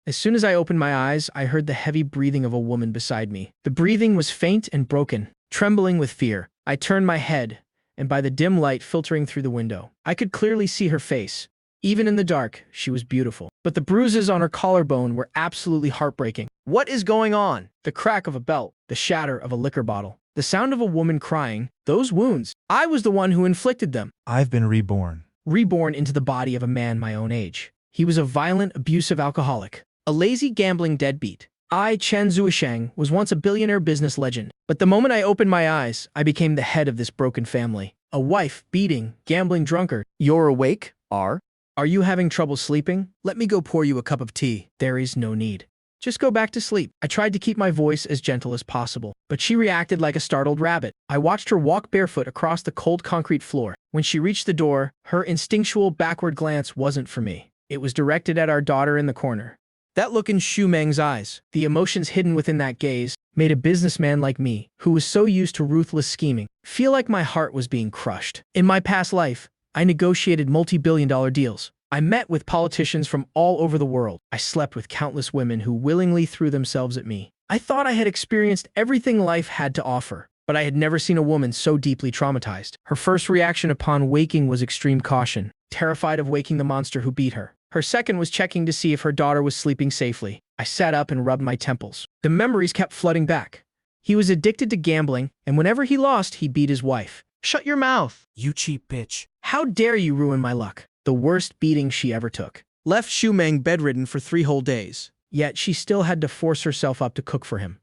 As soon as I opened my eyes, I heard the heavy breathing of a woman beside me. The breathing was faint and broken. Trembling with fear, I turned my head, and by the dim light filtering through the window, I could clearly see her face. Even in the dark, she was beautiful. But the bruises on her collarbone were absolutely heartbreaking. What is going on? The crack of a belt, the shatter of a liquor bottle, the sound of a woman crying, those wounds. I was the one who inflicted them. I've been reborn. Reborn into the body of a man my own age. He was a violent, abusive alcoholic. A lazy, gambling deadbeat. I, Chen Zhuang, was once a billionaire business legend. But the moment I opened my eyes, I became the head of this broken family. A wife, beating, gambling drunkard. You're awake? Are you having trouble sleeping? Let me go pour you a cup of tea. There is no need. Just go back to sleep. I tried to keep my voice as gentle as possible, but she reacted like a startled rabbit. I watched her walk barefoot across the cold concrete floor. When she reached the door, her instinctual backward glance wasn't for me. It was directed at our daughter in the corner. That look in Xu Meng's eyes, the emotions hidden within that gaze, made a businessman like me, who was so used to ruthless scheming, feel like my heart was being crushed. In my past life, I negotiated multi-billion-dollar deals. I met with politicians from all over the world. I slept with countless women who willingly threw themselves at me. I thought I had experienced everything life had to offer, but I had never seen a woman so deeply traumatized. Her first reaction upon waking was extreme caution, terrified of waking the monster who beat her. Her second was checking to see if her daughter was sleeping safely. I sat up and rubbed my temples. The memories kept flooding back. He was addicted to gambling, and whenever he lost, he beat his wife. Shut your mouth, You cheap bitch. how dare you ruin my luck? The worst beating she ever took. Left Xu Meng bedridden for 3 whole days. Yet she still had to force herself up to cook for him.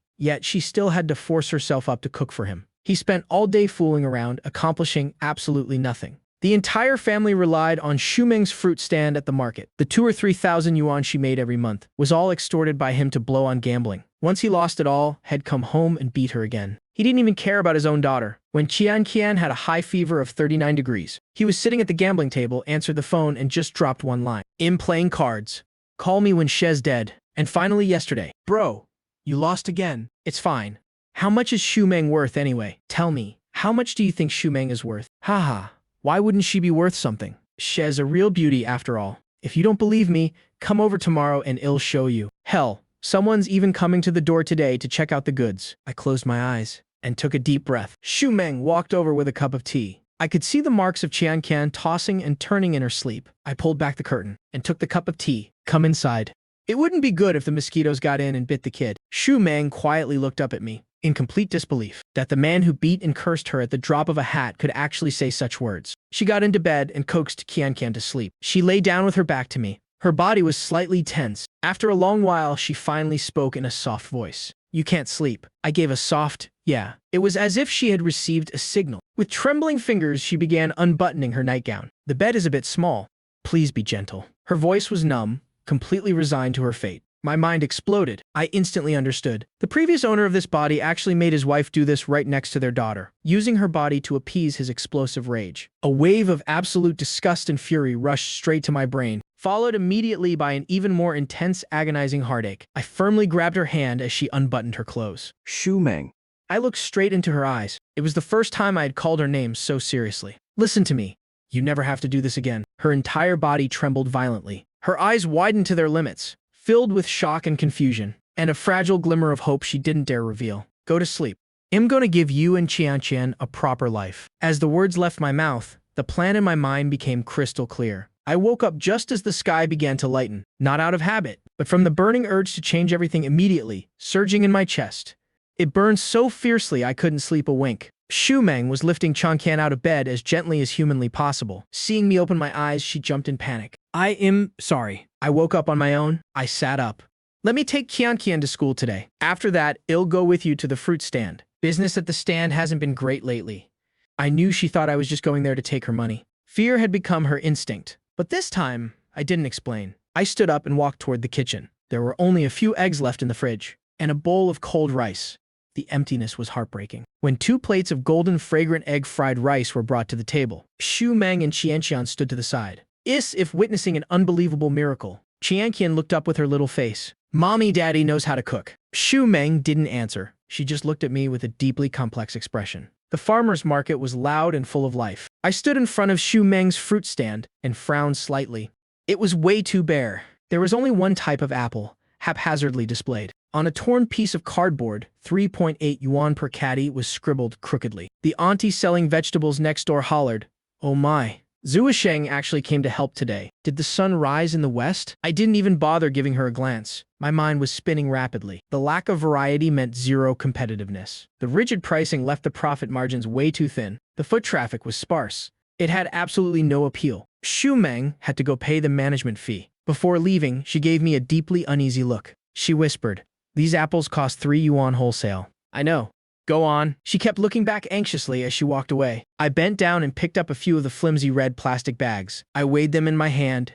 He spent all day fooling around, accomplishing absolutely nothing. The entire family relied on Xu Meng's fruit stand at the market. The 2,000 or 3,000 yuan she made every month was all extorted by him to blow on gambling. Once he lost it all, had come home and beat her again. He didn't even care about his own daughter. When Qian had a high fever of 39 degrees, he was sitting at the gambling table, answered the phone, and just dropped one line. "I'm playing cards. Call me when She's dead." And finally yesterday, "Bro, you lost again. It's fine. How much is Xu Meng worth anyway? Tell me, how much do you think Xu Meng is worth? Haha, why wouldn't she be worth something? She's a real beauty after all. If you don't believe me, come over tomorrow and I'll show you. Hell, someone's even coming to the door today to check out the goods." I closed my eyes and took a deep breath. Xu Meng walked over with a cup of tea. I could see the marks of Qian tossing and turning in her sleep. I pulled back the curtain and took the cup of tea. "Come inside. It wouldn't be good if the mosquitoes got in and bit the kid." Xu Meng quietly looked up at me, in complete disbelief that the man who beat and cursed her at the drop of a hat could actually say such words. She got into bed and coaxed Qian to sleep. She lay down with her back to me. Her body was slightly tense. After a long while, she finally spoke in a soft voice. "You can't sleep." I gave a soft, "yeah." It was as if she had received a signal. With trembling fingers, she began unbuttoning her nightgown. "The bed is a bit small. Please be gentle." Her voice was numb, completely resigned to her fate. My mind exploded. I instantly understood. The previous owner of this body actually made his wife do this right next to their daughter, using her body to appease his explosive rage. A wave of absolute disgust and fury rushed straight to my brain, followed immediately by an even more intense, agonizing heartache. I firmly grabbed her hand as she unbuttoned her clothes. "Xu Meng." I looked straight into her eyes. It was the first time I had called her name so seriously. "Listen to me. You never have to do this again." Her entire body trembled violently. Her eyes widened to their limits, filled with shock and confusion, and a fragile glimmer of hope she didn't dare reveal. "Go to sleep. I'm gonna give you and Qian a proper life." As the words left my mouth, the plan in my mind became crystal clear. I woke up just as the sky began to lighten, not out of habit, but from the burning urge to change everything immediately, surging in my chest. It burned so fiercely I couldn't sleep a wink. Xu Meng was lifting Qian out of bed as gently as humanly possible. Seeing me open my eyes, she jumped in panic. "I am sorry." I woke up on my own. I sat up. "Let me take Qian to school today. After that, I'll go with you to the fruit stand. Business at the stand hasn't been great lately." I knew she thought I was just going there to take her money. Fear had become her instinct. But this time, I didn't explain. I stood up and walked toward the kitchen. There were only a few eggs left in the fridge, and a bowl of cold rice. The emptiness was heartbreaking. When 2 plates of golden, fragrant egg-fried rice were brought to the table, Xu Meng and Qian stood to the side. If witnessing an unbelievable miracle. Qian looked up with her little face. "Mommy, Daddy knows how to cook." Xu Meng didn't answer. She just looked at me with a deeply complex expression. The farmer's market was loud and full of life. I stood in front of Xu Meng's fruit stand and frowned slightly. It was way too bare. There was only one type of apple, haphazardly displayed. On a torn piece of cardboard, 3.8 yuan per caddy was scribbled crookedly. The auntie selling vegetables next door hollered, "Oh my." Zuisheng actually came to help today. Did the sun rise in the west? I didn't even bother giving her a glance. My mind was spinning rapidly. The lack of variety meant zero competitiveness. The rigid pricing left the profit margins way too thin. The foot traffic was sparse. It had absolutely no appeal. Xu Meng had to go pay the management fee. Before leaving, she gave me a deeply uneasy look. She whispered, "These apples cost 3 yuan wholesale." "I know. Go on." She kept looking back anxiously as she walked away. I bent down and picked up a few of the flimsy red plastic bags. I weighed them in my hand,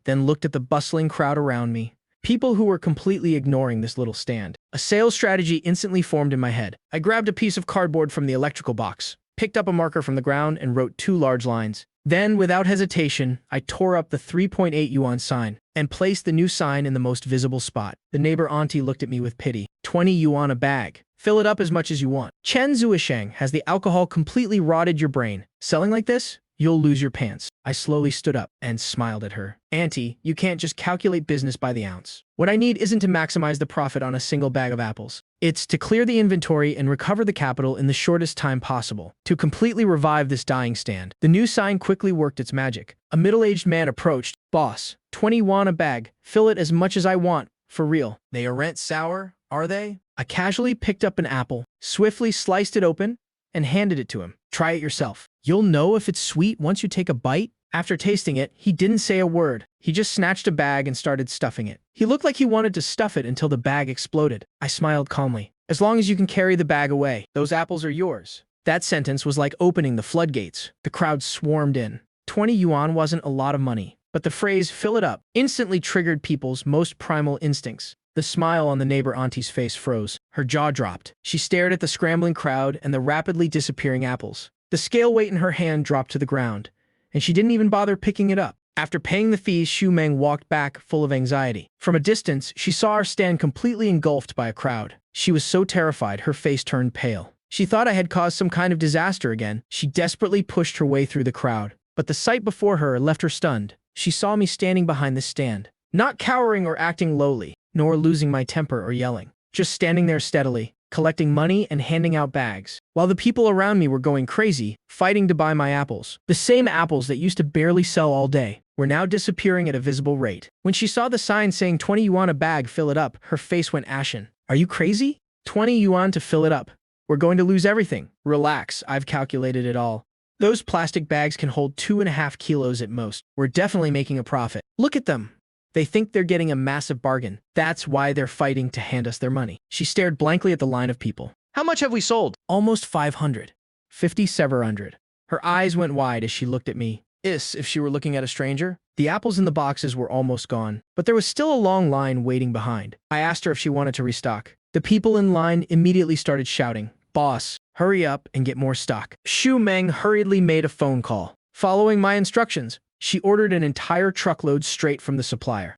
then looked at the bustling crowd around me. People who were completely ignoring this little stand. A sales strategy instantly formed in my head. I grabbed a piece of cardboard from the electrical box, picked up a marker from the ground, and wrote 2 large lines. Then, without hesitation, I tore up the 3.8 yuan sign and placed the new sign in the most visible spot. The neighbor auntie looked at me with pity. 20 yuan a bag. Fill it up as much as you want. Chen Zhuang, has the alcohol completely rotted your brain? Selling like this? You'll lose your pants. I slowly stood up and smiled at her. Auntie, you can't just calculate business by the ounce. What I need isn't to maximize the profit on a single bag of apples. It's to clear the inventory and recover the capital in the shortest time possible. To completely revive this dying stand. The new sign quickly worked its magic. A middle-aged man approached. "Boss, 20 yuan a bag. Fill it as much as I want. For real." "They aren't sour, are they?" I casually picked up an apple, swiftly sliced it open, and handed it to him. "Try it yourself. You'll know if it's sweet once you take a bite." After tasting it, he didn't say a word. He just snatched a bag and started stuffing it. He looked like he wanted to stuff it until the bag exploded. I smiled calmly. "As long as you can carry the bag away, those apples are yours." That sentence was like opening the floodgates. The crowd swarmed in. 20 yuan wasn't a lot of money, but the phrase "fill it up" instantly triggered people's most primal instincts. The smile on the neighbor auntie's face froze. Her jaw dropped. She stared at the scrambling crowd and the rapidly disappearing apples. The scale weight in her hand dropped to the ground, and she didn't even bother picking it up. After paying the fees, Xu Meng walked back, full of anxiety. From a distance, she saw our stand completely engulfed by a crowd. She was so terrified, her face turned pale. She thought I had caused some kind of disaster again. She desperately pushed her way through the crowd, but the sight before her left her stunned. She saw me standing behind the stand, not cowering or acting lowly, nor losing my temper or yelling, just standing there steadily, collecting money and handing out bags, while the people around me were going crazy, fighting to buy my apples. The same apples that used to barely sell all day were now disappearing at a visible rate. When she saw the sign saying 20 yuan a bag, fill it up, her face went ashen. "Are you crazy? 20 yuan to fill it up? We're going to lose everything." "Relax, I've calculated it all. Those plastic bags can hold 2.5 kilos at most. We're definitely making a profit. Look at them. They think they're getting a massive bargain. That's why they're fighting to hand us their money." She stared blankly at the line of people. "How much have we sold?" "Almost 500. 5,700. Her eyes went wide as she looked at me. If she were looking at a stranger. The apples in the boxes were almost gone, but there was still a long line waiting behind. I asked her if she wanted to restock. The people in line immediately started shouting, "Boss, hurry up and get more stock." Xu Meng hurriedly made a phone call. Following my instructions, she ordered an entire truckload straight from the supplier.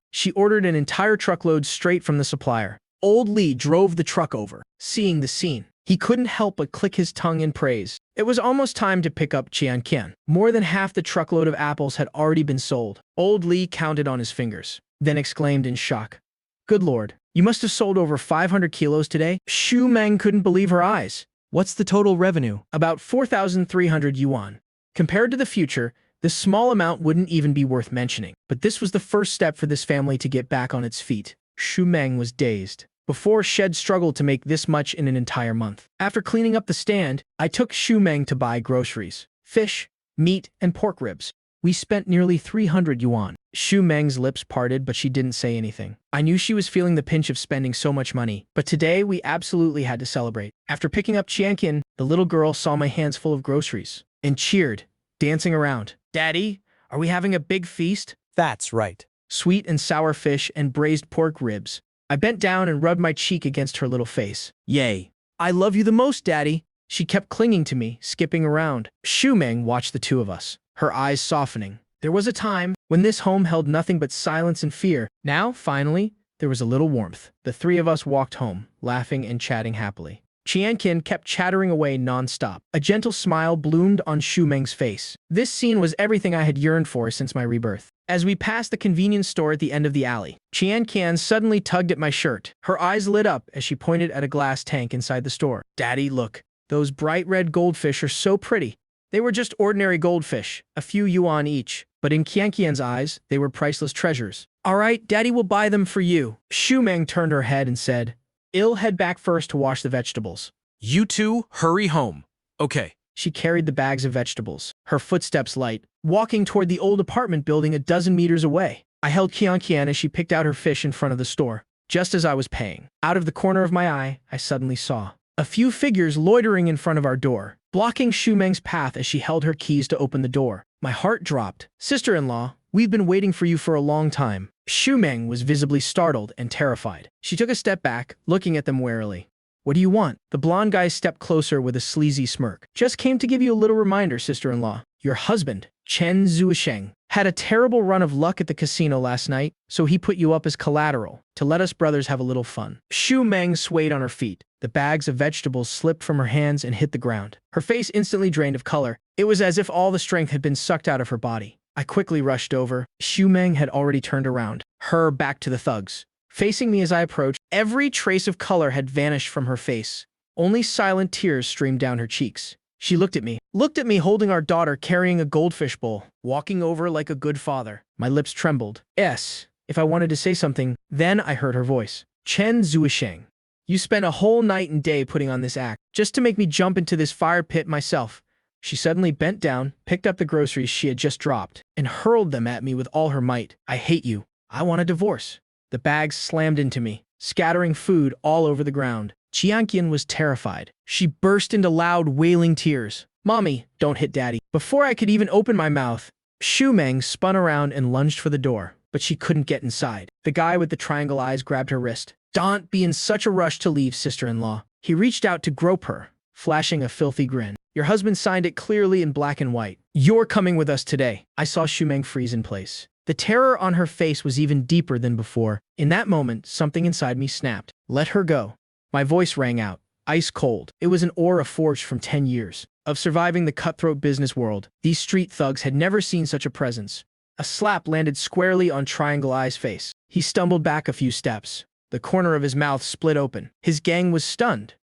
Old Li drove the truck over. Seeing the scene, he couldn't help but click his tongue in praise. It was almost time to pick up Qianqian. More than half the truckload of apples had already been sold. Old Li counted on his fingers, then exclaimed in shock, "Good lord, you must have sold over 500 kilos today?" Xu Meng couldn't believe her eyes. "What's the total revenue?" "About 4,300 yuan. Compared to the future, this small amount wouldn't even be worth mentioning. But this was the first step for this family to get back on its feet." Xu Meng was dazed. Before, Shed struggled to make this much in an entire month. After cleaning up the stand, I took Xu Meng to buy groceries, fish, meat, and pork ribs. We spent nearly 300 yuan. Xu Meng's lips parted, but she didn't say anything. I knew she was feeling the pinch of spending so much money, but today we absolutely had to celebrate. After picking up Qianqian, the little girl saw my hands full of groceries and cheered, dancing around. "Daddy, are we having a big feast?" That's right. Sweet and sour fish and braised pork ribs. I bent down and rubbed my cheek against her little face. "Yay. I love you the most, Daddy." She kept clinging to me, skipping around. Xu Meng watched the two of us, her eyes softening. There was a time when this home held nothing but silence and fear. Now, finally, there was a little warmth. The three of us walked home, laughing and chatting happily. Qianqian kept chattering away non-stop. A gentle smile bloomed on Xu Meng's face. This scene was everything I had yearned for since my rebirth. As we passed the convenience store at the end of the alley, Qianqian suddenly tugged at my shirt. Her eyes lit up as she pointed at a glass tank inside the store. "Daddy, look. Those bright red goldfish are so pretty." They were just ordinary goldfish, a few yuan each, but in Qianqian's eyes, they were priceless treasures. "All right, Daddy will buy them for you." Xu Meng turned her head and said, "I'll head back first to wash the vegetables." You two, hurry home. Okay. She carried the bags of vegetables, her footsteps light, walking toward the old apartment building a dozen meters away. I held Qianqian as she picked out her fish in front of the store. Just as I was paying, out of the corner of my eye, I suddenly saw a few figures loitering in front of our door, blocking Xu Meng's path as she held her keys to open the door. My heart dropped. "Sister-in-law, we've been waiting for you for a long time." Xu Meng was visibly startled and terrified. She took a step back, looking at them warily. "What do you want?" The blonde guy stepped closer with a sleazy smirk. "Just came to give you a little reminder, sister-in-law. Your husband, Chen Zhuang, had a terrible run of luck at the casino last night, so he put you up as collateral to let us brothers have a little fun." Xu Meng swayed on her feet. The bags of vegetables slipped from her hands and hit the ground. Her face instantly drained of color. It was as if all the strength had been sucked out of her body. I quickly rushed over. Xu Meng had already turned around, her back to the thugs. Facing me as I approached, every trace of color had vanished from her face. Only silent tears streamed down her cheeks. She looked at me holding our daughter carrying a goldfish bowl, walking over like a good father. My lips trembled. Yes, if I wanted to say something, then I heard her voice. "Chen Zhuang, you spent a whole night and day putting on this act, just to make me jump into this fire pit myself." She suddenly bent down, picked up the groceries she had just dropped, and hurled them at me with all her might. "I hate you. I want a divorce." The bags slammed into me, scattering food all over the ground. Qianqian was terrified. She burst into loud, wailing tears. "Mommy, don't hit Daddy." Before I could even open my mouth, Xu Meng spun around and lunged for the door, but she couldn't get inside. The guy with the triangle eyes grabbed her wrist. "Don't be in such a rush to leave, sister-in-law." He reached out to grope her, flashing a filthy grin. "Your husband signed it clearly in black and white. You're coming with us today." I saw Xu Meng freeze in place. The terror on her face was even deeper than before. In that moment, something inside me snapped. "Let her go." My voice rang out, ice cold. It was an aura forged from 10 years of surviving the cutthroat business world. These street thugs had never seen such a presence. A slap landed squarely on Triangle Eye's face. He stumbled back a few steps. The corner of his mouth split open. His gang was stunned.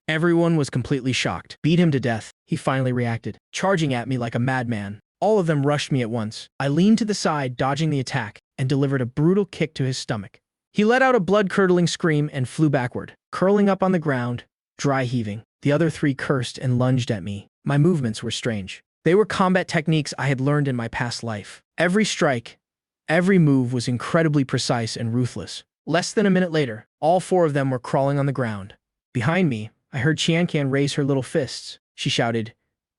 Everyone was completely shocked. "Beat him to death," he finally reacted, charging at me like a madman. All of them rushed me at once. I leaned to the side, dodging the attack, and delivered a brutal kick to his stomach. He let out a blood-curdling scream and flew backward, curling up on the ground, dry heaving. The other three cursed and lunged at me. My movements were strange. They were combat techniques I had learned in my past life. Every strike, every move was incredibly precise and ruthless. Less than a minute later, all four of them were crawling on the ground. Behind me, I heard Qianqian raise her little fists. She shouted,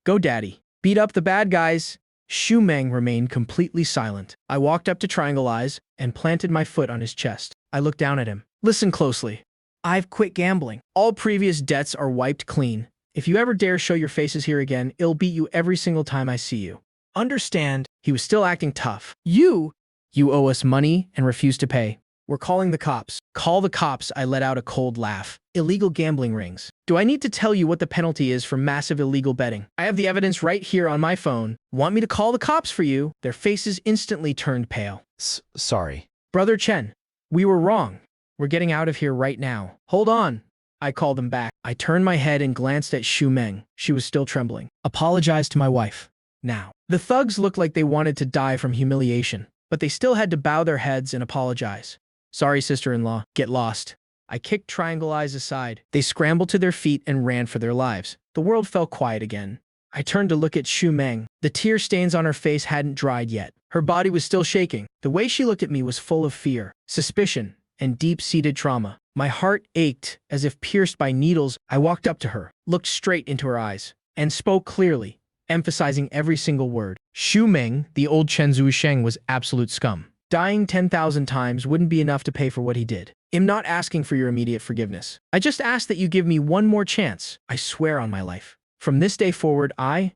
"Go, Daddy. Beat up the bad guys." Xu Meng remained completely silent. I walked up to Triangle Eyes and planted my foot on his chest. I looked down at him. "Listen closely. I've quit gambling. All previous debts are wiped clean. If you ever dare show your faces here again, I'll beat you every single time I see you. Understand?" He was still acting tough. You owe us money and refuse to pay. We're calling the cops." "Call the cops," I let out a cold laugh. "Illegal gambling rings. Do I need to tell you what the penalty is for massive illegal betting? I have the evidence right here on my phone. Want me to call the cops for you?" Their faces instantly turned pale. Sorry. "Brother Chen, we were wrong. We're getting out of here right now." "Hold on." I called them back. I turned my head and glanced at Xu Meng. She was still trembling. "Apologize to my wife. Now." The thugs looked like they wanted to die from humiliation, but they still had to bow their heads and apologize. "Sorry, sister-in-law. Get lost." I kicked Triangle Eyes aside. They scrambled to their feet and ran for their lives. The world fell quiet again. I turned to look at Xu Meng. The tear stains on her face hadn't dried yet. Her body was still shaking. The way she looked at me was full of fear, suspicion, and deep-seated trauma. My heart ached as if pierced by needles. I walked up to her, looked straight into her eyes, and spoke clearly, emphasizing every single word. "Xu Meng, the old Chen Zhuang, was absolute scum. Dying 10,000 times wouldn't be enough to pay for what he did. I'm not asking for your immediate forgiveness. I just ask that you give me one more chance. I swear on my life. From this day forward, I,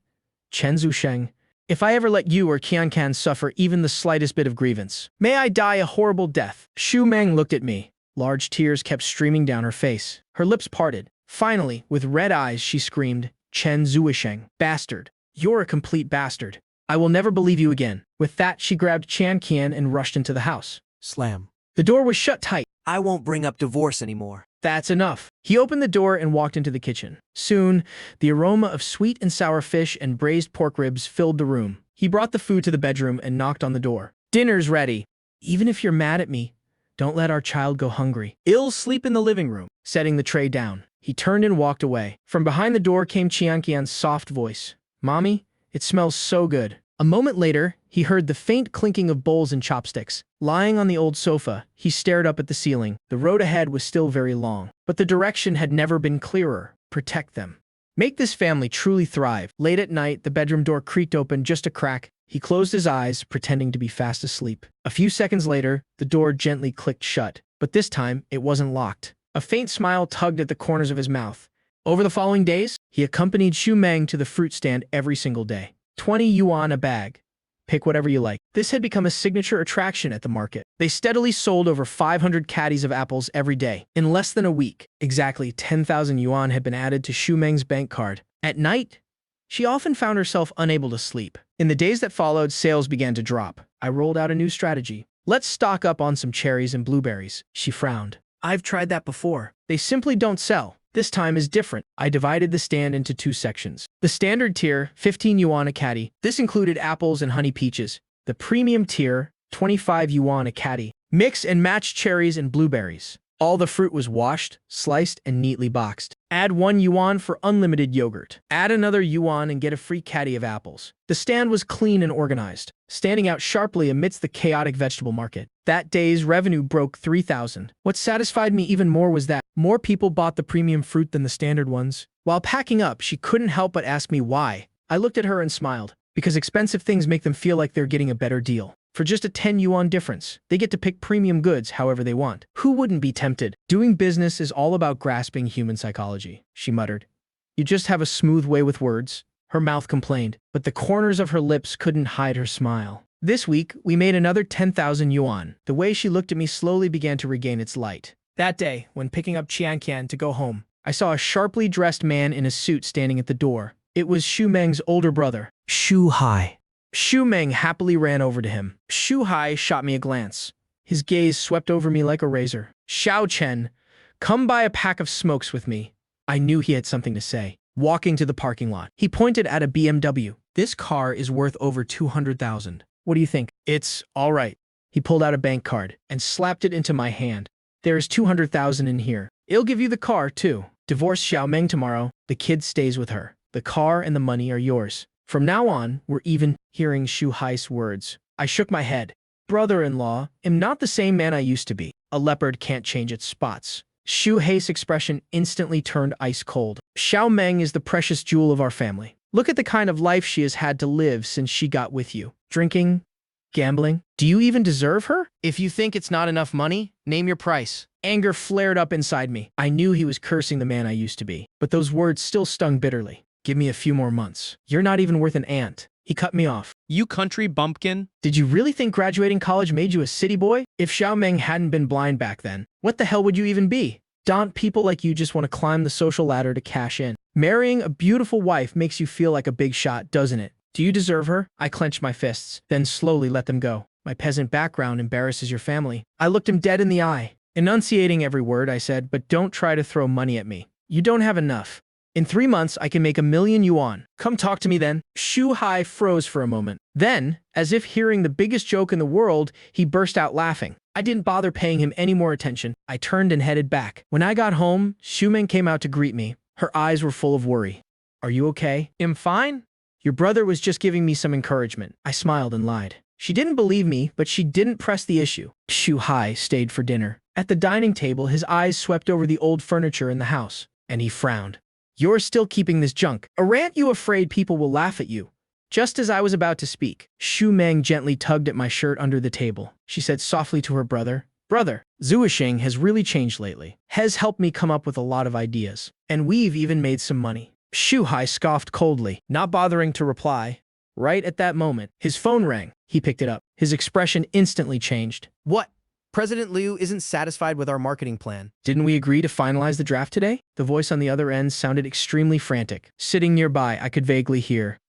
Chen Zhuang, if I ever let you or Qianqian suffer even the slightest bit of grievance, may I die a horrible death." Xu Meng looked at me. Large tears kept streaming down her face. Her lips parted, Finally, with red eyes, she screamed, Chen Zhuang, bastard. You're a complete bastard. I will never believe you again. With that, she grabbed Chan Qian and rushed into the house. Slam. The door was shut tight. I won't bring up divorce anymore. That's enough. He opened the door and walked into the kitchen. Soon, the aroma of sweet and sour fish and braised pork ribs filled the room. He brought the food to the bedroom and knocked on the door. Dinner's ready. Even if you're mad at me, don't let our child go hungry. I'll sleep in the living room. Setting the tray down, he turned and walked away. From behind the door came Qianqian's soft voice. Mommy, it smells so good. A moment later, he heard the faint clinking of bowls and chopsticks. Lying on the old sofa, he stared up at the ceiling. The road ahead was still very long, but the direction had never been clearer. Protect them. Make this family truly thrive. Late at night, the bedroom door creaked open just a crack. He closed his eyes, pretending to be fast asleep. A few seconds later, the door gently clicked shut, but this time it wasn't locked. A faint smile tugged at the corners of his mouth. Over the following days, he accompanied Xu Meng to the fruit stand every single day. 20 yuan a bag. Pick whatever you like. This had become a signature attraction at the market. They steadily sold over 500 caddies of apples every day. In less than a week, exactly 10,000 yuan had been added to Xu Meng's bank card. At night, she often found herself unable to sleep. In the days that followed, sales began to drop. I rolled out a new strategy. Let's stock up on some cherries and blueberries. She frowned. I've tried that before. They simply don't sell. This time is different. I divided the stand into two sections. The standard tier, 15 yuan a caddy. This included apples and honey peaches. The premium tier, 25 yuan a caddy. Mix and match cherries and blueberries. All the fruit was washed, sliced, and neatly boxed. Add 1 yuan for unlimited yogurt. Add another yuan and get a free caddy of apples. The stand was clean and organized, standing out sharply amidst the chaotic vegetable market. That day's revenue broke 3,000. What satisfied me even more was that more people bought the premium fruit than the standard ones. While packing up, she couldn't help but ask me why. I looked at her and smiled, because expensive things make them feel like they're getting a better deal. For just a 10 yuan difference, they get to pick premium goods however they want. Who wouldn't be tempted? Doing business is all about grasping human psychology, she muttered. You just have a smooth way with words. Her mouth complained, but the corners of her lips couldn't hide her smile. This week, we made another 10,000 yuan. The way she looked at me slowly began to regain its light. That day, when picking up Qianqian to go home, I saw a sharply dressed man in a suit standing at the door. It was Xu Meng's older brother, Xu Hai. Xu Meng happily ran over to him. Xu Hai shot me a glance. His gaze swept over me like a razor. Xiao Chen, come buy a pack of smokes with me. I knew he had something to say. Walking to the parking lot, he pointed at a BMW. This car is worth over 200,000. What do you think? It's all right. He pulled out a bank card and slapped it into my hand. There's 200,000 in here. I'll give you the car, too. Divorce Xiao Meng tomorrow. The kid stays with her. The car and the money are yours. From now on, we're even. Hearing Xu Hai's words, I shook my head. Brother-in-law, am not the same man I used to be. A leopard can't change its spots. Xu Hai's expression instantly turned ice cold. Xiao Meng is the precious jewel of our family. Look at the kind of life she has had to live since she got with you. Drinking, gambling. Do you even deserve her? If you think it's not enough money, name your price. Anger flared up inside me. I knew he was cursing the man I used to be, but those words still stung bitterly. Give me a few more months. You're not even worth an ant. He cut me off. You country bumpkin? Did you really think graduating college made you a city boy? If Xiao Meng hadn't been blind back then, what the hell would you even be? Don't people like you just want to climb the social ladder to cash in? Marrying a beautiful wife makes you feel like a big shot, doesn't it? Do you deserve her? I clenched my fists, then slowly let them go. My peasant background embarrasses your family. I looked him dead in the eye. Enunciating every word, I said, but don't try to throw money at me. You don't have enough. In 3 months, I can make 1,000,000 yuan. Come talk to me then. Xu Hai froze for a moment. Then, as if hearing the biggest joke in the world, he burst out laughing. I didn't bother paying him any more attention. I turned and headed back. When I got home, Xu Meng came out to greet me. Her eyes were full of worry. Are you okay? I'm fine. Your brother was just giving me some encouragement. I smiled and lied. She didn't believe me, but she didn't press the issue. Xu Hai stayed for dinner. At the dining table, his eyes swept over the old furniture in the house, and he frowned. You're still keeping this junk. Aren't you afraid people will laugh at you? Just as I was about to speak, Xu Meng gently tugged at my shirt under the table. She said softly to her brother, Brother, Zuisheng has really changed lately. Has helped me come up with a lot of ideas. And we've even made some money. Xu Hai scoffed coldly, not bothering to reply. Right at that moment, his phone rang. He picked it up. His expression instantly changed. What? President Liu isn't satisfied with our marketing plan. Didn't we agree to finalize the draft today? The voice on the other end sounded extremely frantic. Sitting nearby, I could vaguely hear.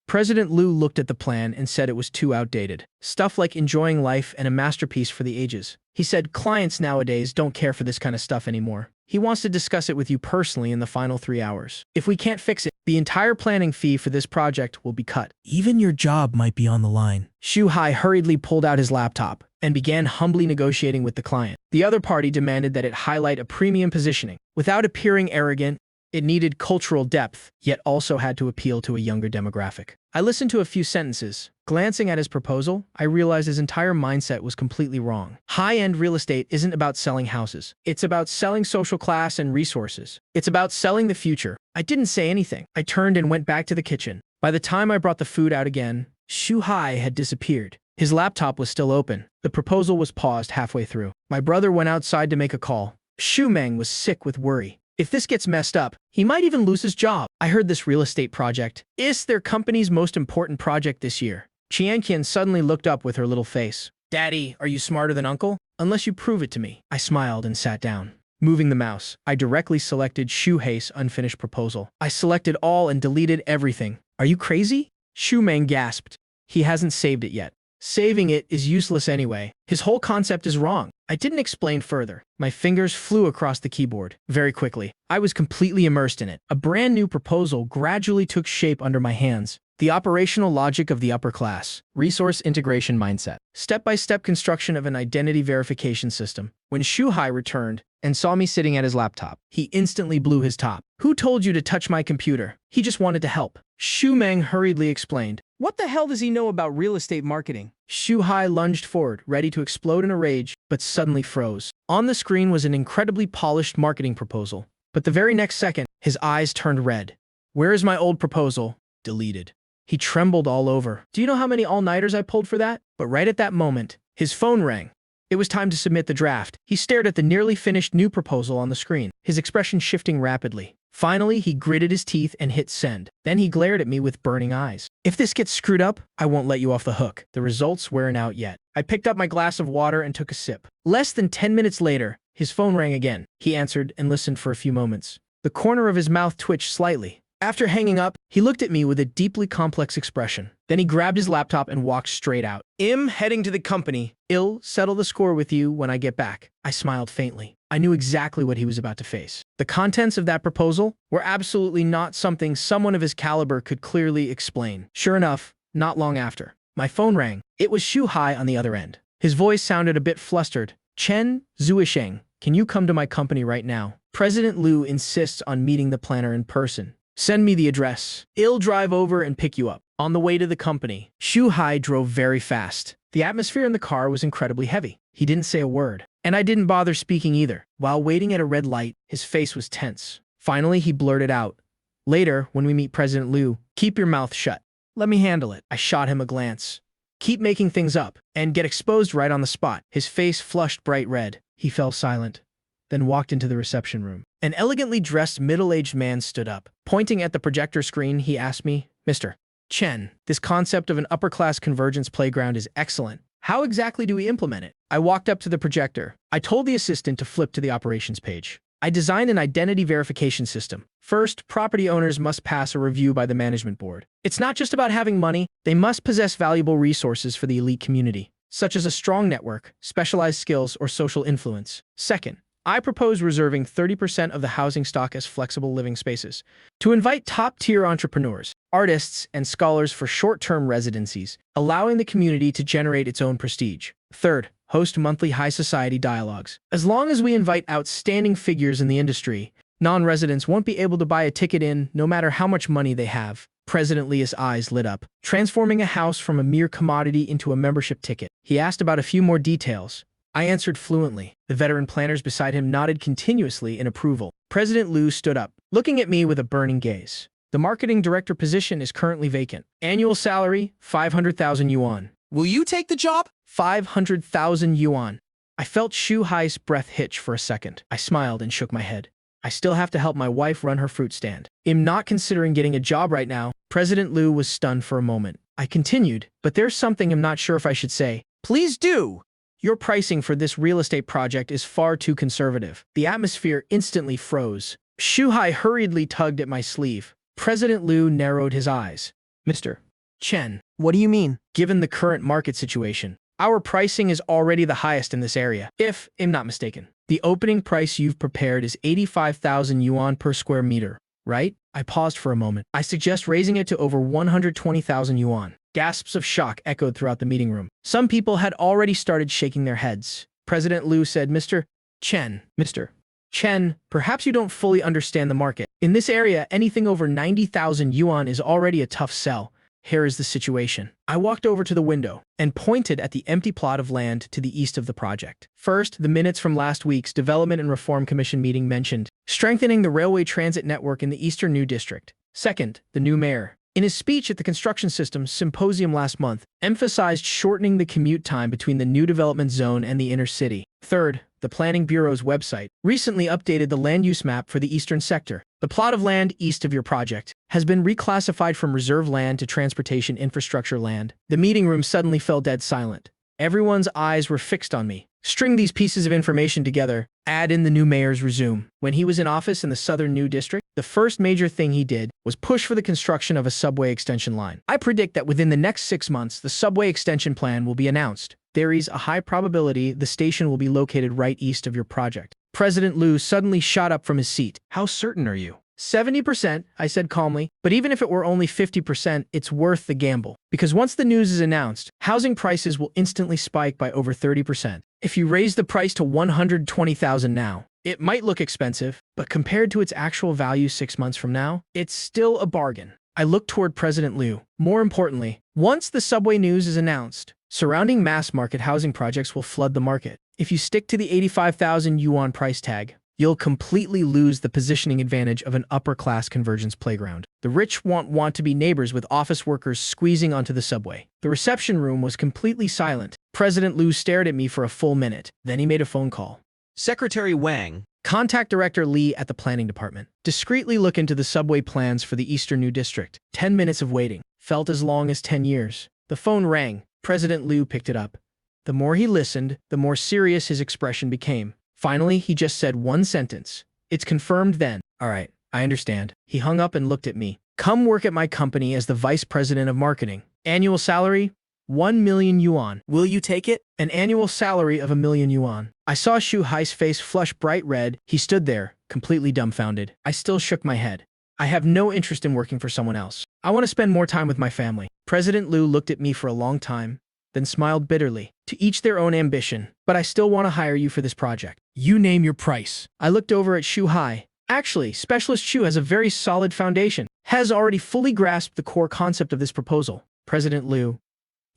President Liu looked at the plan and said it was too outdated. Stuff like enjoying life and a masterpiece for the ages. He said clients nowadays don't care for this kind of stuff anymore. He wants to discuss it with you personally in the final 3 hours. If we can't fix it, the entire planning fee for this project will be cut. Even your job might be on the line. Shu Hai hurriedly pulled out his laptop and began humbly negotiating with the client. The other party demanded that it highlight a premium positioning. Without appearing arrogant, it needed cultural depth, yet also had to appeal to a younger demographic. I listened to a few sentences. Glancing at his proposal, I realized his entire mindset was completely wrong. High-end real estate isn't about selling houses. It's about selling social class and resources. It's about selling the future. I didn't say anything. I turned and went back to the kitchen. By the time I brought the food out again, Shu Hai had disappeared. His laptop was still open. The proposal was paused halfway through. My brother went outside to make a call. Shu Meng was sick with worry. If this gets messed up, he might even lose his job. I heard this real estate project is their company's most important project this year. Qianqian suddenly looked up with her little face. Daddy, are you smarter than Uncle? Unless you prove it to me. I smiled and sat down. Moving the mouse, I directly selected Shu Hei's unfinished proposal. I selected all and deleted everything. Are you crazy? Shu Meng gasped. He hasn't saved it yet. Saving it is useless anyway. His whole concept is wrong. I didn't explain further. My fingers flew across the keyboard. Very quickly, I was completely immersed in it. A brand new proposal gradually took shape under my hands. The operational logic of the upper class. Resource integration mindset. Step-by-step construction of an identity verification system. When Shu Hai returned and saw me sitting at his laptop, he instantly blew his top. Who told you to touch my computer? He just wanted to help. Shu Meng hurriedly explained. What the hell does he know about real estate marketing? Shu Hai lunged forward, ready to explode in a rage, but suddenly froze. On the screen was an incredibly polished marketing proposal. But the very next second, his eyes turned red. Where is my old proposal? Deleted. He trembled all over. Do you know how many all-nighters I pulled for that? But right at that moment, his phone rang. It was time to submit the draft. He stared at the nearly finished new proposal on the screen, his expression shifting rapidly. Finally, he gritted his teeth and hit send. Then he glared at me with burning eyes. If this gets screwed up, I won't let you off the hook. The results weren't out yet. I picked up my glass of water and took a sip. Less than 10 minutes later, his phone rang again. He answered and listened for a few moments. The corner of his mouth twitched slightly. After hanging up, he looked at me with a deeply complex expression. Then he grabbed his laptop and walked straight out. Heading to the company. I'll settle the score with you when I get back. I smiled faintly. I knew exactly what he was about to face. The contents of that proposal were absolutely not something someone of his caliber could clearly explain. Sure enough, not long after, my phone rang. It was Shu Hai on the other end. His voice sounded a bit flustered. Chen Zhuang, can you come to my company right now? President Liu insists on meeting the planner in person. Send me the address. I'll drive over and pick you up. On the way to the company, Shu Hai drove very fast. The atmosphere in the car was incredibly heavy. He didn't say a word, and I didn't bother speaking either. While waiting at a red light, his face was tense. Finally, he blurted out, "Later, when we meet President Liu, keep your mouth shut. Let me handle it." I shot him a glance. Keep making things up, and get exposed right on the spot. His face flushed bright red. He fell silent, then walked into the reception room. An elegantly dressed middle-aged man stood up. Pointing at the projector screen, he asked me, "Mr. Chen, this concept of an upper-class convergence playground is excellent. How exactly do we implement it?" I walked up to the projector. I told the assistant to flip to the operations page. I designed an identity verification system. First, property owners must pass a review by the management board. It's not just about having money. They must possess valuable resources for the elite community, such as a strong network, specialized skills, or social influence. Second, I propose reserving 30% of the housing stock as flexible living spaces to invite top-tier entrepreneurs, artists, and scholars for short-term residencies, allowing the community to generate its own prestige. Third, host monthly high society dialogues. As long as we invite outstanding figures in the industry, non-residents won't be able to buy a ticket in no matter how much money they have. President Li's eyes lit up, transforming a house from a mere commodity into a membership ticket. He asked about a few more details. I answered fluently. The veteran planners beside him nodded continuously in approval. President Liu stood up, looking at me with a burning gaze. The marketing director position is currently vacant. Annual salary, 500,000 yuan. Will you take the job? 500,000 yuan. I felt Shu Hai's breath hitch for a second. I smiled and shook my head. I still have to help my wife run her fruit stand. I'm not considering getting a job right now. President Liu was stunned for a moment. I continued, but there's something I'm not sure if I should say. Please do. Your pricing for this real estate project is far too conservative. The atmosphere instantly froze. Shuhai hurriedly tugged at my sleeve. President Liu narrowed his eyes. Mr. Chen, What do you mean? given the current market situation, our pricing is already the highest in this area, if I'm not mistaken. The opening price you've prepared is 85,000 yuan per square meter, right? I paused for a moment. I suggest raising it to over 120,000 yuan. Gasps of shock echoed throughout the meeting room. Some people had already started shaking their heads. President Liu said, Mr. Chen, perhaps you don't fully understand the market. In this area, anything over 90,000 yuan is already a tough sell. Here is the situation. I walked over to the window and pointed at the empty plot of land to the east of the project. First, the minutes from last week's Development and Reform Commission meeting mentioned strengthening the railway transit network in the Eastern New District. Second, the new mayor, in his speech at the Construction Systems Symposium last month, emphasized shortening the commute time between the new development zone and the inner city. Third, the Planning Bureau's website recently updated the land use map for the eastern sector. The plot of land east of your project has been reclassified from reserve land to transportation infrastructure land. The meeting room suddenly fell dead silent. Everyone's eyes were fixed on me. String these pieces of information together, add in the new mayor's resume. When he was in office in the Southern New District, the first major thing he did was push for the construction of a subway extension line. I predict that within the next 6 months, the subway extension plan will be announced. There is a high probability the station will be located right east of your project. President Liu suddenly shot up from his seat. How certain are you? 70%, I said calmly, but even if it were only 50%, it's worth the gamble. Because once the news is announced, housing prices will instantly spike by over 30%. If you raise the price to 120,000 now, it might look expensive, but compared to its actual value 6 months from now, it's still a bargain. I looked toward President Liu. More importantly, once the subway news is announced, surrounding mass market housing projects will flood the market. If you stick to the 85,000 yuan price tag, you'll completely lose the positioning advantage of an upper-class convergence playground. The rich won't want to be neighbors with office workers squeezing onto the subway. The reception room was completely silent. President Liu stared at me for a full minute. Then he made a phone call. Secretary Wang. Contact Director Li at the planning department. Discreetly look into the subway plans for the Eastern New District. 10 minutes of waiting. Felt as long as 10 years. The phone rang. President Liu picked it up. The more he listened, the more serious his expression became. Finally, he just said one sentence. It's confirmed then. All right, I understand. He hung up and looked at me. Come work at my company as the vice president of marketing. Annual salary? 1 million yuan. Will you take it? An annual salary of 1 million yuan. I saw Shu Hai's face flush bright red. He stood there, completely dumbfounded. I still shook my head. I have no interest in working for someone else. I want to spend more time with my family. President Liu looked at me for a long time, then smiled bitterly. To each their own ambition, but I still want to hire you for this project. You name your price. I looked over at Shu Hai. Actually, Specialist Shu has a very solid foundation, has already fully grasped the core concept of this proposal. President Liu,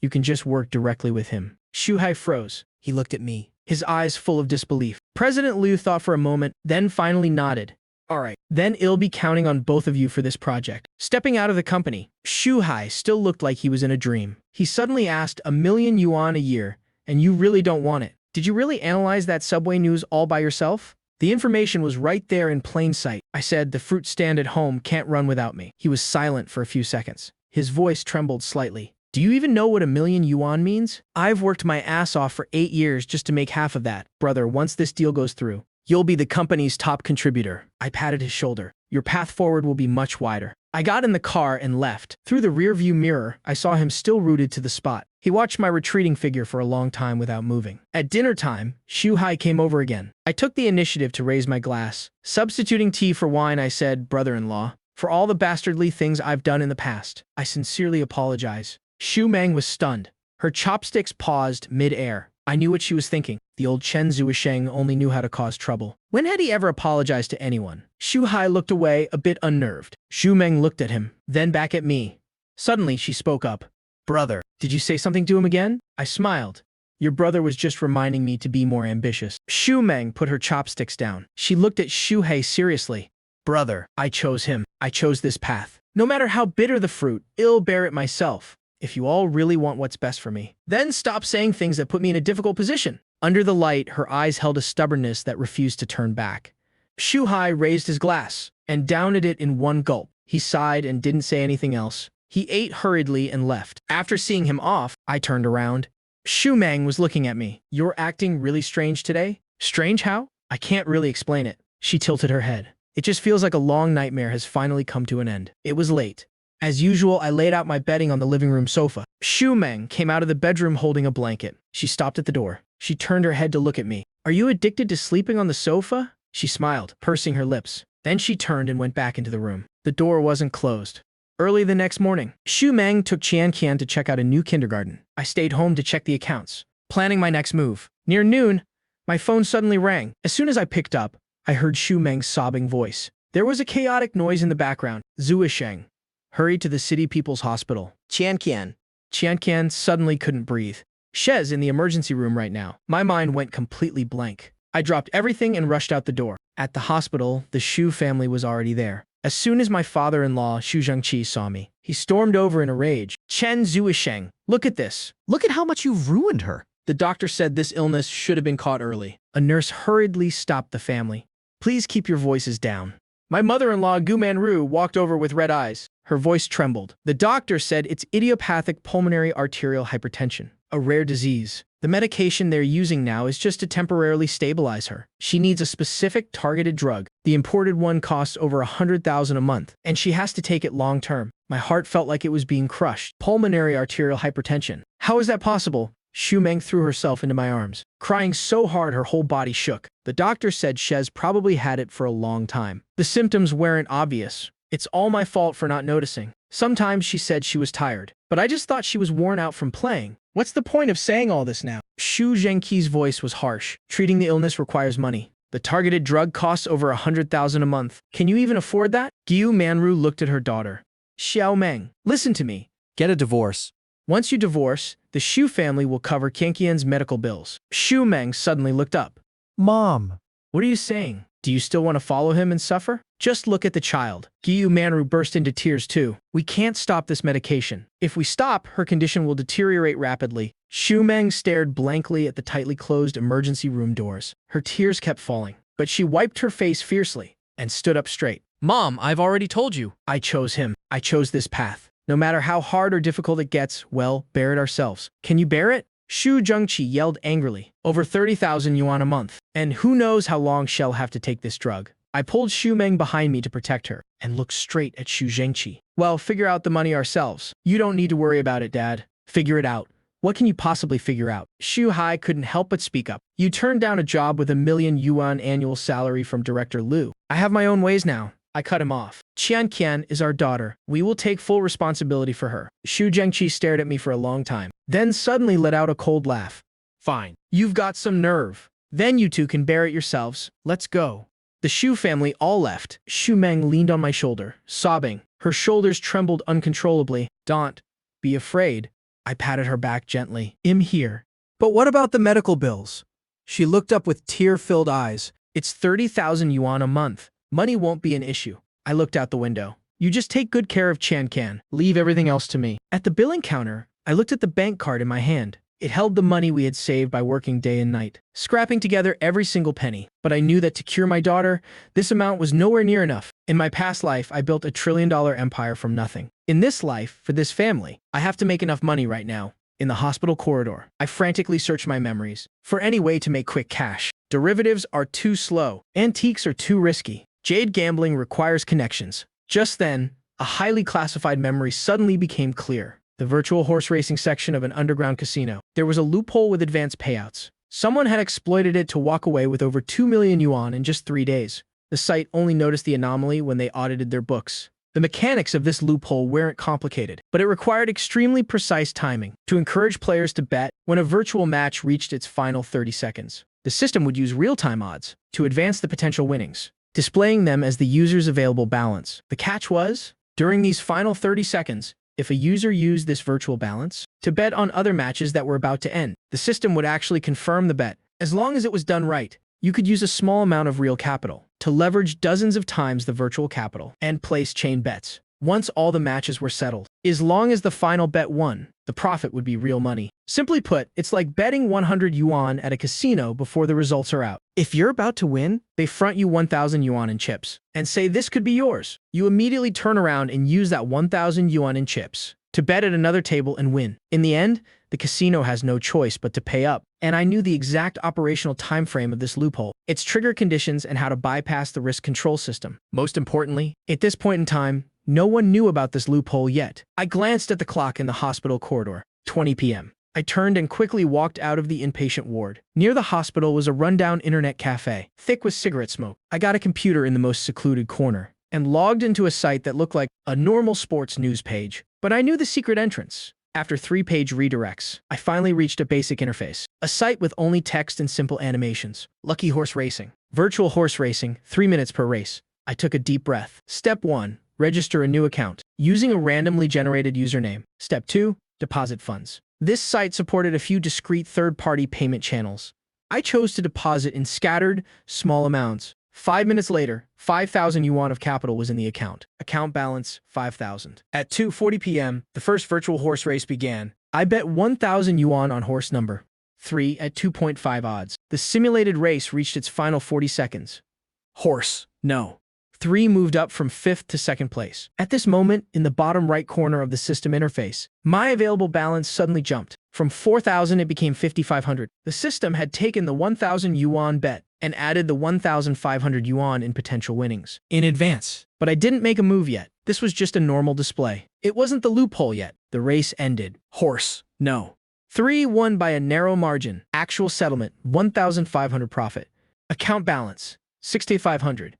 you can just work directly with him. Shu Hai froze. He looked at me, his eyes full of disbelief. President Liu thought for a moment, then finally nodded. All right, then I'll be counting on both of you for this project. Stepping out of the company, Shu Hai still looked like he was in a dream. He suddenly asked 1 million yuan a year, and you really don't want it. Did you really analyze that subway news all by yourself? The information was right there in plain sight. I said, the fruit stand at home can't run without me. He was silent for a few seconds. His voice trembled slightly. Do you even know what 1 million yuan means? I've worked my ass off for 8 years just to make half of that. Brother, once this deal goes through, you'll be the company's top contributor. I patted his shoulder. Your path forward will be much wider. I got in the car and left. Through the rearview mirror, I saw him still rooted to the spot. He watched my retreating figure for a long time without moving. At dinner time, Shu Hai came over again. I took the initiative to raise my glass. Substituting tea for wine, I said, brother-in-law, for all the bastardly things I've done in the past, I sincerely apologize. Shu Meng was stunned. Her chopsticks paused mid-air. I knew what she was thinking. The old Chen Zhuang only knew how to cause trouble. When had he ever apologized to anyone? Shu Hai looked away, a bit unnerved. Shu Meng looked at him, then back at me. Suddenly, she spoke up. Brother, did you say something to him again? I smiled. Your brother was just reminding me to be more ambitious. Shu Meng put her chopsticks down. She looked at Shu Hai seriously. Brother, I chose him. I chose this path. No matter how bitter the fruit, I'll bear it myself. If you all really want what's best for me, then stop saying things that put me in a difficult position. Under the light, her eyes held a stubbornness that refused to turn back. Shu Hai raised his glass and downed it in one gulp. He sighed and didn't say anything else. He ate hurriedly and left. After seeing him off, I turned around. Shu Meng was looking at me. You're acting really strange today? Strange how? I can't really explain it. She tilted her head. It just feels like a long nightmare has finally come to an end. It was late. As usual, I laid out my bedding on the living room sofa. Shu Meng came out of the bedroom holding a blanket. She stopped at the door. She turned her head to look at me. Are you addicted to sleeping on the sofa? She smiled, pursing her lips. Then she turned and went back into the room. The door wasn't closed. Early the next morning, Shu Meng took Qian Qian to check out a new kindergarten. I stayed home to check the accounts, planning my next move. Near noon, my phone suddenly rang. As soon as I picked up, I heard Shu Meng's sobbing voice. There was a chaotic noise in the background. Zuisheng hurried to the city people's hospital. Qian Qian. Qian Qian suddenly couldn't breathe. Shez in the emergency room right now. My mind went completely blank. I dropped everything and rushed out the door. At the hospital, the Shu family was already there. As soon as my father-in-law, Xu Zhengqi, saw me, he stormed over in a rage. Chen Zuisheng, look at this. Look at how much you've ruined her. The doctor said this illness should have been caught early. A nurse hurriedly stopped the family. Please keep your voices down. My mother-in-law, Gu Manru, walked over with red eyes. Her voice trembled. The doctor said it's idiopathic pulmonary arterial hypertension, a rare disease. The medication they're using now is just to temporarily stabilize her. She needs a specific targeted drug. The imported one costs over 100,000 a month, and she has to take it long-term. My heart felt like it was being crushed. Pulmonary arterial hypertension. How is that possible? Shu Meng threw herself into my arms, crying so hard her whole body shook. The doctor said Shez probably had it for a long time. The symptoms weren't obvious. It's all my fault for not noticing. Sometimes she said she was tired, but I just thought she was worn out from playing. What's the point of saying all this now? Xu Zhengqi's voice was harsh. Treating the illness requires money. The targeted drug costs over 100,000 a month. Can you even afford that? Gu Manru looked at her daughter. Xiao Meng, listen to me. Get a divorce. Once you divorce, the Shu family will cover Qianqian's medical bills. Shu Meng suddenly looked up. Mom. What are you saying? Do you still want to follow him and suffer? Just look at the child. Gu Manru burst into tears too. We can't stop this medication. If we stop, her condition will deteriorate rapidly. Shu Meng stared blankly at the tightly closed emergency room doors. Her tears kept falling, but she wiped her face fiercely and stood up straight. Mom, I've already told you. I chose him. I chose this path. No matter how hard or difficult it gets, well, bear it ourselves. Can you bear it? Xu Zhengqi yelled angrily. Over 30,000 yuan a month. And who knows how long she'll have to take this drug. I pulled Shu Meng behind me to protect her and looked straight at Xu Zhengqi. Well, figure out the money ourselves. You don't need to worry about it, Dad. Figure it out. What can you possibly figure out? Xu Hai couldn't help but speak up. You turned down a job with 1 million yuan annual salary from Director Liu. I have my own ways now. I cut him off. Qian Qian is our daughter. We will take full responsibility for her. Xu Zhengqi stared at me for a long time, then suddenly let out a cold laugh. Fine. You've got some nerve. Then you two can bear it yourselves. Let's go. The Shu family all left. Shu Meng leaned on my shoulder, sobbing. Her shoulders trembled uncontrollably. Don't be afraid. I patted her back gently. I'm here. But what about the medical bills? She looked up with tear-filled eyes. It's 30,000 yuan a month. Money won't be an issue. I looked out the window. You just take good care of Qian Qian. Leave everything else to me. At the billing counter, I looked at the bank card in my hand. It held the money we had saved by working day and night, scrapping together every single penny. But I knew that to cure my daughter, this amount was nowhere near enough. In my past life, I built $1 trillion empire from nothing. In this life, for this family, I have to make enough money right now. In the hospital corridor, I frantically searched my memories for any way to make quick cash. Derivatives are too slow. Antiques are too risky. Jade gambling requires connections. Just then, a highly classified memory suddenly became clear. The virtual horse racing section of an underground casino. There was a loophole with advanced payouts. Someone had exploited it to walk away with over 2 million yuan in just 3 days. The site only noticed the anomaly when they audited their books. The mechanics of this loophole weren't complicated, but it required extremely precise timing to encourage players to bet when a virtual match reached its final 30 seconds. The system would use real-time odds to advance the potential winnings, displaying them as the user's available balance. The catch was, during these final 30 seconds, if a user used this virtual balance to bet on other matches that were about to end, the system would actually confirm the bet. As long as it was done right, you could use a small amount of real capital to leverage dozens of times the virtual capital and place chain bets. Once all the matches were settled, as long as the final bet won, the profit would be real money. Simply put, it's like betting 100 yuan at a casino before the results are out. If you're about to win, they front you 1,000 yuan in chips and say this could be yours. You immediately turn around and use that 1,000 yuan in chips to bet at another table and win. In the end, The casino has no choice but to pay up, and I knew the exact operational time frame of this loophole, its trigger conditions, and how to bypass the risk control system. Most importantly, at this point in time, no one knew about this loophole yet. I glanced at the clock in the hospital corridor. 20 p.m. I turned and quickly walked out of the inpatient ward. Near the hospital was a rundown internet cafe, thick with cigarette smoke. I got a computer in the most secluded corner and logged into a site that looked like a normal sports news page. But I knew the secret entrance. After 3-page redirects, I finally reached a basic interface. A site with only text and simple animations. Lucky Horse Racing. Virtual horse racing, 3 minutes per race. I took a deep breath. Step 1. Register a new account, using a randomly generated username. Step 2. Deposit funds. This site supported a few discrete third-party payment channels. I chose to deposit in scattered, small amounts. 5 minutes later, 5,000 yuan of capital was in the account. Account balance, 5,000. At 2:40 p.m., the first virtual horse race began. I bet 1,000 yuan on horse number 3 at 2.5 odds. The simulated race reached its final 40 seconds. Horse, no. 3 moved up from 5th to 2nd place. At this moment, in the bottom right corner of the system interface, my available balance suddenly jumped. From 4,000 it became 5,500. The system had taken the 1,000 yuan bet and added the 1,500 yuan in potential winnings in advance. But I didn't make a move yet. This was just a normal display. It wasn't the loophole yet. The race ended. Horse, no. 3 won by a narrow margin. Actual settlement, 1,500 profit. Account balance, 6,500.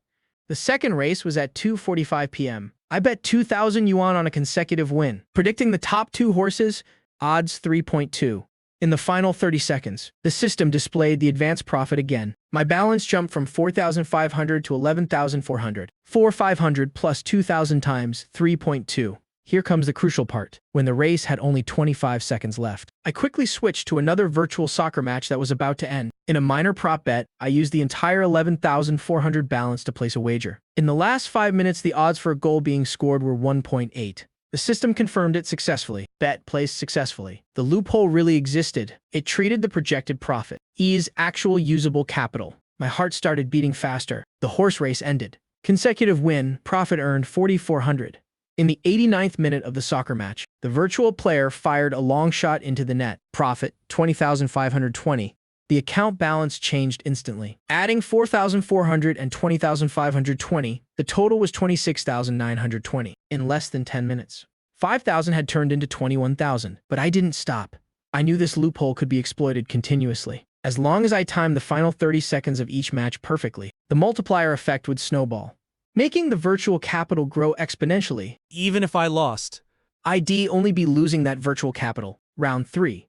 The second race was at 2:45 p.m. I bet 2,000 yuan on a consecutive win, predicting the top 2 horses, odds 3.2. In the final 30 seconds, the system displayed the advanced profit again. My balance jumped from 4,500 to 11,400. 4,500 plus 2,000 times 3.2. Here comes the crucial part. When the race had only 25 seconds left, I quickly switched to another virtual soccer match that was about to end. In a minor prop bet, I used the entire 11,400 balance to place a wager. In the last 5 minutes, the odds for a goal being scored were 1.8. The system confirmed it successfully. Bet placed successfully. The loophole really existed. It treated the projected profit as actual usable capital. My heart started beating faster. The horse race ended. Consecutive win, profit earned 4,400. In the 89th minute of the soccer match, the virtual player fired a long shot into the net. Profit, 20,520. The account balance changed instantly. Adding 4,400 and 20,520, the total was 26,920 in less than 10 minutes. 5,000 had turned into 21,000, but I didn't stop. I knew this loophole could be exploited continuously. As long as I timed the final 30 seconds of each match perfectly, the multiplier effect would snowball, making the virtual capital grow exponentially. Even if I lost. I'd only be losing that virtual capital. Round 3.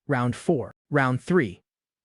Round 4. Round 3.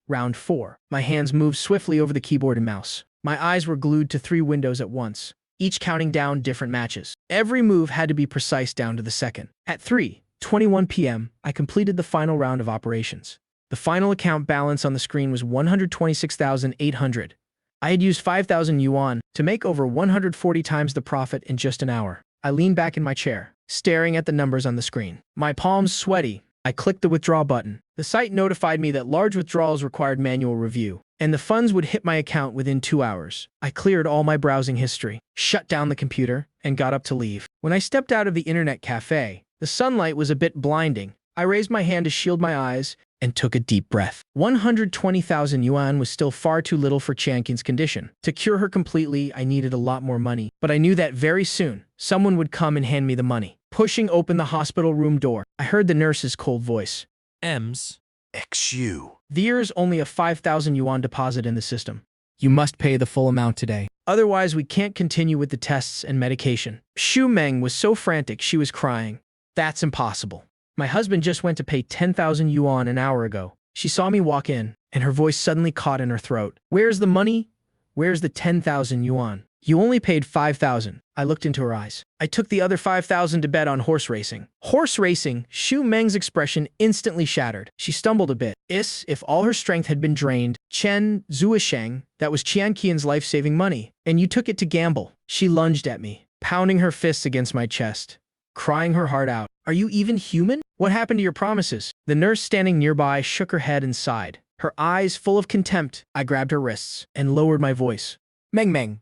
Round 4. My hands moved swiftly over the keyboard and mouse. My eyes were glued to 3 windows at once, each counting down different matches. Every move had to be precise down to the second. At 3:21 p.m., I completed the final round of operations. The final account balance on the screen was 126,800. I had used 5,000 yuan to make over 140 times the profit in just an hour. I leaned back in my chair, staring at the numbers on the screen. My palms sweaty. I clicked the withdraw button. The site notified me that large withdrawals required manual review, and the funds would hit my account within 2 hours. I cleared all my browsing history, shut down the computer, and got up to leave. When I stepped out of the internet cafe, the sunlight was a bit blinding. I raised my hand to shield my eyes and took a deep breath. 120,000 yuan was still far too little for Chankin's condition. To cure her completely, I needed a lot more money, but I knew that very soon, someone would come and hand me the money. Pushing open the hospital room door, I heard the nurse's cold voice. Ems. XU. There's only a 5,000 yuan deposit in the system. You must pay the full amount today. Otherwise, we can't continue with the tests and medication. Xu Meng was so frantic she was crying. That's impossible. My husband just went to pay 10,000 yuan an hour ago. She saw me walk in, and her voice suddenly caught in her throat. Where's the money? Where's the 10,000 yuan? You only paid 5,000. I looked into her eyes. I took the other 5,000 to bet on horse racing. Horse racing? Xu Meng's expression instantly shattered. She stumbled a bit. If all her strength had been drained, Chen Zhuang, that was Qian Qian's life-saving money, and you took it to gamble. She lunged at me, pounding her fists against my chest, crying her heart out. Are you even human? What happened to your promises? The nurse standing nearby shook her head and sighed, her eyes full of contempt. I grabbed her wrists and lowered my voice. Meng,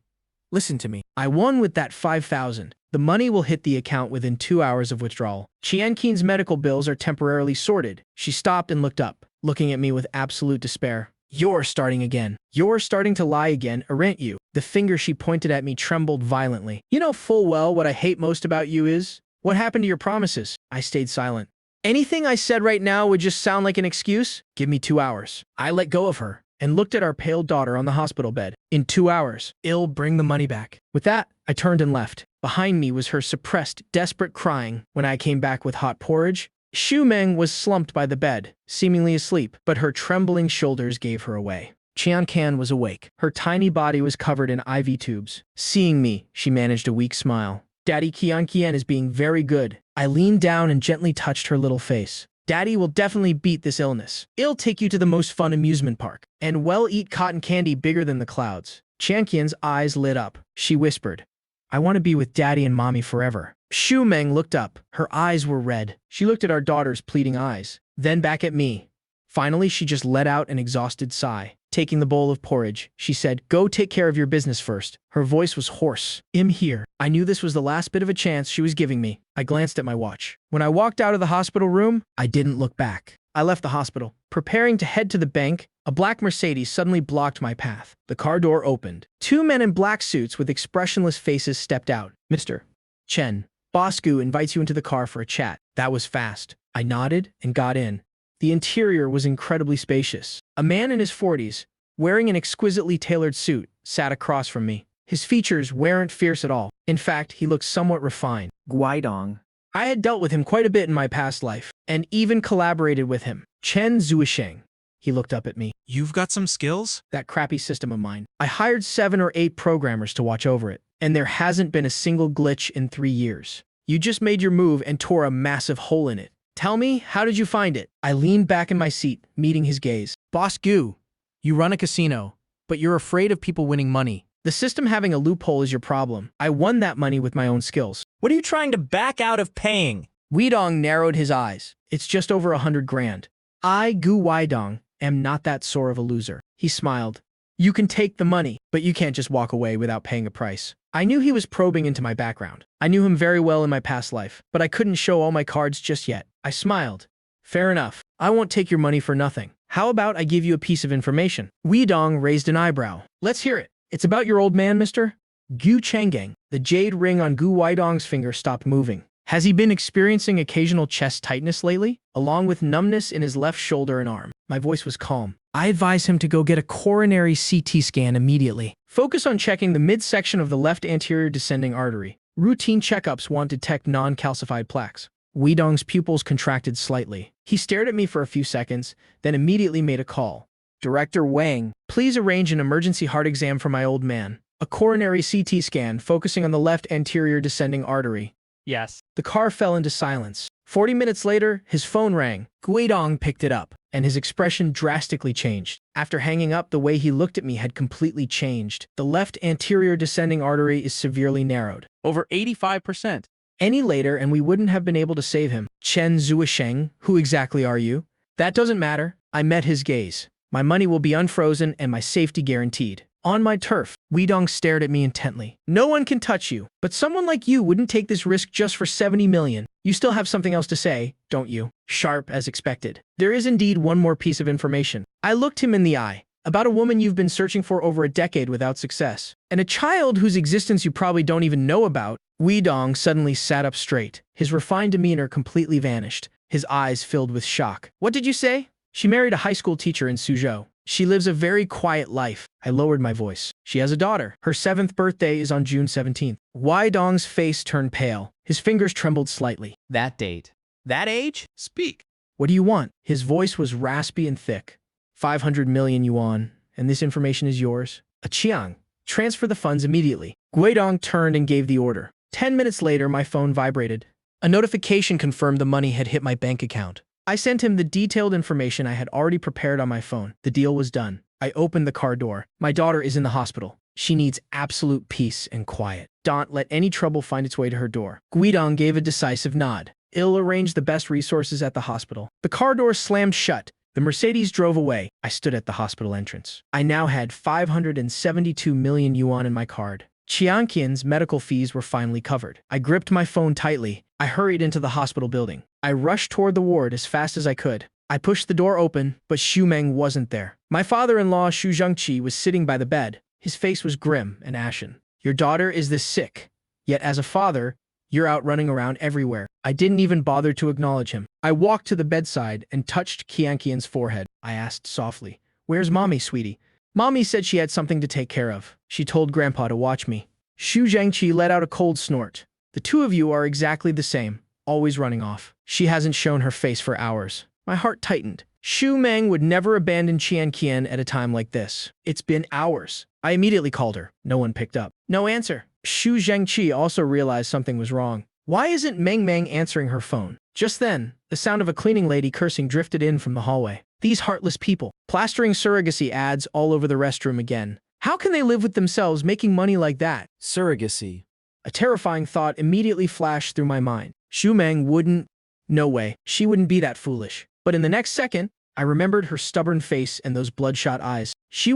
Listen to me. I won with that 5,000. The money will hit the account within 2 hours of withdrawal. Qianqian's medical bills are temporarily sorted. She stopped and looked up, looking at me with absolute despair. You're starting again. You're starting to lie again, aren't you? The finger she pointed at me trembled violently. You know full well what I hate most about you is? What happened to your promises? I stayed silent. Anything I said right now would just sound like an excuse? Give me 2 hours. I let go of her and looked at our pale daughter on the hospital bed. In 2 hours, I'll bring the money back. With that, I turned and left. Behind me was her suppressed, desperate crying. When I came back with hot porridge, Xu Meng was slumped by the bed, seemingly asleep, but her trembling shoulders gave her away. Qianqian was awake. Her tiny body was covered in IV tubes. Seeing me, she managed a weak smile. Daddy, Qianqian is being very good. I leaned down and gently touched her little face. Daddy will definitely beat this illness. I'll take you to the most fun amusement park, and eat cotton candy bigger than the clouds. Qianqian's eyes lit up. She whispered, I want to be with Daddy and Mommy forever. Xu Meng looked up. Her eyes were red. She looked at our daughter's pleading eyes, then back at me. Finally, she just let out an exhausted sigh. Taking the bowl of porridge, she said, Go take care of your business first. Her voice was hoarse. I'm here. I knew this was the last bit of a chance she was giving me. I glanced at my watch. When I walked out of the hospital room, I didn't look back. I left the hospital. Preparing to head to the bank, a black Mercedes suddenly blocked my path. The car door opened. 2 men in black suits with expressionless faces stepped out. Mr. Chen, Bosku invites you into the car for a chat. That was fast. I nodded and got in. The interior was incredibly spacious. A man in his 40s, wearing an exquisitely tailored suit, sat across from me. His features weren't fierce at all. In fact, he looked somewhat refined. Guidong. I had dealt with him quite a bit in my past life, and even collaborated with him. Chen Zhuang. He looked up at me. You've got some skills? That crappy system of mine. I hired 7 or 8 programmers to watch over it, and there hasn't been a single glitch in 3 years. You just made your move and tore a massive hole in it. Tell me, how did you find it? I leaned back in my seat, meeting his gaze. Boss Gu, you run a casino, but you're afraid of people winning money. The system having a loophole is your problem. I won that money with my own skills. What are you trying to back out of paying? Weidong narrowed his eyes. It's just over 100 grand. I, Gu Weidong, am not that sore of a loser. He smiled. You can take the money, but you can't just walk away without paying a price. I knew he was probing into my background. I knew him very well in my past life, but I couldn't show all my cards just yet. I smiled. Fair enough. I won't take your money for nothing. How about I give you a piece of information? Weidong raised an eyebrow. Let's hear it. It's about your old man, mister? Gu Changgang. The jade ring on Gu Weidong's finger stopped moving. Has he been experiencing occasional chest tightness lately, along with numbness in his left shoulder and arm? My voice was calm. I advise him to go get a coronary CT scan immediately. Focus on checking the midsection of the left anterior descending artery. Routine checkups won't detect non-calcified plaques. Weidong's pupils contracted slightly. He stared at me for a few seconds, then immediately made a call. Director Wang, please arrange an emergency heart exam for my old man. A coronary CT scan focusing on the left anterior descending artery. Yes. The car fell into silence. 40 minutes later, his phone rang. Guidong picked it up, and his expression drastically changed. After hanging up, the way he looked at me had completely changed. The left anterior descending artery is severely narrowed. Over 85%. Any later, and we wouldn't have been able to save him. Chen Zhuang, who exactly are you? That doesn't matter. I met his gaze. My money will be unfrozen and my safety guaranteed. On my turf, Weidong stared at me intently. No one can touch you, but someone like you wouldn't take this risk just for 70 million. You still have something else to say, don't you? Sharp as expected. There is indeed one more piece of information. I looked him in the eye. About a woman you've been searching for over a decade without success. And a child whose existence you probably don't even know about. Weidong suddenly sat up straight. His refined demeanor completely vanished. His eyes filled with shock. What did you say? She married a high school teacher in Suzhou. She lives a very quiet life. I lowered my voice. She has a daughter. Her 7th birthday is on June 17th. Weidong's face turned pale. His fingers trembled slightly. That date. That age? Speak. What do you want? His voice was raspy and thick. 500 million yuan, and this information is yours. A Chiang. Transfer the funds immediately. Guidong turned and gave the order. 10 minutes later, my phone vibrated. A notification confirmed the money had hit my bank account. I sent him the detailed information I had already prepared on my phone. The deal was done. I opened the car door. My daughter is in the hospital. She needs absolute peace and quiet. Don't let any trouble find its way to her door. Guidong gave a decisive nod. I'll arrange the best resources at the hospital. The car door slammed shut. The Mercedes drove away. I stood at the hospital entrance. I now had 572 million yuan in my card. Qianqian's medical fees were finally covered. I gripped my phone tightly. I hurried into the hospital building. I rushed toward the ward as fast as I could. I pushed the door open, but Xu Meng wasn't there. My father-in-law Xu Zhengqi was sitting by the bed. His face was grim and ashen. Your daughter is this sick. Yet as a father, you're out running around everywhere. I didn't even bother to acknowledge him. I walked to the bedside and touched Qianqian's forehead. I asked softly, "Where's Mommy, sweetie?" Mommy said she had something to take care of. She told Grandpa to watch me. Xu Zhengqi let out a cold snort. The two of you are exactly the same, always running off. She hasn't shown her face for hours. My heart tightened. Xu Meng would never abandon Qianqian at a time like this. It's been hours. I immediately called her. No one picked up. No answer. Xu Zhengqi also realized something was wrong. Why isn't Meng Meng answering her phone? Just then, the sound of a cleaning lady cursing drifted in from the hallway. These heartless people, plastering surrogacy ads all over the restroom again. How can they live with themselves making money like that? Surrogacy. A terrifying thought immediately flashed through my mind. Xu Meng wouldn't. No way. She wouldn't be that foolish. But in the next second, I remembered her stubborn face and those bloodshot eyes. She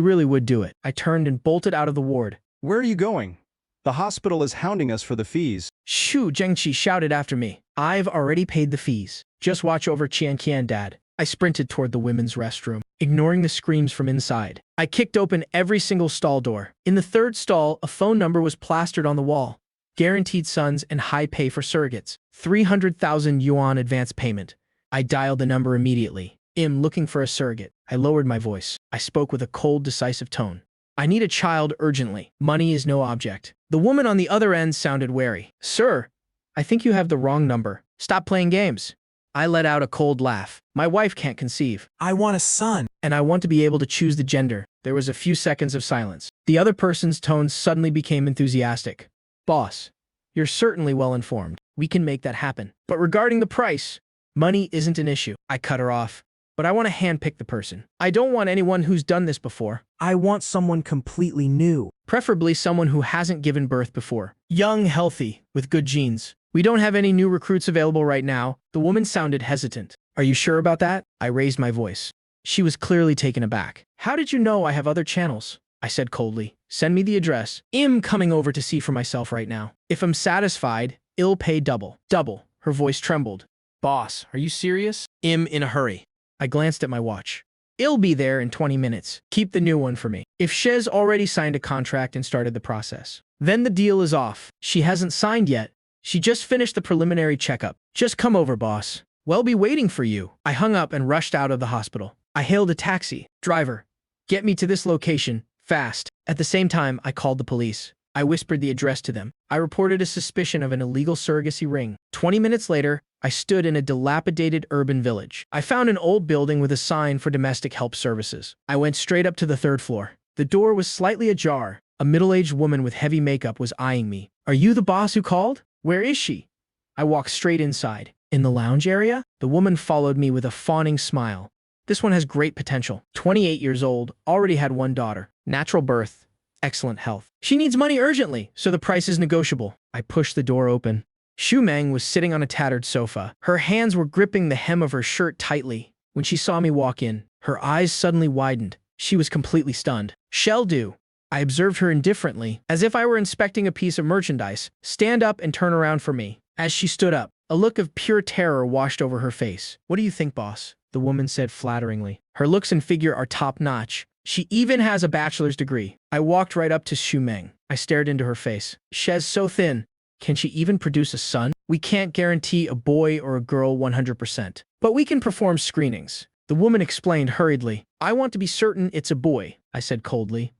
really would do it. I turned and bolted out of the ward. Where are you going? The hospital is hounding us for the fees. Xu Zhengqi shouted after me. I've already paid the fees. Just watch over Qianqian, Dad. I sprinted toward the women's restroom, ignoring the screams from inside. I kicked open every single stall door. In the third stall, a phone number was plastered on the wall. Guaranteed sons and high pay for surrogates. 300,000 yuan advance payment. I dialed the number immediately. Looking for a surrogate. I lowered my voice. I spoke with a cold, decisive tone. I need a child urgently. Money is no object. The woman on the other end sounded wary. Sir, I think you have the wrong number. Stop playing games. I let out a cold laugh. My wife can't conceive. I want a son. And I want to be able to choose the gender. There was a few seconds of silence. The other person's tone suddenly became enthusiastic. Boss, you're certainly well informed. We can make that happen. But regarding the price, money isn't an issue. I cut her off. But I want to handpick the person. I don't want anyone who's done this before. I want someone completely new. Preferably someone who hasn't given birth before. Young, healthy, with good genes. We don't have any new recruits available right now. The woman sounded hesitant. Are you sure about that? I raised my voice. She was clearly taken aback. How did you know I have other channels? I said coldly. Send me the address. I'm coming over to see for myself right now. If I'm satisfied, I'll pay double. Double. Her voice trembled. Boss, are you serious? I'm in a hurry. I glanced at my watch. I'll be there in 20 minutes. Keep the new one for me. If Shez already signed a contract and started the process, then the deal is off. She hasn't signed yet. She just finished the preliminary checkup. Just come over, boss. We'll be waiting for you. I hung up and rushed out of the hospital. I hailed a taxi. Driver, get me to this location, fast. At the same time, I called the police. I whispered the address to them. I reported a suspicion of an illegal surrogacy ring. 20 minutes later, I stood in a dilapidated urban village. I found an old building with a sign for domestic help services. I went straight up to the third floor. The door was slightly ajar. A middle-aged woman with heavy makeup was eyeing me. Are you the boss who called? Where is she? I walked straight inside. In the lounge area? The woman followed me with a fawning smile. This one has great potential. 28 years old, already had one daughter. Natural birth. Excellent health. She needs money urgently, so the price is negotiable. I pushed the door open. Xu Meng was sitting on a tattered sofa. Her hands were gripping the hem of her shirt tightly. When she saw me walk in, her eyes suddenly widened. She was completely stunned. Shall do. I observed her indifferently, as if I were inspecting a piece of merchandise. Stand up and turn around for me. As she stood up, a look of pure terror washed over her face. What do you think, boss? The woman said flatteringly. Her looks and figure are top-notch. She even has a bachelor's degree. I walked right up to Xu Meng. I stared into her face. She's so thin. Can she even produce a son? We can't guarantee a boy or a girl 100%. But we can perform screenings. The woman explained hurriedly. I want to be certain it's a boy, I said coldly.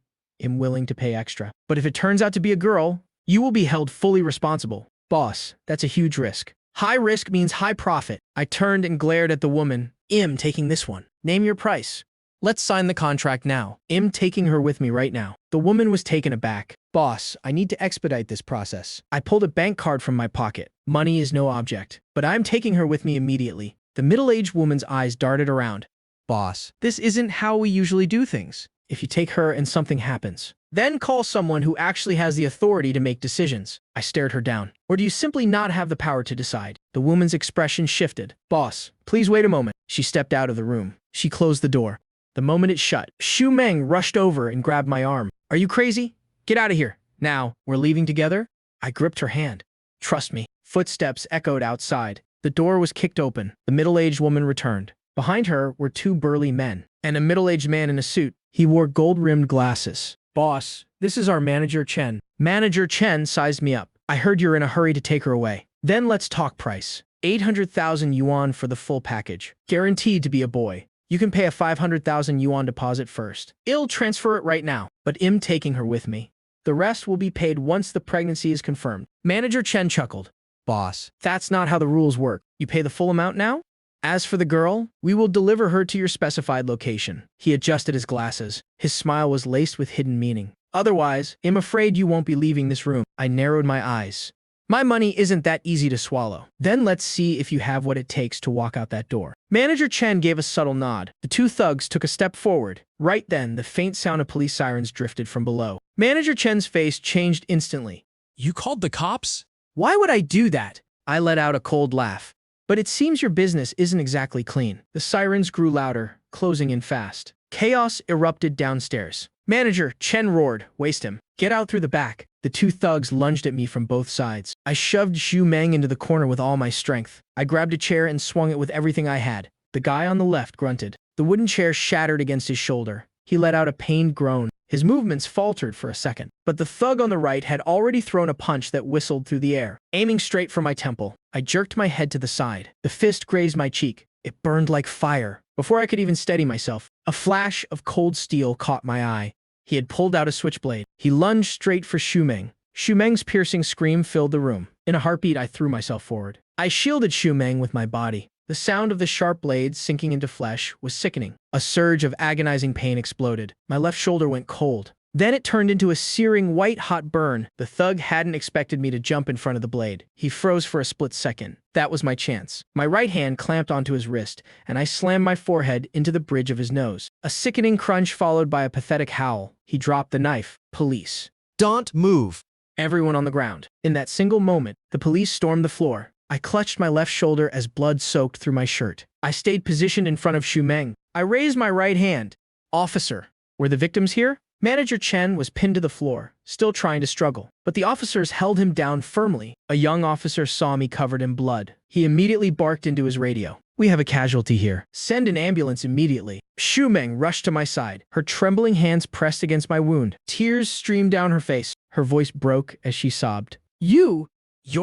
I'm willing to pay extra. But if it turns out to be a girl, you will be held fully responsible. Boss, that's a huge risk. High risk means high profit. I turned and glared at the woman. I'm taking this one. Name your price. Let's sign the contract now. I'm taking her with me right now. The woman was taken aback. Boss, I need to expedite this process. I pulled a bank card from my pocket. Money is no object. But I'm taking her with me immediately. The middle-aged woman's eyes darted around. Boss, this isn't how we usually do things. If you take her and something happens, then call someone who actually has the authority to make decisions. I stared her down. Or do you simply not have the power to decide? The woman's expression shifted. Boss, please wait a moment. She stepped out of the room. She closed the door. The moment it shut, Xu Meng rushed over and grabbed my arm. Are you crazy? Get out of here, Now, we're leaving together? I gripped her hand. Trust me. Footsteps echoed outside. The door was kicked open. The middle-aged woman returned. Behind her were two burly men, and a middle-aged man in a suit. He wore gold-rimmed glasses. Boss, this is our manager Chen. Manager Chen sized me up. I heard you're in a hurry to take her away. Then let's talk price. 800,000 yuan for the full package. Guaranteed to be a boy. You can pay a 500,000 yuan deposit first. I'll transfer it right now, but I'm taking her with me. The rest will be paid once the pregnancy is confirmed. Manager Chen chuckled. Boss, that's not how the rules work. You pay the full amount now? As for the girl, we will deliver her to your specified location. He adjusted his glasses. His smile was laced with hidden meaning. Otherwise, I'm afraid you won't be leaving this room. I narrowed my eyes. My money isn't that easy to swallow. Then let's see if you have what it takes to walk out that door. Manager Chen gave a subtle nod. The two thugs took a step forward. Right then, the faint sound of police sirens drifted from below. Manager Chen's face changed instantly. You called the cops? Why would I do that? I let out a cold laugh. But it seems your business isn't exactly clean. The sirens grew louder, closing in fast. Chaos erupted downstairs. Manager Chen roared, "Waste him. Get out through the back." The two thugs lunged at me from both sides. I shoved Xu Meng into the corner with all my strength. I grabbed a chair and swung it with everything I had. The guy on the left grunted. The wooden chair shattered against his shoulder. He let out a pained groan. His movements faltered for a second. But the thug on the right had already thrown a punch that whistled through the air, aiming straight for my temple. I jerked my head to the side. The fist grazed my cheek. It burned like fire. Before I could even steady myself, a flash of cold steel caught my eye. He had pulled out a switchblade. He lunged straight for Xu Meng. Xu Meng's piercing scream filled the room. In a heartbeat, I threw myself forward. I shielded Xu Meng with my body. The sound of the sharp blades sinking into flesh was sickening. A surge of agonizing pain exploded. My left shoulder went cold. Then it turned into a searing white-hot burn. The thug hadn't expected me to jump in front of the blade. He froze for a split second. That was my chance. My right hand clamped onto his wrist, and I slammed my forehead into the bridge of his nose. A sickening crunch followed by a pathetic howl. He dropped the knife. Police. Don't move. Everyone on the ground. In that single moment, the police stormed the floor. I clutched my left shoulder as blood soaked through my shirt. I stayed positioned in front of Xu Meng. I raised my right hand. Officer, were the victims here? Manager Chen was pinned to the floor, still trying to struggle, but the officers held him down firmly. A young officer saw me covered in blood. He immediately barked into his radio. "We have a casualty here. Send an ambulance immediately." Xu Meng rushed to my side, her trembling hands pressed against my wound. Tears streamed down her face. Her voice broke as she sobbed. You're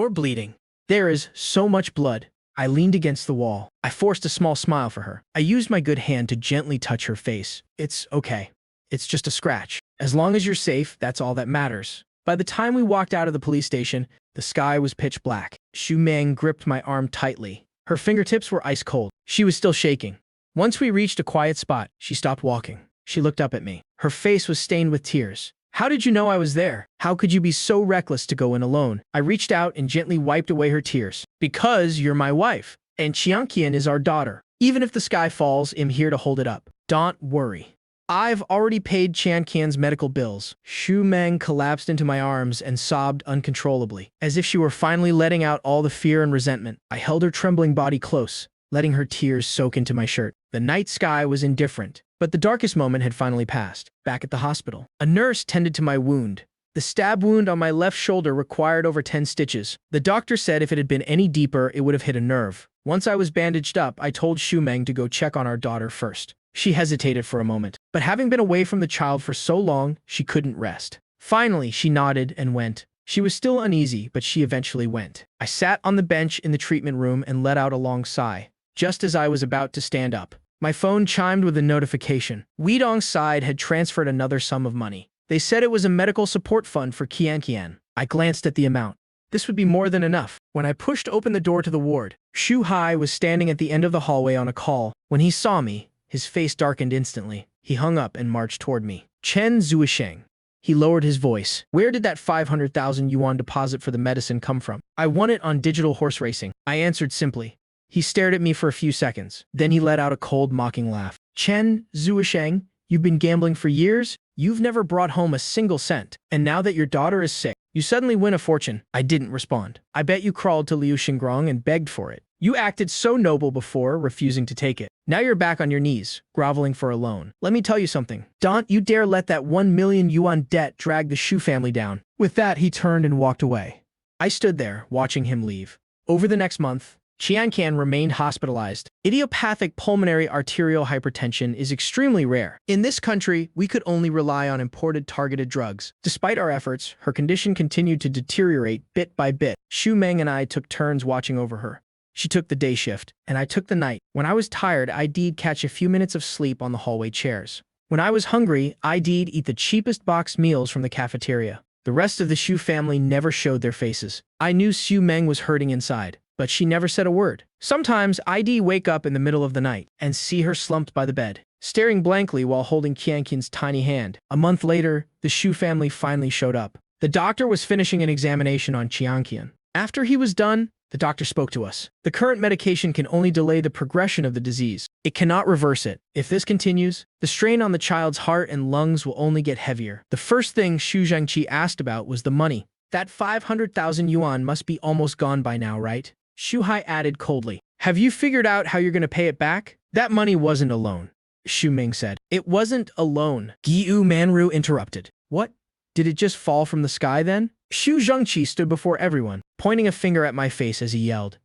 bleeding. There is so much blood." I leaned against the wall. I forced a small smile for her. I used my good hand to gently touch her face. "It's okay. It's just a scratch. As long as you're safe, that's all that matters." By the time we walked out of the police station, the sky was pitch black. Xu Meng gripped my arm tightly. Her fingertips were ice cold. She was still shaking. Once we reached a quiet spot, she stopped walking. She looked up at me. Her face was stained with tears. "How did you know I was there? How could you be so reckless to go in alone?" I reached out and gently wiped away her tears. "Because you're my wife, and Qianqian is our daughter. Even if the sky falls, I'm here to hold it up. Don't worry. I've already paid Qianqian's medical bills." Xu Meng collapsed into my arms and sobbed uncontrollably, as if she were finally letting out all the fear and resentment. I held her trembling body close, letting her tears soak into my shirt. The night sky was indifferent, but the darkest moment had finally passed. Back at the hospital, a nurse tended to my wound. The stab wound on my left shoulder required over 10 stitches. The doctor said if it had been any deeper, it would have hit a nerve. Once I was bandaged up, I told Xu Meng to go check on our daughter first. She hesitated for a moment, but having been away from the child for so long, she couldn't rest. Finally, she nodded and went. She was still uneasy, but she eventually went. I sat on the bench in the treatment room and let out a long sigh. Just as I was about to stand up, my phone chimed with a notification. Weidong's side had transferred another sum of money. They said it was a medical support fund for Qianqian. I glanced at the amount. This would be more than enough. When I pushed open the door to the ward, Xu Hai was standing at the end of the hallway on a call. When he saw me, his face darkened instantly. He hung up and marched toward me. "Chen Zhuang." He lowered his voice. "Where did that 500,000 yuan deposit for the medicine come from?" "I won it on digital horse racing," I answered simply. He stared at me for a few seconds. Then he let out a cold, mocking laugh. "Chen Zhuang, you've been gambling for years? You've never brought home a single cent. And now that your daughter is sick, you suddenly win a fortune." I didn't respond. "I bet you crawled to Liu Xingrong and begged for it." You acted so noble before, refusing to take it. Now you're back on your knees, groveling for a loan. Let me tell you something. Don't you dare let that 1 million yuan debt drag the Shu family down. With that, he turned and walked away. I stood there, watching him leave. Over the next month, Qianqian remained hospitalized. Idiopathic pulmonary arterial hypertension is extremely rare. In this country, we could only rely on imported targeted drugs. Despite our efforts, her condition continued to deteriorate bit by bit. Xu Meng and I took turns watching over her. She took the day shift, and I took the night. When I was tired, I'd catch a few minutes of sleep on the hallway chairs. When I was hungry, I'd eat the cheapest boxed meals from the cafeteria. The rest of the Xu family never showed their faces. I knew Xu Meng was hurting inside, but she never said a word. Sometimes I'd wake up in the middle of the night and see her slumped by the bed, staring blankly while holding Qianqian's tiny hand. A month later, the Xu family finally showed up. The doctor was finishing an examination on Qianqian. After he was done, the doctor spoke to us. The current medication can only delay the progression of the disease. It cannot reverse it. If this continues, the strain on the child's heart and lungs will only get heavier. The first thing Xu Zhangqi asked about was the money. That 500,000 yuan must be almost gone by now, right? Xu Hai added coldly. Have you figured out how you're going to pay it back? That money wasn't a loan, Xu Ming said. It wasn't a loan, Giyu Manru interrupted. What? Did it just fall from the sky then? Xu Zhangqi stood before everyone, pointing a finger at my face as he yelled,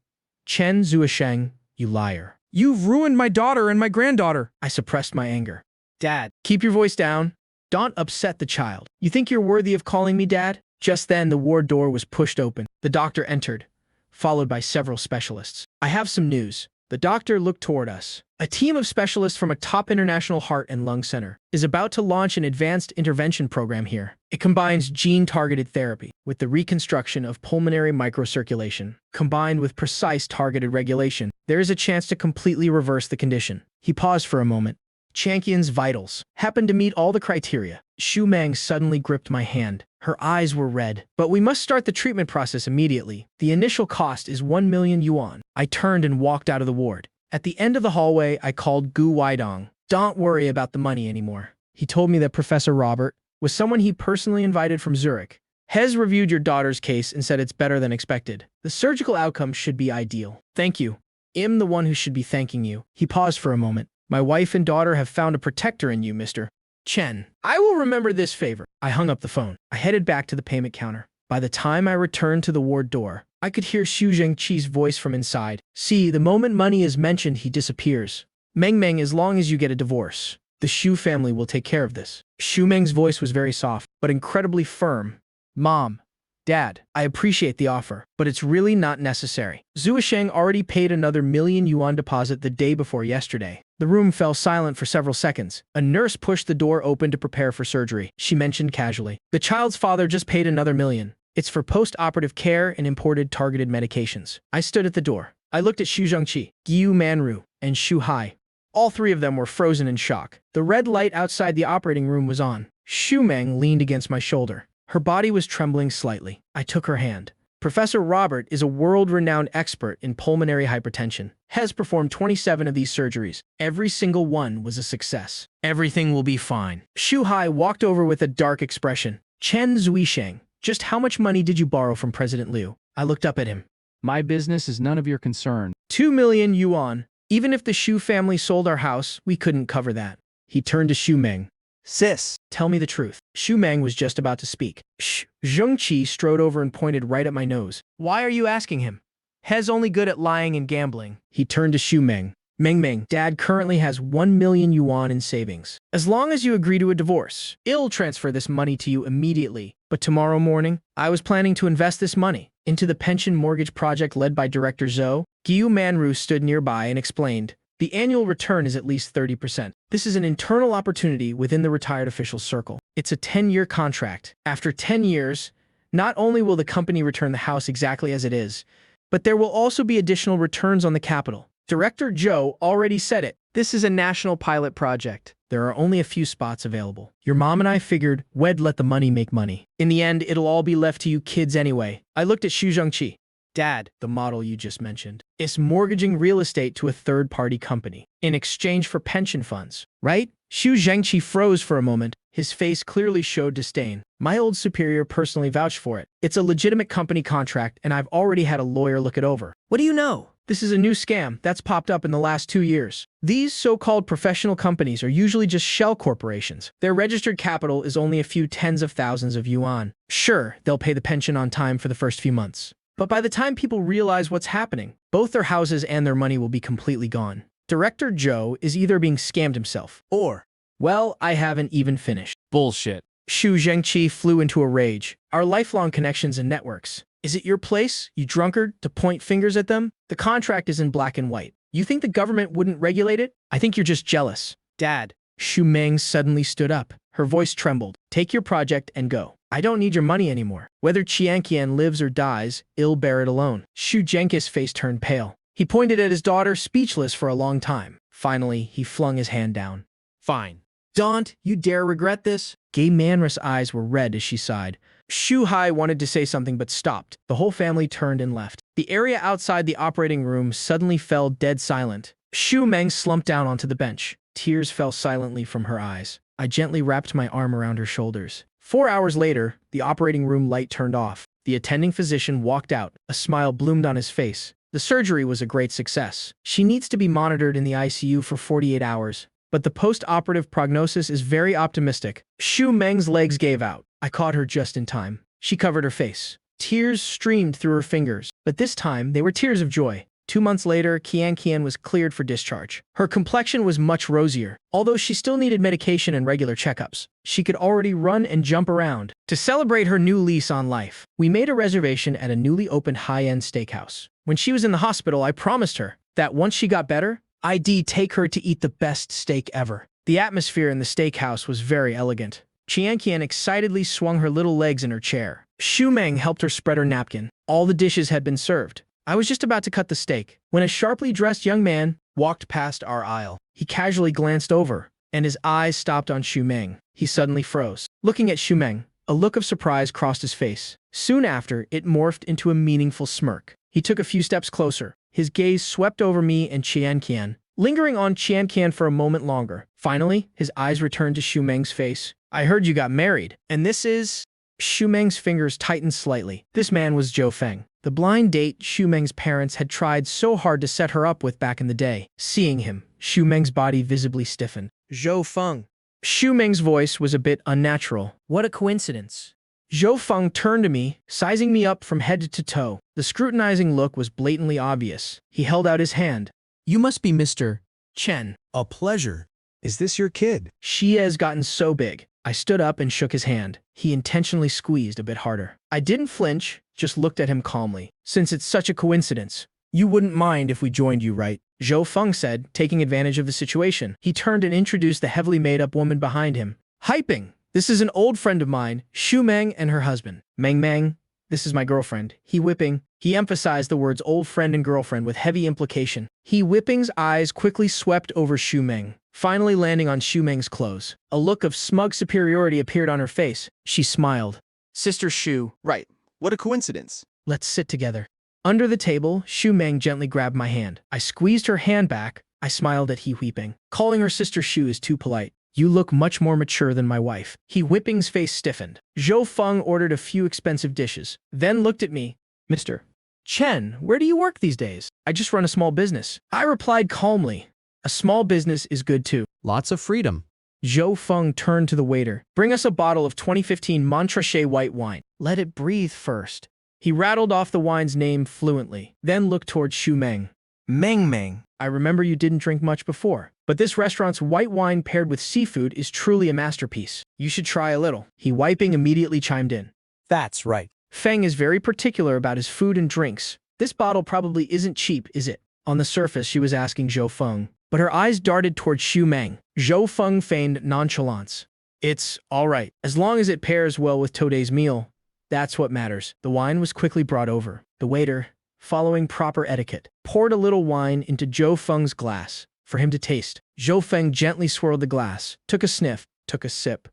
Chen Zhuang, you liar. You've ruined my daughter and my granddaughter. I suppressed my anger. Dad, Keep your voice down. Don't upset the child. You think you're worthy of calling me dad? Just then, the ward door was pushed open. The doctor entered, followed by several specialists. I have some news. The doctor looked toward us. A team of specialists from a top international heart and lung center is about to launch an advanced intervention program here. It combines gene-targeted therapy with the reconstruction of pulmonary microcirculation. Combined with precise targeted regulation, there is a chance to completely reverse the condition. He paused for a moment. Qianqian's vitals happened to meet all the criteria. Xu Meng suddenly gripped my hand. Her eyes were red. But we must start the treatment process immediately. The initial cost is 1 million yuan. I turned and walked out of the ward. At the end of the hallway, I called Gu Weidong. Don't worry about the money anymore. He told me that Professor Robert was someone he personally invited from Zurich. Has reviewed your daughter's case and said it's better than expected. The surgical outcome should be ideal. Thank you. I'm the one who should be thanking you. He paused for a moment. My wife and daughter have found a protector in you, Mr. Chen. I will remember this favor. I hung up the phone. I headed back to the payment counter. By the time I returned to the ward door, I could hear Xu Zhangqi's voice from inside. See, the moment money is mentioned, he disappears. Meng, as long as you get a divorce, the Xu family will take care of this. Xu Meng's voice was very soft, but incredibly firm. Mom, Dad, I appreciate the offer, but it's really not necessary. Zuosheng already paid another 1 million yuan deposit the day before yesterday. The room fell silent for several seconds. A nurse pushed the door open to prepare for surgery. She mentioned casually, the child's father just paid another 1 million. It's for post-operative care and imported targeted medications. I stood at the door. I looked at Xu Zhangqi, Giyu Manru, and Xu Hai. All three of them were frozen in shock. The red light outside the operating room was on. Xu Meng leaned against my shoulder. Her body was trembling slightly. I took her hand. Professor Robert is a world-renowned expert in pulmonary hypertension. Has performed 27 of these surgeries. Every single one was a success. Everything will be fine. Xu Hai walked over with a dark expression. Chen Zhuang, just how much money did you borrow from President Liu? I looked up at him. My business is none of your concern. 2 million yuan. Even if the Xu family sold our house, we couldn't cover that. He turned to Xu Meng. sis, Tell me the truth. Xu Meng was just about to speak. Xu Zhangqi strode over and pointed right at my nose. Why are you asking him? He's only good at lying and gambling. He turned to Xu Meng. Meng, Dad currently has 1 million yuan in savings. As long as you agree to a divorce, I'll transfer this money to you immediately. But tomorrow morning, I was planning to invest this money into the pension mortgage project led by Director Zhou. Giyu Manru stood nearby and explained, the annual return is at least 30%. This is an internal opportunity within the retired officials circle. It's a 10-year contract. After 10 years, not only will the company return the house exactly as it is, but there will also be additional returns on the capital. Director Zhou already said it. This is a national pilot project. There are only a few spots available. Your mom and I figured, we'd let the money make money. In the end, it'll all be left to you kids anyway. I looked at Xu Zhangqi. Dad, the model you just mentioned, is mortgaging real estate to a third-party company in exchange for pension funds, right? Xu Zhangqi froze for a moment. His face clearly showed disdain. My old superior personally vouched for it. It's a legitimate company contract, and I've already had a lawyer look it over. what do you know? This is a new scam that's popped up in the last 2 years. These so-called professional companies are usually just shell corporations. Their registered capital is only a few tens of thousands of yuan. Sure, they'll pay the pension on time for the first few months. But by the time people realize what's happening, both their houses and their money will be completely gone. Director Joe is either being scammed himself, or, well, I haven't even finished. Bullshit. Xu Zhengqi flew into a rage. Our lifelong connections and networks. Is it your place, you drunkard, to point fingers at them? The contract is in black and white. You think the government wouldn't regulate it? I think you're just jealous. Dad. Xu Meng suddenly stood up. Her voice trembled. Take your project and go. I don't need your money anymore. Whether Qianqian lives or dies, I'll bear it alone. Xu Zhengqi's face turned pale. He pointed at his daughter, speechless for a long time. Finally, he flung his hand down. Fine. Don't you dare regret this? Gay Manra's eyes were red as she sighed. Shu Hai wanted to say something but stopped. The whole family turned and left. The area outside the operating room suddenly fell dead silent. Xu Meng slumped down onto the bench. Tears fell silently from her eyes. I gently wrapped my arm around her shoulders. 4 hours later, the operating room light turned off. The attending physician walked out. A smile bloomed on his face. The surgery was a great success. She needs to be monitored in the ICU for 48 hours. But the post-operative prognosis is very optimistic. Xu Meng's legs gave out. I caught her just in time. She covered her face. Tears streamed through her fingers, but this time they were tears of joy. 2 months later, Qian was cleared for discharge. Her complexion was much rosier. Although she still needed medication and regular checkups, she could already run and jump around. To celebrate her new lease on life, we made a reservation at a newly opened high-end steakhouse. When she was in the hospital, I promised her that once she got better, I'd take her to eat the best steak ever. The atmosphere in the steakhouse was very elegant. Qian excitedly swung her little legs in her chair. Xu Meng helped her spread her napkin. All the dishes had been served. I was just about to cut the steak when a sharply dressed young man walked past our aisle. He casually glanced over, and his eyes stopped on Xu Meng. He suddenly froze. Looking at Xu Meng, a look of surprise crossed his face. Soon after, it morphed into a meaningful smirk. He took a few steps closer. His gaze swept over me and Qian, lingering on Qian for a moment longer. Finally, his eyes returned to Xu Meng's face. I heard you got married, and this is... Xu Meng's fingers tightened slightly. This man was Zhou Feng, the blind date Xu Meng's parents had tried so hard to set her up with back in the day. Seeing him, Xu Meng's body visibly stiffened. Zhou Feng. Xu Meng's voice was a bit unnatural. What a coincidence. Zhou Feng turned to me, sizing me up from head to toe. The scrutinizing look was blatantly obvious. He held out his hand. You must be Mr. Chen. A pleasure. Is this your kid? She has gotten so big. I stood up and shook his hand. He intentionally squeezed a bit harder. I didn't flinch, just looked at him calmly. Since it's such a coincidence, you wouldn't mind if we joined you, right? Zhou Feng said, taking advantage of the situation. He turned and introduced the heavily made-up woman behind him. Hyping! This is an old friend of mine, Xu Meng and her husband. Meng, this is my girlfriend. He emphasized the words old friend and girlfriend with heavy implication. Whipping's eyes quickly swept over Xu Meng, finally landing on Xu Meng's clothes. A look of smug superiority appeared on her face. She smiled. Sister Xu. Right. What a coincidence. Let's sit together. Under the table, Xu Meng gently grabbed my hand. I squeezed her hand back. I smiled at Whipping. Calling her sister Xu is too polite. You look much more mature than my wife. Whipping's face stiffened. Zhou Feng ordered a few expensive dishes, then looked at me. Mr. Chen, where do you work these days? I just run a small business. I replied calmly. A small business is good too. Lots of freedom. Zhou Feng turned to the waiter. Bring us a bottle of 2015 Montrachet white wine. Let it breathe first. He rattled off the wine's name fluently, then looked toward Xu Meng. Meng, I remember you didn't drink much before, but this restaurant's white wine paired with seafood is truly a masterpiece. You should try a little. Whipping immediately chimed in. That's right. Feng is very particular about his food and drinks. This bottle probably isn't cheap, is it? On the surface, she was asking Zhou Feng, but her eyes darted toward Xu Meng. Zhou Feng feigned nonchalance. It's all right, as long as it pairs well with today's meal. That's what matters. The wine was quickly brought over. The waiter, following proper etiquette, poured a little wine into Zhou Feng's glass for him to taste. Zhou Feng gently swirled the glass, took a sniff, took a sip,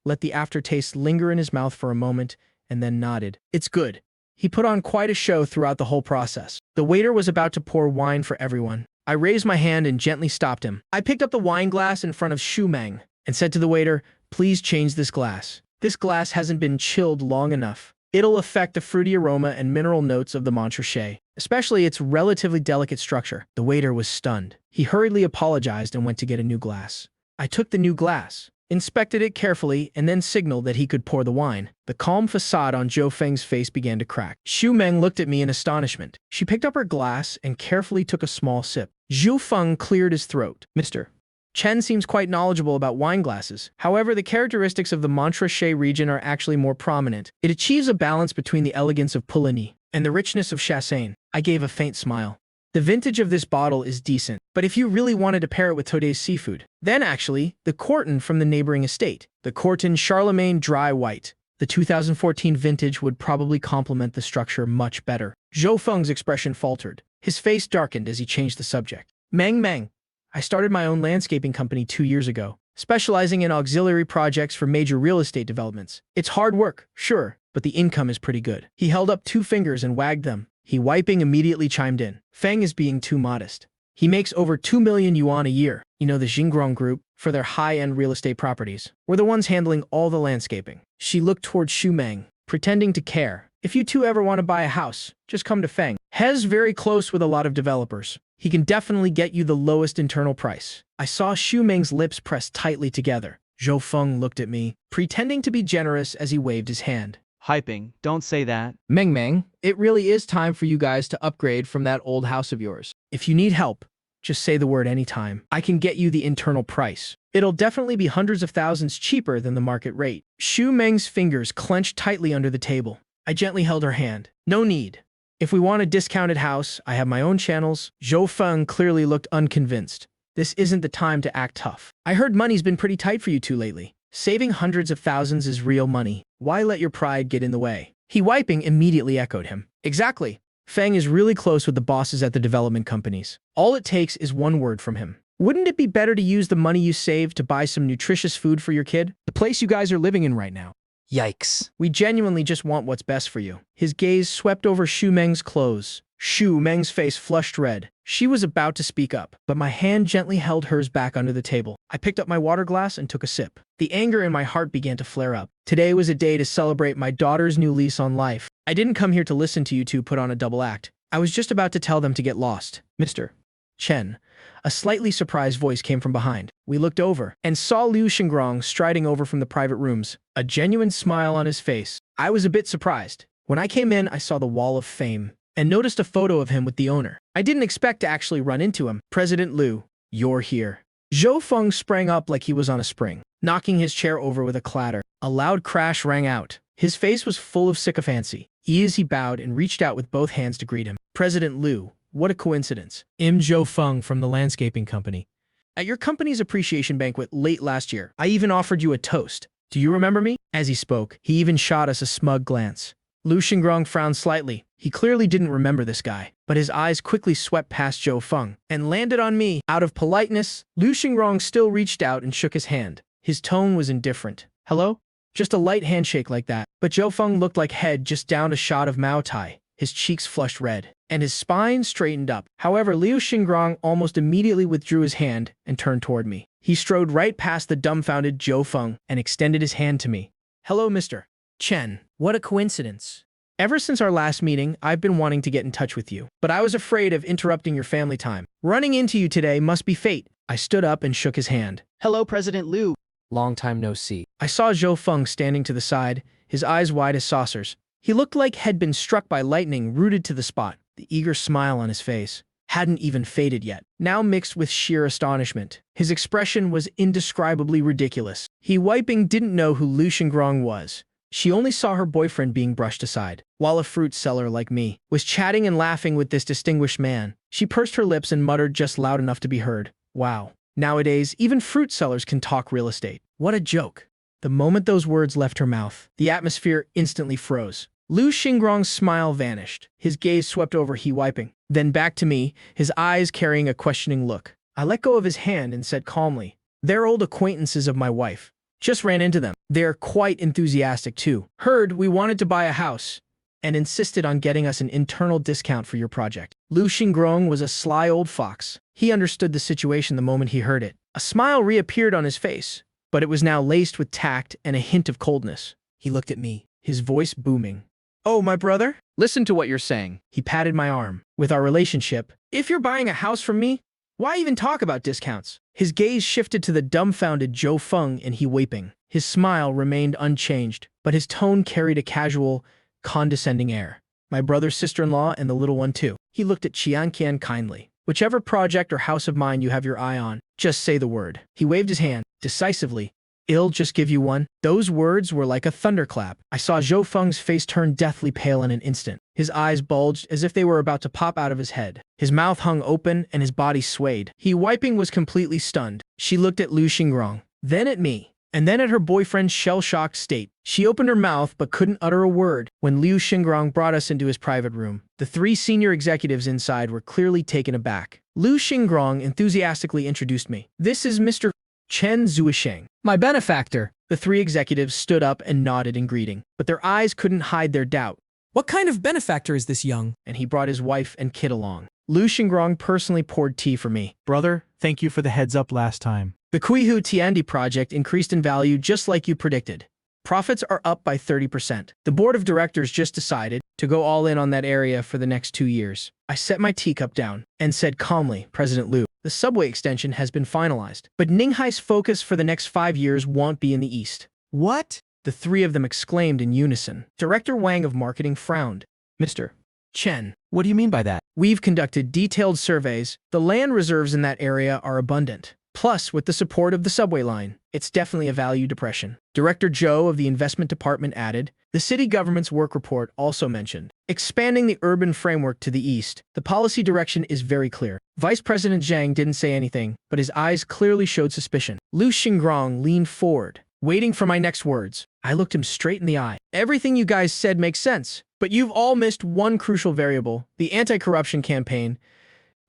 let the aftertaste linger in his mouth for a moment, and then nodded. It's good. He put on quite a show throughout the whole process. The waiter was about to pour wine for everyone. I raised my hand and gently stopped him. I picked up the wine glass in front of Xu Meng and said to the waiter, please change this glass. This glass hasn't been chilled long enough. It'll affect the fruity aroma and mineral notes of the Montrachet, especially its relatively delicate structure. The waiter was stunned. He hurriedly apologized and went to get a new glass. I took the new glass, inspected it carefully, and then signaled that he could pour the wine. The calm facade on Zhou Feng's face began to crack. Xu Meng looked at me in astonishment. She picked up her glass and carefully took a small sip. Zhu Feng cleared his throat. Mr. Chen seems quite knowledgeable about wine glasses. However, the characteristics of the Montrachet region are actually more prominent. It achieves a balance between the elegance of Pouligny and the richness of Chassagne. I gave a faint smile. The vintage of this bottle is decent, but if you really wanted to pair it with Today's seafood, then actually, the Corton from the neighboring estate, the Corton Charlemagne Dry White, the 2014 vintage would probably complement the structure much better. Zhou Feng's expression faltered. His face darkened as he changed the subject. Meng, I started my own landscaping company 2 years ago, specializing in auxiliary projects for major real estate developments. It's hard work, sure, but the income is pretty good. He held up 2 fingers and wagged them. He wiping immediately chimed in. Feng is being too modest. He makes over 2 million yuan a year. You know the Xingrong Group, for their high-end real estate properties. We're the ones handling all the landscaping. She looked toward Xu Meng, pretending to care. If you two ever want to buy a house, just come to Feng. He's very close with a lot of developers. He can definitely get you the lowest internal price. I saw Xu Meng's lips pressed tightly together. Zhou Feng looked at me, pretending to be generous as he waved his hand. Hyping, don't say that. Meng, it really is time for you guys to upgrade from that old house of yours. If you need help, just say the word anytime. I can get you the internal price. It'll definitely be hundreds of thousands cheaper than the market rate. Xu Meng's fingers clenched tightly under the table. I gently held her hand. No need. If we want a discounted house, I have my own channels. Zhou Feng clearly looked unconvinced. This isn't the time to act tough. I heard money's been pretty tight for you two lately. Saving hundreds of thousands is real money. Why let your pride get in the way? He wiping immediately echoed him. Exactly. Feng is really close with the bosses at the development companies. All it takes is one word from him. Wouldn't it be better to use the money you saved to buy some nutritious food for your kid? The place you guys are living in right now. Yikes. We genuinely just want what's best for you. His gaze swept over Xu Meng's clothes. Xu Meng's face flushed red. She was about to speak up, but my hand gently held hers back under the table. I picked up my water glass and took a sip. The anger in my heart began to flare up. Today was a day to celebrate my daughter's new lease on life. I didn't come here to listen to you two put on a double act. I was just about to tell them to get lost. Mr. Chen. A slightly surprised voice came from behind. We looked over and saw Liu Xingrong striding over from the private rooms, a genuine smile on his face. I was a bit surprised. When I came in, I saw the wall of fame and noticed a photo of him with the owner. I didn't expect to actually run into him. President Liu, you're here. Zhou Feng sprang up like he was on a spring, knocking his chair over with a clatter. A loud crash rang out. His face was full of sycophancy. He bowed and reached out with both hands to greet him. President Liu, what a coincidence. Zhou Feng from the landscaping company. At your company's appreciation banquet late last year, I even offered you a toast. Do you remember me? As he spoke, he even shot us a smug glance. Liu Xingrong frowned slightly. He clearly didn't remember this guy, but his eyes quickly swept past Zhou Feng and landed on me. Out of politeness, Liu Xingrong still reached out and shook his hand. His tone was indifferent. Hello? Just a light handshake like that. But Zhou Feng looked like head just down a shot of Mao Tai. His cheeks flushed red, and his spine straightened up. However, Liu Xingrong almost immediately withdrew his hand and turned toward me. He strode right past the dumbfounded Zhou Feng and extended his hand to me. Hello, Mr. Chen. What a coincidence. Ever since our last meeting, I've been wanting to get in touch with you, but I was afraid of interrupting your family time. Running into you today must be fate. I stood up and shook his hand. Hello, President Liu. Long time no see. I saw Zhou Feng standing to the side, his eyes wide as saucers. He looked like had been struck by lightning, rooted to the spot. The eager smile on his face hadn't even faded yet, now mixed with sheer astonishment. His expression was indescribably ridiculous. He wiping didn't know who Liu Xingrong was. She only saw her boyfriend being brushed aside, while a fruit seller like me was chatting and laughing with this distinguished man. She pursed her lips and muttered just loud enough to be heard. Wow. Nowadays, even fruit sellers can talk real estate. What a joke. The moment those words left her mouth, the atmosphere instantly froze. Liu Xingrong's smile vanished. His gaze swept over he wiping, then back to me, his eyes carrying a questioning look. I let go of his hand and said calmly, "They're old acquaintances of my wife. Just ran into them. They're quite enthusiastic too. Heard we wanted to buy a house and insisted on getting us an internal discount for your project." Liu Xingrong was a sly old fox. He understood the situation the moment he heard it. A smile reappeared on his face, but it was now laced with tact and a hint of coldness. He looked at me, his voice booming. Oh, my brother? Listen to what you're saying. He patted my arm. With our relationship, if you're buying a house from me, why even talk about discounts? His gaze shifted to the dumbfounded Zhou Feng and he weeping. His smile remained unchanged, but his tone carried a casual, condescending air. My brother's sister-in-law and the little one too. He looked at Qianqian kindly. Whichever project or house of mine you have your eye on, just say the word. He waved his hand, decisively. I'll just give you one. Those words were like a thunderclap. I saw Zhou Feng's face turn deathly pale in an instant. His eyes bulged as if they were about to pop out of his head. His mouth hung open and his body swayed. He wiping was completely stunned. She looked at Lu Xingrong, then at me, and then at her boyfriend's shell-shocked state. She opened her mouth but couldn't utter a word. When Liu Xingrong brought us into his private room, the three senior executives inside were clearly taken aback. Liu Xingrong enthusiastically introduced me. This is Mr. Chen Zhuang, My benefactor. The three executives stood up and nodded in greeting, but their eyes couldn't hide their doubt. What kind of benefactor is this young? And he brought his wife and kid along. Liu Xingrong personally poured tea for me. Brother, thank you for the heads up last time. The Kuihu Tiandi project increased in value just like you predicted. Profits are up by 30%. The board of directors just decided to go all in on that area for the next 2 years. I set my teacup down and said calmly, President Liu, the subway extension has been finalized, but Ninghai's focus for the next 5 years won't be in the east. What? The three of them exclaimed in unison. Director Wang of marketing frowned. Mr. Chen, What do you mean by that? we've conducted detailed surveys. The land reserves in that area are abundant. Plus, with the support of the subway line, it's definitely a value depression. Director Zhou of the investment department added, the city government's work report also mentioned, expanding the urban framework to the east. The policy direction is very clear. Vice President Zhang didn't say anything, but his eyes clearly showed suspicion. Liu Xingrong leaned forward, waiting for my next words. I looked him straight in the eye. Everything you guys said makes sense, but you've all missed one crucial variable, the anti-corruption campaign.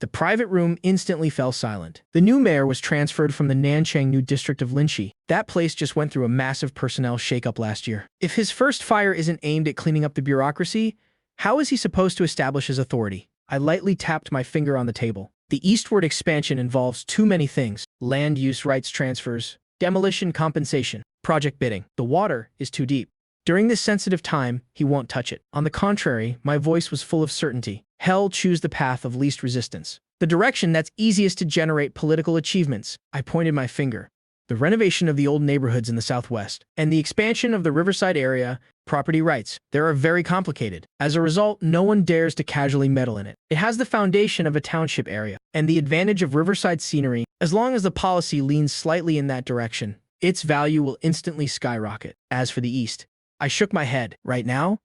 The private room instantly fell silent. The new mayor was transferred from the Nanchang New District of Linxi. That place just went through a massive personnel shakeup last year. If his first fire isn't aimed at cleaning up the bureaucracy, how is he supposed to establish his authority? I lightly tapped my finger on the table. The eastward expansion involves too many things. Land use rights transfers, demolition compensation, project bidding. The water is too deep. During this sensitive time, he won't touch it. On the contrary, my voice was full of certainty. Hell, choose the path of least resistance. The direction that's easiest to generate political achievements. I pointed my finger. The renovation of the old neighborhoods in the southwest, and the expansion of the riverside area, property rights. They are very complicated. As a result, no one dares to casually meddle in it. It has the foundation of a township area, and the advantage of riverside scenery. As long as the policy leans slightly in that direction, its value will instantly skyrocket. As for the east, I shook my head. Right now,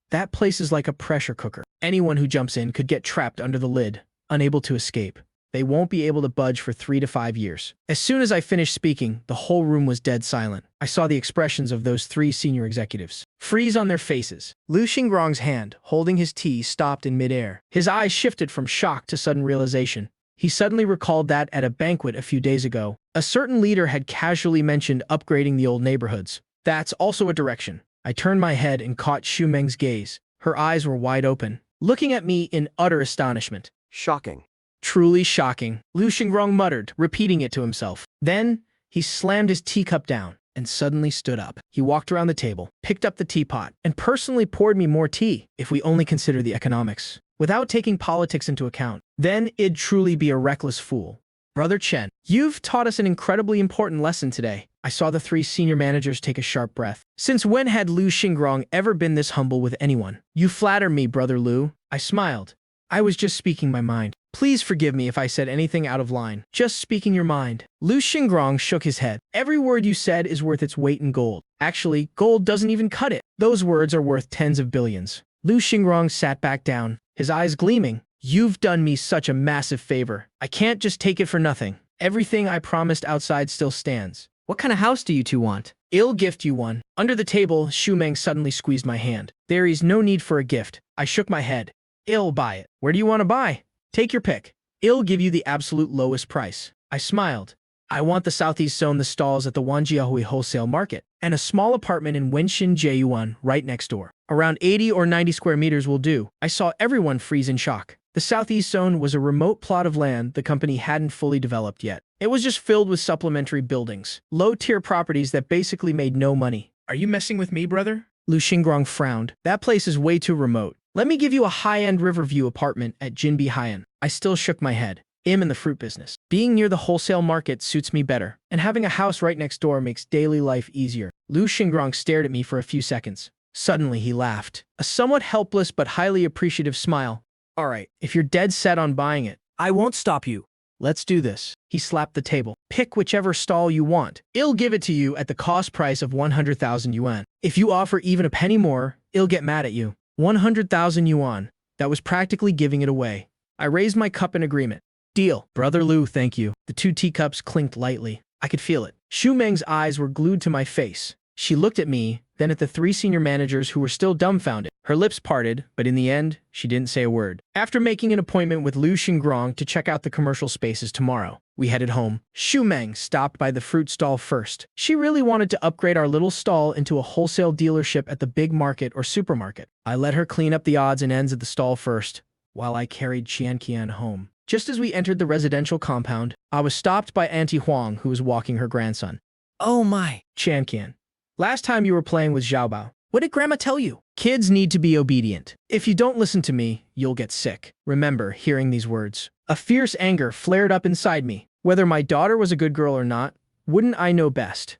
that place is like a pressure cooker. Anyone who jumps in could get trapped under the lid, unable to escape. They won't be able to budge for 3 to 5 years. As soon as I finished speaking, the whole room was dead silent. I saw the expressions of those three senior executives freeze on their faces. Liu Xingrong's hand, holding his tea, stopped in midair. His eyes shifted from shock to sudden realization. He suddenly recalled that at a banquet a few days ago, a certain leader had casually mentioned upgrading the old neighborhoods. That's also a direction. I turned my head and caught Xu Meng's gaze. Her eyes were wide open, looking at me in utter astonishment. Shocking. Truly shocking, Liu Xingrong muttered, repeating it to himself. Then, he slammed his teacup down and suddenly stood up. He walked around the table, picked up the teapot, and personally poured me more tea, if we only consider the economics. Without taking politics into account, then it'd truly be a reckless fool. Brother Chen, you've taught us an incredibly important lesson today. I saw the three senior managers take a sharp breath. Since when had Liu Xingrong ever been this humble with anyone? You flatter me, Brother Liu. I smiled. I was just speaking my mind. Please forgive me if I said anything out of line. Just speaking your mind. Liu Xingrong shook his head. Every word you said is worth its weight in gold. Actually, gold doesn't even cut it. Those words are worth tens of billions. Liu Xingrong sat back down, his eyes gleaming. You've done me such a massive favor. I can't just take it for nothing. Everything I promised outside still stands. What kind of house do you two want? I'll gift you one. Under the table, Xu Meng suddenly squeezed my hand. There is no need for a gift. I shook my head. I'll buy it. Where do you want to buy? Take your pick. I'll give you the absolute lowest price. I smiled. I want the southeast zone, the stalls at the Wanjiahui wholesale market, and a small apartment in Wenshin Jiyuan right next door. Around 80 or 90 square meters will do. I saw everyone freeze in shock. The southeast zone was a remote plot of land the company hadn't fully developed yet. It was just filled with supplementary buildings, low-tier properties that basically made no money. Are you messing with me, brother? Lu Xingrong frowned. That place is way too remote. Let me give you a high-end Riverview apartment at Jinbi Haiyan. I still shook my head. I'm in the fruit business. Being near the wholesale market suits me better, and having a house right next door makes daily life easier. Lu Xingrong stared at me for a few seconds. Suddenly, he laughed. A somewhat helpless but highly appreciative smile. All right, if you're dead set on buying it, I won't stop you. let's do this. He slapped the table. Pick whichever stall you want. I'll give it to you at the cost price of 100,000 yuan. If you offer even a penny more, I'll get mad at you. 100,000 yuan. That was practically giving it away. I raised my cup in agreement. Deal. Brother Lu, thank you. The 2 teacups clinked lightly. I could feel it. Xu Meng's eyes were glued to my face. She looked at me, then at the 3 senior managers who were still dumbfounded. Her lips parted, but in the end, she didn't say a word. After making an appointment with Lu Xingrong to check out the commercial spaces tomorrow, we headed home. Xu Meng stopped by the fruit stall first. She really wanted to upgrade our little stall into a wholesale dealership at the big market or supermarket. I let her clean up the odds and ends of the stall first, while I carried Qianqian home. Just as we entered the residential compound, I was stopped by Auntie Huang, who was walking her grandson. Oh my. Qianqian, last time you were playing with Xiaobao. What did Grandma tell you? Kids need to be obedient. If you don't listen to me, you'll get sick. Remember hearing these words. A fierce anger flared up inside me. Whether my daughter was a good girl or not, wouldn't I know best?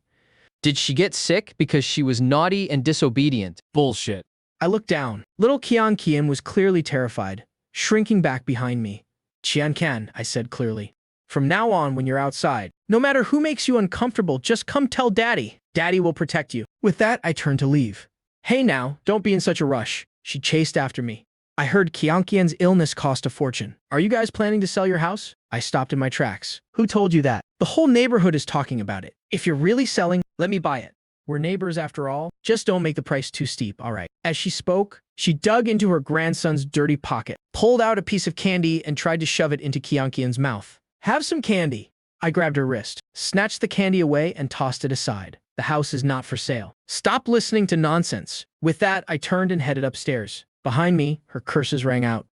Did she get sick because she was naughty and disobedient? Bullshit. I looked down. Little Qianqian was clearly terrified, shrinking back behind me. Qianqian, I said clearly. From now on, when you're outside, no matter who makes you uncomfortable, just come tell Daddy. Daddy will protect you. With that, I turned to leave. Hey now, don't be in such a rush. She chased after me. I heard Qianqian's illness cost a fortune. Are you guys planning to sell your house? I stopped in my tracks. Who told you that? The whole neighborhood is talking about it. If you're really selling, let me buy it. We're neighbors after all. Just don't make the price too steep, all right? As she spoke, she dug into her grandson's dirty pocket, pulled out a piece of candy, and tried to shove it into Qianqian's mouth. Have some candy. I grabbed her wrist, snatched the candy away, and tossed it aside. The house is not for sale. Stop listening to nonsense. With that, I turned and headed upstairs. Behind me, her curses rang out.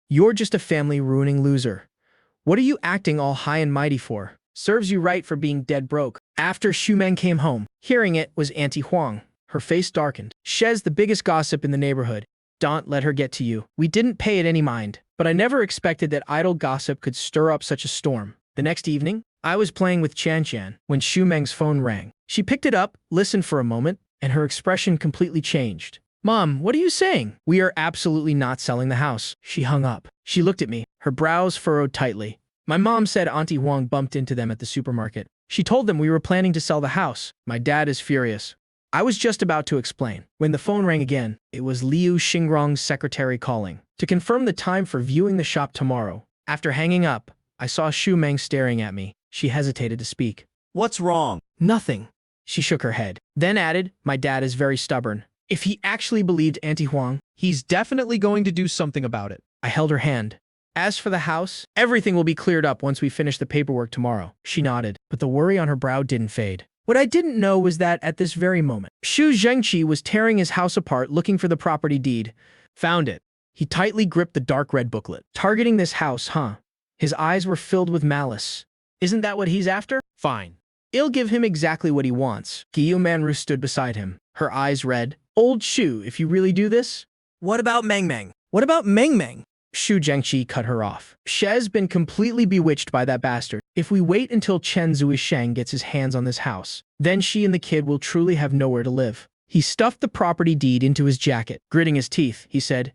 You're just a family-ruining loser. What are you acting all high and mighty for? Serves you right for being dead broke. After Xu Meng came home, hearing it was Auntie Huang. Her face darkened. Shez, the biggest gossip in the neighborhood. Don't let her get to you. We didn't pay it any mind, but I never expected that idle gossip could stir up such a storm. The next evening, I was playing with Qianqian when Xu Meng's phone rang. She picked it up, listened for a moment, and her expression completely changed. Mom, what are you saying? We are absolutely not selling the house. She hung up. She looked at me, her brows furrowed tightly. My mom said Auntie Huang bumped into them at the supermarket. She told them we were planning to sell the house. My dad is furious. I was just about to explain. When the phone rang again, it was Liu Xingrong's secretary calling to confirm the time for viewing the shop tomorrow. After hanging up, I saw Xu Meng staring at me. She hesitated to speak. What's wrong? Nothing. She shook her head, then added, my dad is very stubborn. If he actually believed Auntie Huang, He's definitely going to do something about it. I held her hand. As for the house, everything will be cleared up once we finish the paperwork tomorrow. She nodded, but the worry on her brow didn't fade. What I didn't know was that at this very moment, Xu Zhengqi was tearing his house apart looking for the property deed. Found it. He tightly gripped the dark red booklet. Targeting this house, huh? His eyes were filled with malice. Isn't that what he's after? Fine. I'll give him exactly what he wants. Guillaume Manru stood beside him, her eyes red. Old Xu, if you really do this? What about Meng Meng? What about Meng Meng? Xu Zhengqi cut her off. She's been completely bewitched by that bastard. If we wait until Chen Zhuang gets his hands on this house, then she and the kid will truly have nowhere to live. He stuffed the property deed into his jacket. Gritting his teeth, he said,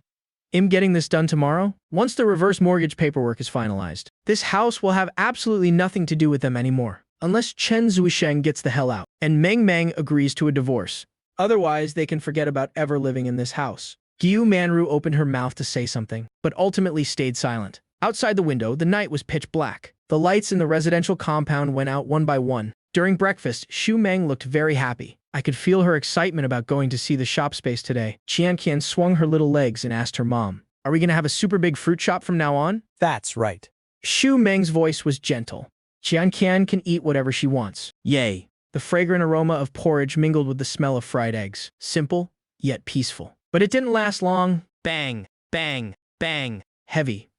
I'm getting this done tomorrow. Once the reverse mortgage paperwork is finalized, this house will have absolutely nothing to do with them anymore. Unless Chen Zhuang gets the hell out, and Meng Meng agrees to a divorce. Otherwise, they can forget about ever living in this house. Guillaume Manru opened her mouth to say something, but ultimately stayed silent. Outside the window, the night was pitch black. The lights in the residential compound went out one by one. During breakfast, Xu Meng looked very happy. I could feel her excitement about going to see the shop space today. Qianqian swung her little legs and asked her mom, are we going to have a super big fruit shop from now on? That's right. Xu Meng's voice was gentle. Qianqian can eat whatever she wants. Yay. The fragrant aroma of porridge mingled with the smell of fried eggs. Simple, yet peaceful. But it didn't last long. Bang, bang, bang. Heavy,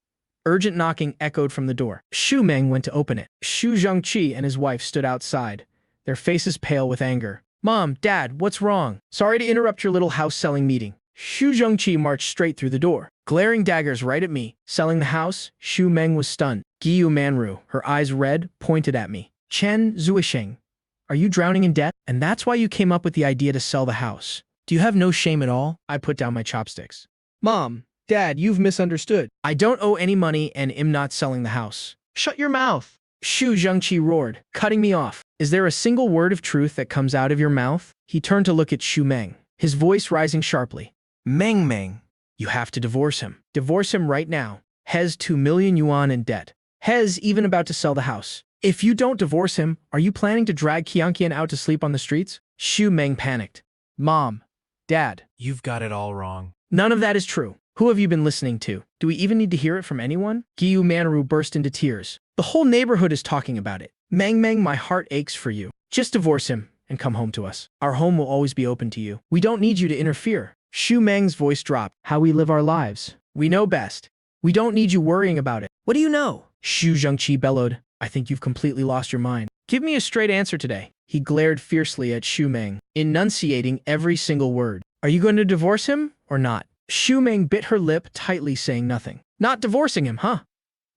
urgent knocking echoed from the door. Xu Meng went to open it. Xu Zhengqi and his wife stood outside, their faces pale with anger. Mom, Dad, what's wrong? Sorry to interrupt your little house-selling meeting. Xu Zhengqi marched straight through the door, glaring daggers right at me. Selling the house? Xu Meng was stunned. Giyu Manru, her eyes red, pointed at me. Chen Zhuang, are you drowning in debt? And that's why you came up with the idea to sell the house? Do you have no shame at all? I put down my chopsticks. Mom, Dad, you've misunderstood. I don't owe any money and am not selling the house. Shut your mouth. Xu Zhengqi roared, cutting me off. Is there a single word of truth that comes out of your mouth? He turned to look at Xu Meng, his voice rising sharply. Meng. You have to divorce him. Divorce him right now. He's 2 million yuan in debt. He's even about to sell the house. If you don't divorce him, are you planning to drag Qianqian out to sleep on the streets? Xu Meng panicked. Mom, Dad. You've got it all wrong. None of that is true. Who have you been listening to? Do we even need to hear it from anyone? Giyu Manru burst into tears. The whole neighborhood is talking about it. Meng, my heart aches for you. Just divorce him and come home to us. Our home will always be open to you. We don't need you to interfere. Xu Meng's voice dropped. How we live our lives. We know best. We don't need you worrying about it. What do you know? Xu Zhengqi bellowed. I think you've completely lost your mind. Give me a straight answer today. He glared fiercely at Xu Meng, enunciating every single word. Are you going to divorce him or not? Xu Meng bit her lip tightly, saying nothing. Not divorcing him, huh?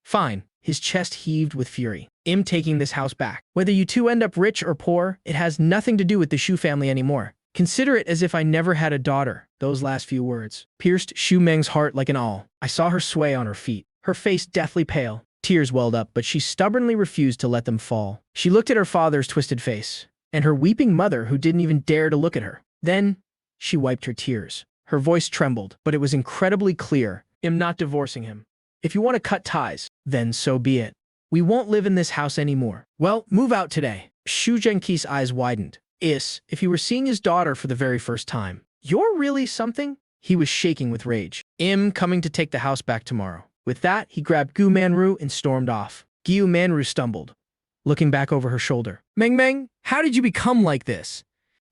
Fine. His chest heaved with fury. I'm taking this house back. Whether you two end up rich or poor, it has nothing to do with the Xu family anymore. Consider it as if I never had a daughter. Those last few words pierced Xu Meng's heart like an awl. I saw her sway on her feet, her face deathly pale. Tears welled up, but she stubbornly refused to let them fall. She looked at her father's twisted face, and her weeping mother who didn't even dare to look at her. Then, she wiped her tears. Her voice trembled, but it was incredibly clear. I'm not divorcing him. If you want to cut ties, then so be it. We won't live in this house anymore. Well, move out today. Xu Zhengqi's eyes widened. If he were seeing his daughter for the very first time. You're really something? He was shaking with rage. I'm coming to take the house back tomorrow. With that, he grabbed Giyu Manru and stormed off. Giyu Manru stumbled, looking back over her shoulder. Meng, how did you become like this?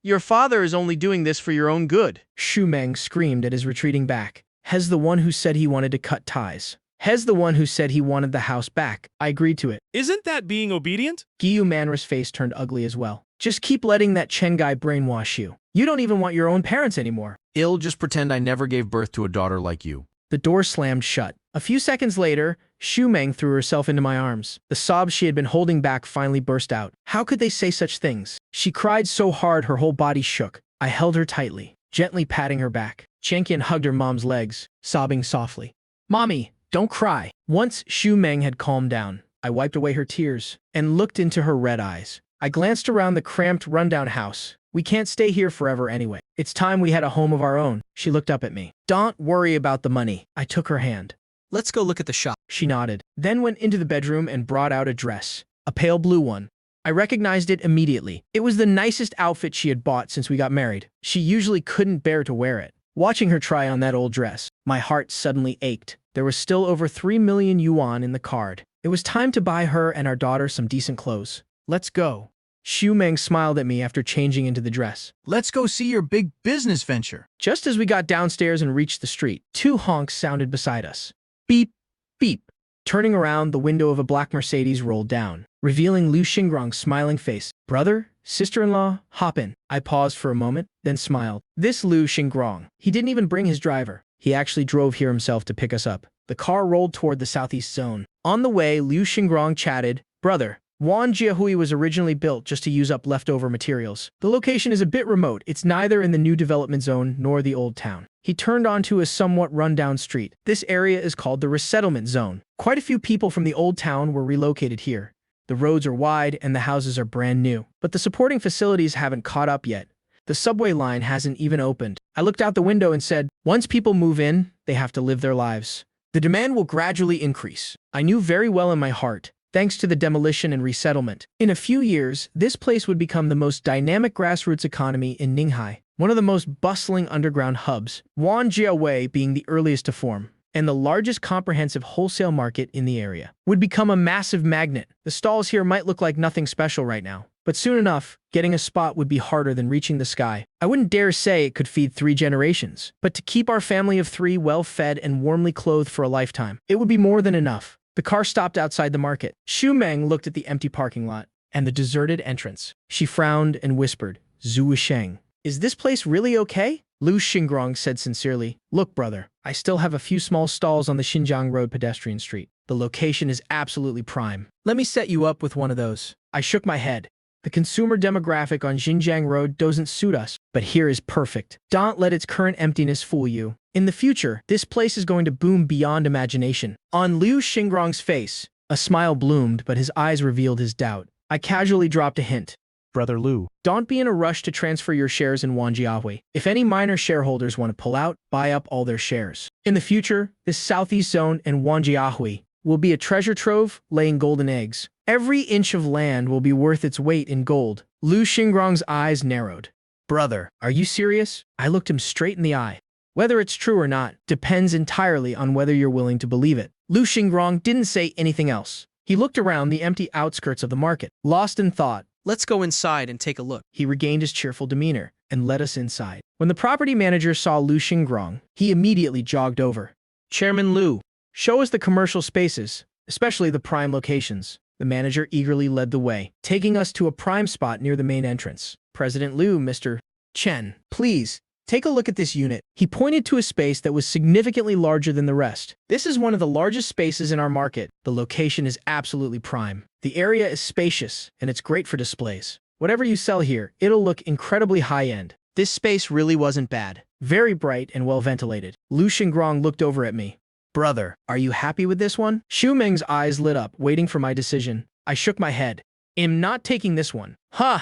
Your father is only doing this for your own good. Xu Meng screamed at his retreating back. Hez the one who said he wanted to cut ties. Hez the one who said he wanted the house back. I agreed to it. Isn't that being obedient? Giyu Manru's face turned ugly as well. Just keep letting that Chen guy brainwash you. You don't even want your own parents anymore. Just pretend I never gave birth to a daughter like you. The door slammed shut. A few seconds later, Xu Meng threw herself into my arms. The sobs she had been holding back finally burst out. How could they say such things? She cried so hard her whole body shook. I held her tightly, gently patting her back. Qianqian hugged her mom's legs, sobbing softly. Mommy, don't cry. Once Xu Meng had calmed down, I wiped away her tears and looked into her red eyes. I glanced around the cramped, rundown house. We can't stay here forever anyway. It's time we had a home of our own. She looked up at me. Don't worry about the money. I took her hand. Let's go look at the shop. She nodded, then went into the bedroom and brought out a dress, a pale blue one. I recognized it immediately. It was the nicest outfit she had bought since we got married. She usually couldn't bear to wear it. Watching her try on that old dress, my heart suddenly ached. There was still over 3 million yuan in the card. It was time to buy her and our daughter some decent clothes. Let's go. Xu Meng smiled at me after changing into the dress. Let's go see your big business venture. Just as we got downstairs and reached the street, 2 honks sounded beside us. Beep, beep. Turning around, the window of a black Mercedes rolled down, revealing Liu Xingrong's smiling face. Brother? Sister-in-law? Hop in. I paused for a moment, then smiled. This Liu Xingrong. He didn't even bring his driver. He actually drove here himself to pick us up. The car rolled toward the southeast zone. On the way, Liu Xingrong chatted. Brother, Wanjiahui was originally built just to use up leftover materials. The location is a bit remote. It's neither in the new development zone nor the old town. He turned onto a somewhat run-down street. This area is called the resettlement zone. Quite a few people from the old town were relocated here. The roads are wide and the houses are brand new, but the supporting facilities haven't caught up yet. The subway line hasn't even opened. I looked out the window and said, once people move in, they have to live their lives. The demand will gradually increase. I knew very well in my heart, thanks to the demolition and resettlement. In a few years, this place would become the most dynamic grassroots economy in Ninghai, one of the most bustling underground hubs, Wanjiawei being the earliest to form, and the largest comprehensive wholesale market in the area. Would become a massive magnet. The stalls here might look like nothing special right now, but soon enough, getting a spot would be harder than reaching the sky. I wouldn't dare say it could feed 3 generations, but to keep our family of 3 well-fed and warmly clothed for a lifetime, it would be more than enough. The car stopped outside the market. Xu Meng looked at the empty parking lot and the deserted entrance. She frowned and whispered, Zhu Sheng. Is this place really okay? Lu Xingrong said sincerely. Look, brother, I still have a few small stalls on the Xinjiang Road pedestrian street. The location is absolutely prime. Let me set you up with one of those. I shook my head. The consumer demographic on Xinjiang Road doesn't suit us, but here is perfect. Don't let its current emptiness fool you. In the future, this place is going to boom beyond imagination. On Liu Xingrong's face, a smile bloomed, but his eyes revealed his doubt. I casually dropped a hint. Brother Lu. Don't be in a rush to transfer your shares in Wanjiahui. If any minor shareholders want to pull out, buy up all their shares. In the future, this southeast zone and Wanjiahui will be a treasure trove laying golden eggs. Every inch of land will be worth its weight in gold. Lu Xingrong's eyes narrowed. Brother, are you serious? I looked him straight in the eye. Whether it's true or not depends entirely on whether you're willing to believe it. Lu Xingrong didn't say anything else. He looked around the empty outskirts of the market, lost in thought. Let's go inside and take a look. He regained his cheerful demeanor and led us inside. When the property manager saw Lu Xingrong, he immediately jogged over. Chairman Lu, show us the commercial spaces, especially the prime locations. The manager eagerly led the way, taking us to a prime spot near the main entrance. President Lu, Mr. Chen, please, take a look at this unit. He pointed to a space that was significantly larger than the rest. This is one of the largest spaces in our market. The location is absolutely prime. The area is spacious, and it's great for displays. Whatever you sell here, it'll look incredibly high-end. This space really wasn't bad. Very bright and well-ventilated. Lu Xingrong looked over at me. Brother, are you happy with this one? Xu Meng's eyes lit up, waiting for my decision. I shook my head. I'm not taking this one. Huh!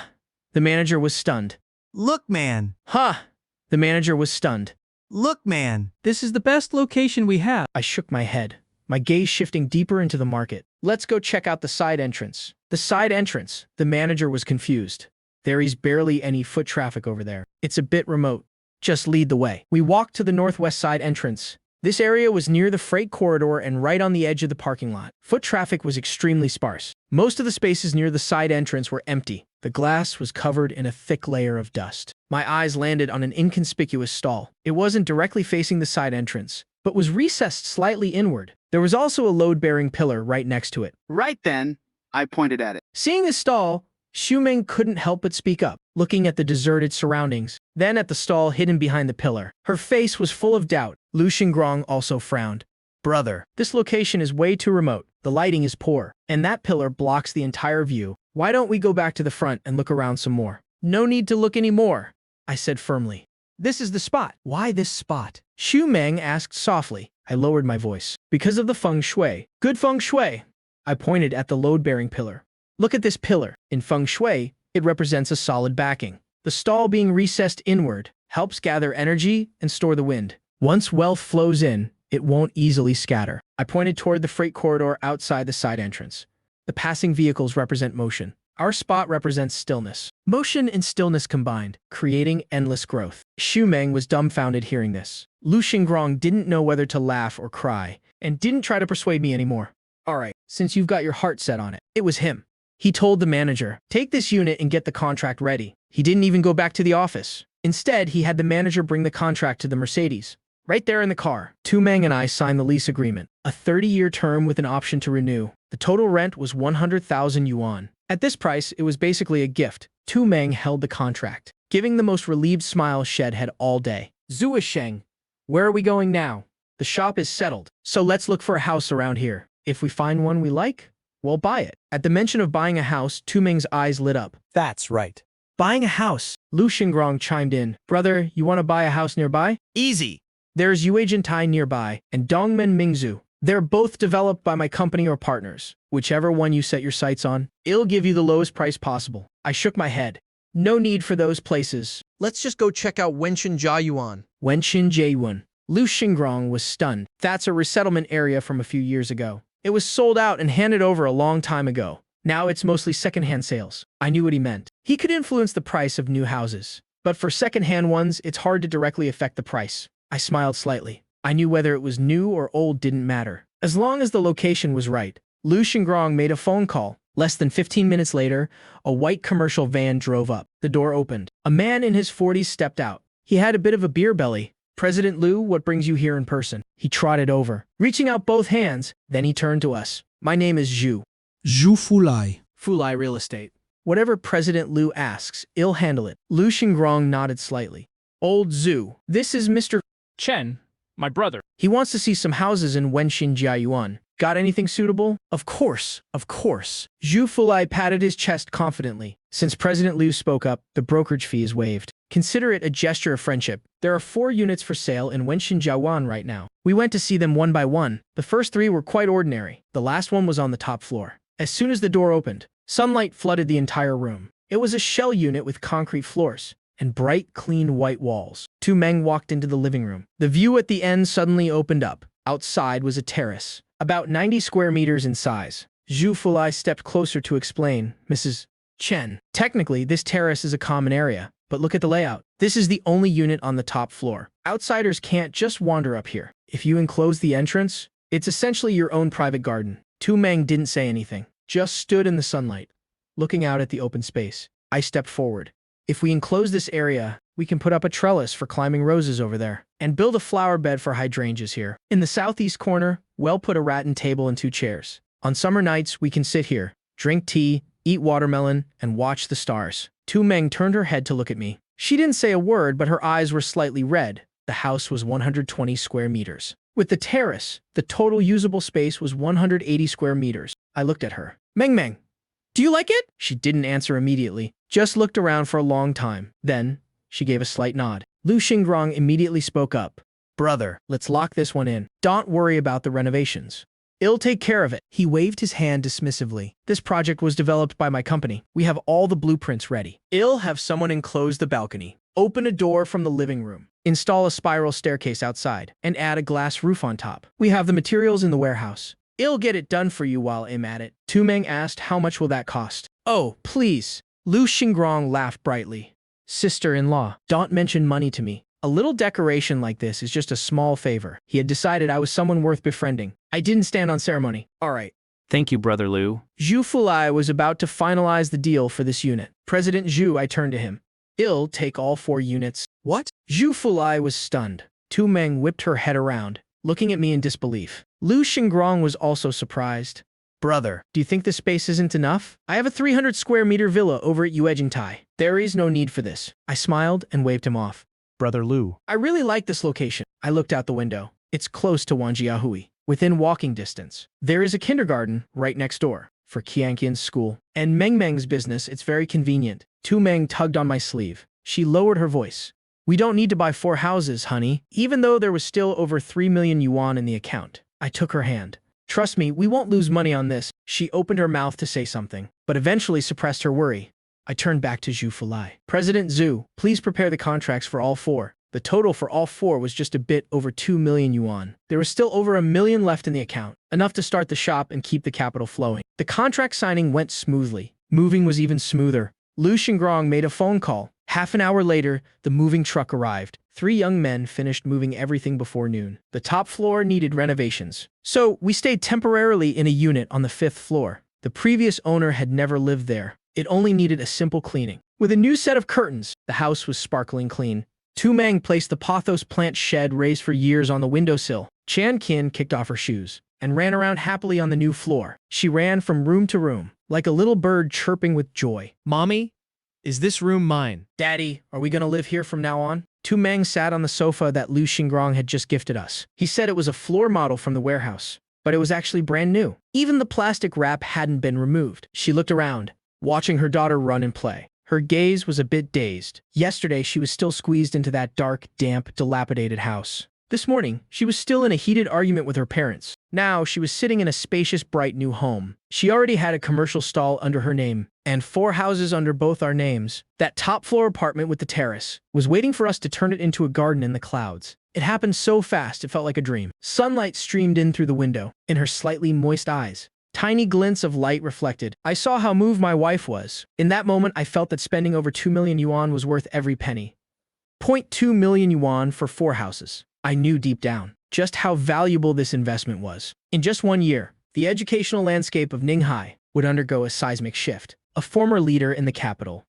The manager was stunned. Look, man. Huh! The manager was stunned. Look, man. This is the best location we have. I shook my head, my gaze shifting deeper into the market. Let's go check out the side entrance. The side entrance? The manager was confused. There is barely any foot traffic over there. It's a bit remote. Just lead the way. We walked to the northwest side entrance. This area was near the freight corridor and right on the edge of the parking lot. Foot traffic was extremely sparse. Most of the spaces near the side entrance were empty. The glass was covered in a thick layer of dust. My eyes landed on an inconspicuous stall. It wasn't directly facing the side entrance, but was recessed slightly inward. There was also a load-bearing pillar right next to it. Right then, I pointed at it. Seeing this stall, Xu Meng couldn't help but speak up, looking at the deserted surroundings, then at the stall hidden behind the pillar. Her face was full of doubt. Lu Xingrong also frowned. Brother, this location is way too remote. The lighting is poor, and that pillar blocks the entire view. Why don't we go back to the front and look around some more? No need to look anymore, I said firmly. This is the spot. Why this spot? Xu Meng asked softly. I lowered my voice. Because of the feng shui. Good feng shui. I pointed at the load-bearing pillar. Look at this pillar. In feng shui, it represents a solid backing. The stall being recessed inward helps gather energy and store the wind. Once wealth flows in, it won't easily scatter. I pointed toward the freight corridor outside the side entrance. The passing vehicles represent motion. Our spot represents stillness. Motion and stillness combined, creating endless growth. Xu Meng was dumbfounded hearing this. Lu Xingrong didn't know whether to laugh or cry, and didn't try to persuade me anymore. Alright, since you've got your heart set on it. It was him. He told the manager, take this unit and get the contract ready. He didn't even go back to the office. Instead, he had the manager bring the contract to the Mercedes. Right there in the car, Tu Meng and I signed the lease agreement. A 30-year term with an option to renew. The total rent was 100,000 yuan. At this price, it was basically a gift. Tu Meng held the contract, giving the most relieved smile Shed had all day. Zhu Sheng, where are we going now? The shop is settled, so let's look for a house around here. If we find one we like, we'll buy it. At the mention of buying a house, Tu Meng's eyes lit up. That's right. Buying a house. Lu Xingrong chimed in. Brother, you want to buy a house nearby? Easy. There's Yuejiantai nearby, and Dongmen Mingzhu. They're both developed by my company or partners. Whichever one you set your sights on, it'll give you the lowest price possible. I shook my head. No need for those places. Let's just go check out Wenshin Jiayuan. Wenshin Jiayuan. Lu Xingrong was stunned. That's a resettlement area from a few years ago. It was sold out and handed over a long time ago. Now it's mostly secondhand sales. I knew what he meant. He could influence the price of new houses. But for secondhand ones, it's hard to directly affect the price. I smiled slightly. I knew whether it was new or old didn't matter. As long as the location was right. Lu Xingrong made a phone call. Less than 15 minutes later, a white commercial van drove up. The door opened. A man in his 40s stepped out. He had a bit of a beer belly. President Lu, what brings you here in person? He trotted over, reaching out both hands. Then he turned to us. My name is Zhu. Zhu Fulai. Fulai Real Estate. Whatever President Liu asks, he'll handle it. Lu Xingrong nodded slightly. Old Zhu, this is Mr. Chen, my brother. He wants to see some houses in Wenshin Jiayuan. Got anything suitable? Of course, of course. Zhu Fulai patted his chest confidently. Since President Liu spoke up, the brokerage fee is waived. Consider it a gesture of friendship. There are 4 units for sale in Wenshin Jiayuan right now. We went to see them one by one. The first 3 were quite ordinary. The last one was on the top floor. As soon as the door opened, sunlight flooded the entire room. It was a shell unit with concrete floors and bright, clean white walls. 2 men walked into the living room. The view at the end suddenly opened up. Outside was a terrace, about 90 square meters in size. Zhu Fulai stepped closer to explain, Mrs. Chen. Technically, this terrace is a common area, but look at the layout. This is the only unit on the top floor. Outsiders can't just wander up here. If you enclose the entrance, it's essentially your own private garden. Tu Meng didn't say anything, just stood in the sunlight, looking out at the open space. I stepped forward. If we enclose this area, we can put up a trellis for climbing roses over there, and build a flower bed for hydrangeas here. In the southeast corner, we'll put a rattan table and 2 chairs. On summer nights, we can sit here, drink tea, eat watermelon, and watch the stars. Tu Meng turned her head to look at me. She didn't say a word, but her eyes were slightly red. The house was 120 square meters. With the terrace, the total usable space was 180 square meters. I looked at her. Meng, do you like it? She didn't answer immediately, just looked around for a long time. Then, she gave a slight nod. Lu Xingrong immediately spoke up. Brother, let's lock this one in. Don't worry about the renovations. I'll take care of it. He waved his hand dismissively. This project was developed by my company. We have all the blueprints ready. I'll have someone enclose the balcony, open a door from the living room, install a spiral staircase outside, and add a glass roof on top. We have the materials in the warehouse. I'll get it done for you while I'm at it. Tu Meng asked, how much will that cost? Oh, please. Lu Xingrong laughed brightly. Sister-in-law, don't mention money to me. A little decoration like this is just a small favor. He had decided I was someone worth befriending. I didn't stand on ceremony. All right. Thank you, Brother Liu. Zhu Fulai was about to finalize the deal for this unit. President Zhu, I turned to him. I'll take all 4 units. What? Zhu Fulai was stunned. Tu Meng whipped her head around, looking at me in disbelief. Lu Xingrong was also surprised. Brother, do you think this space isn't enough? I have a 300 square meter villa over at Yuejingtai. There is no need for this. I smiled and waved him off. Brother Liu. I really like this location. I looked out the window. It's close to Wanjiahui, within walking distance. There is a kindergarten right next door for Qianqian's school. And Meng's business, it's very convenient. Tu Meng tugged on my sleeve. She lowered her voice. We don't need to buy 4 houses, honey, even though there was still over 3 million yuan in the account. I took her hand. Trust me, we won't lose money on this. She opened her mouth to say something, but eventually suppressed her worry. I turned back to Zhu Fulai. President Zhu, please prepare the contracts for all 4. The total for all 4 was just a bit over 2 million yuan. There was still over 1 million left in the account, enough to start the shop and keep the capital flowing. The contract signing went smoothly. Moving was even smoother. Lu Xingrong made a phone call. Half an hour later, the moving truck arrived. 3 young men finished moving everything before noon. The top floor needed renovations, so we stayed temporarily in a unit on the 5th floor. The previous owner had never lived there. It only needed a simple cleaning. With a new set of curtains, the house was sparkling clean. Tu Meng placed the pothos plant shed raised for years on the windowsill. Chan Qin kicked off her shoes and ran around happily on the new floor. She ran from room to room, like a little bird chirping with joy. Mommy, is this room mine? Daddy, are we gonna live here from now on? Tu Meng sat on the sofa that Lu Xingrong had just gifted us. He said it was a floor model from the warehouse, but it was actually brand new. Even the plastic wrap hadn't been removed. She looked around, watching her daughter run and play. Her gaze was a bit dazed. Yesterday, she was still squeezed into that dark, damp, dilapidated house. This morning, she was still in a heated argument with her parents. Now, she was sitting in a spacious, bright new home. She already had a commercial stall under her name, and 4 houses under both our names. That top-floor apartment with the terrace was waiting for us to turn it into a garden in the clouds. It happened so fast, it felt like a dream. Sunlight streamed in through the window. In her slightly moist eyes, tiny glints of light reflected. I saw how moved my wife was. In that moment, I felt that spending over 2 million yuan was worth every penny. 0.2 million yuan for 4 houses. I knew deep down just how valuable this investment was. In just 1 year, the educational landscape of Ninghai would undergo a seismic shift. A former leader in the capital,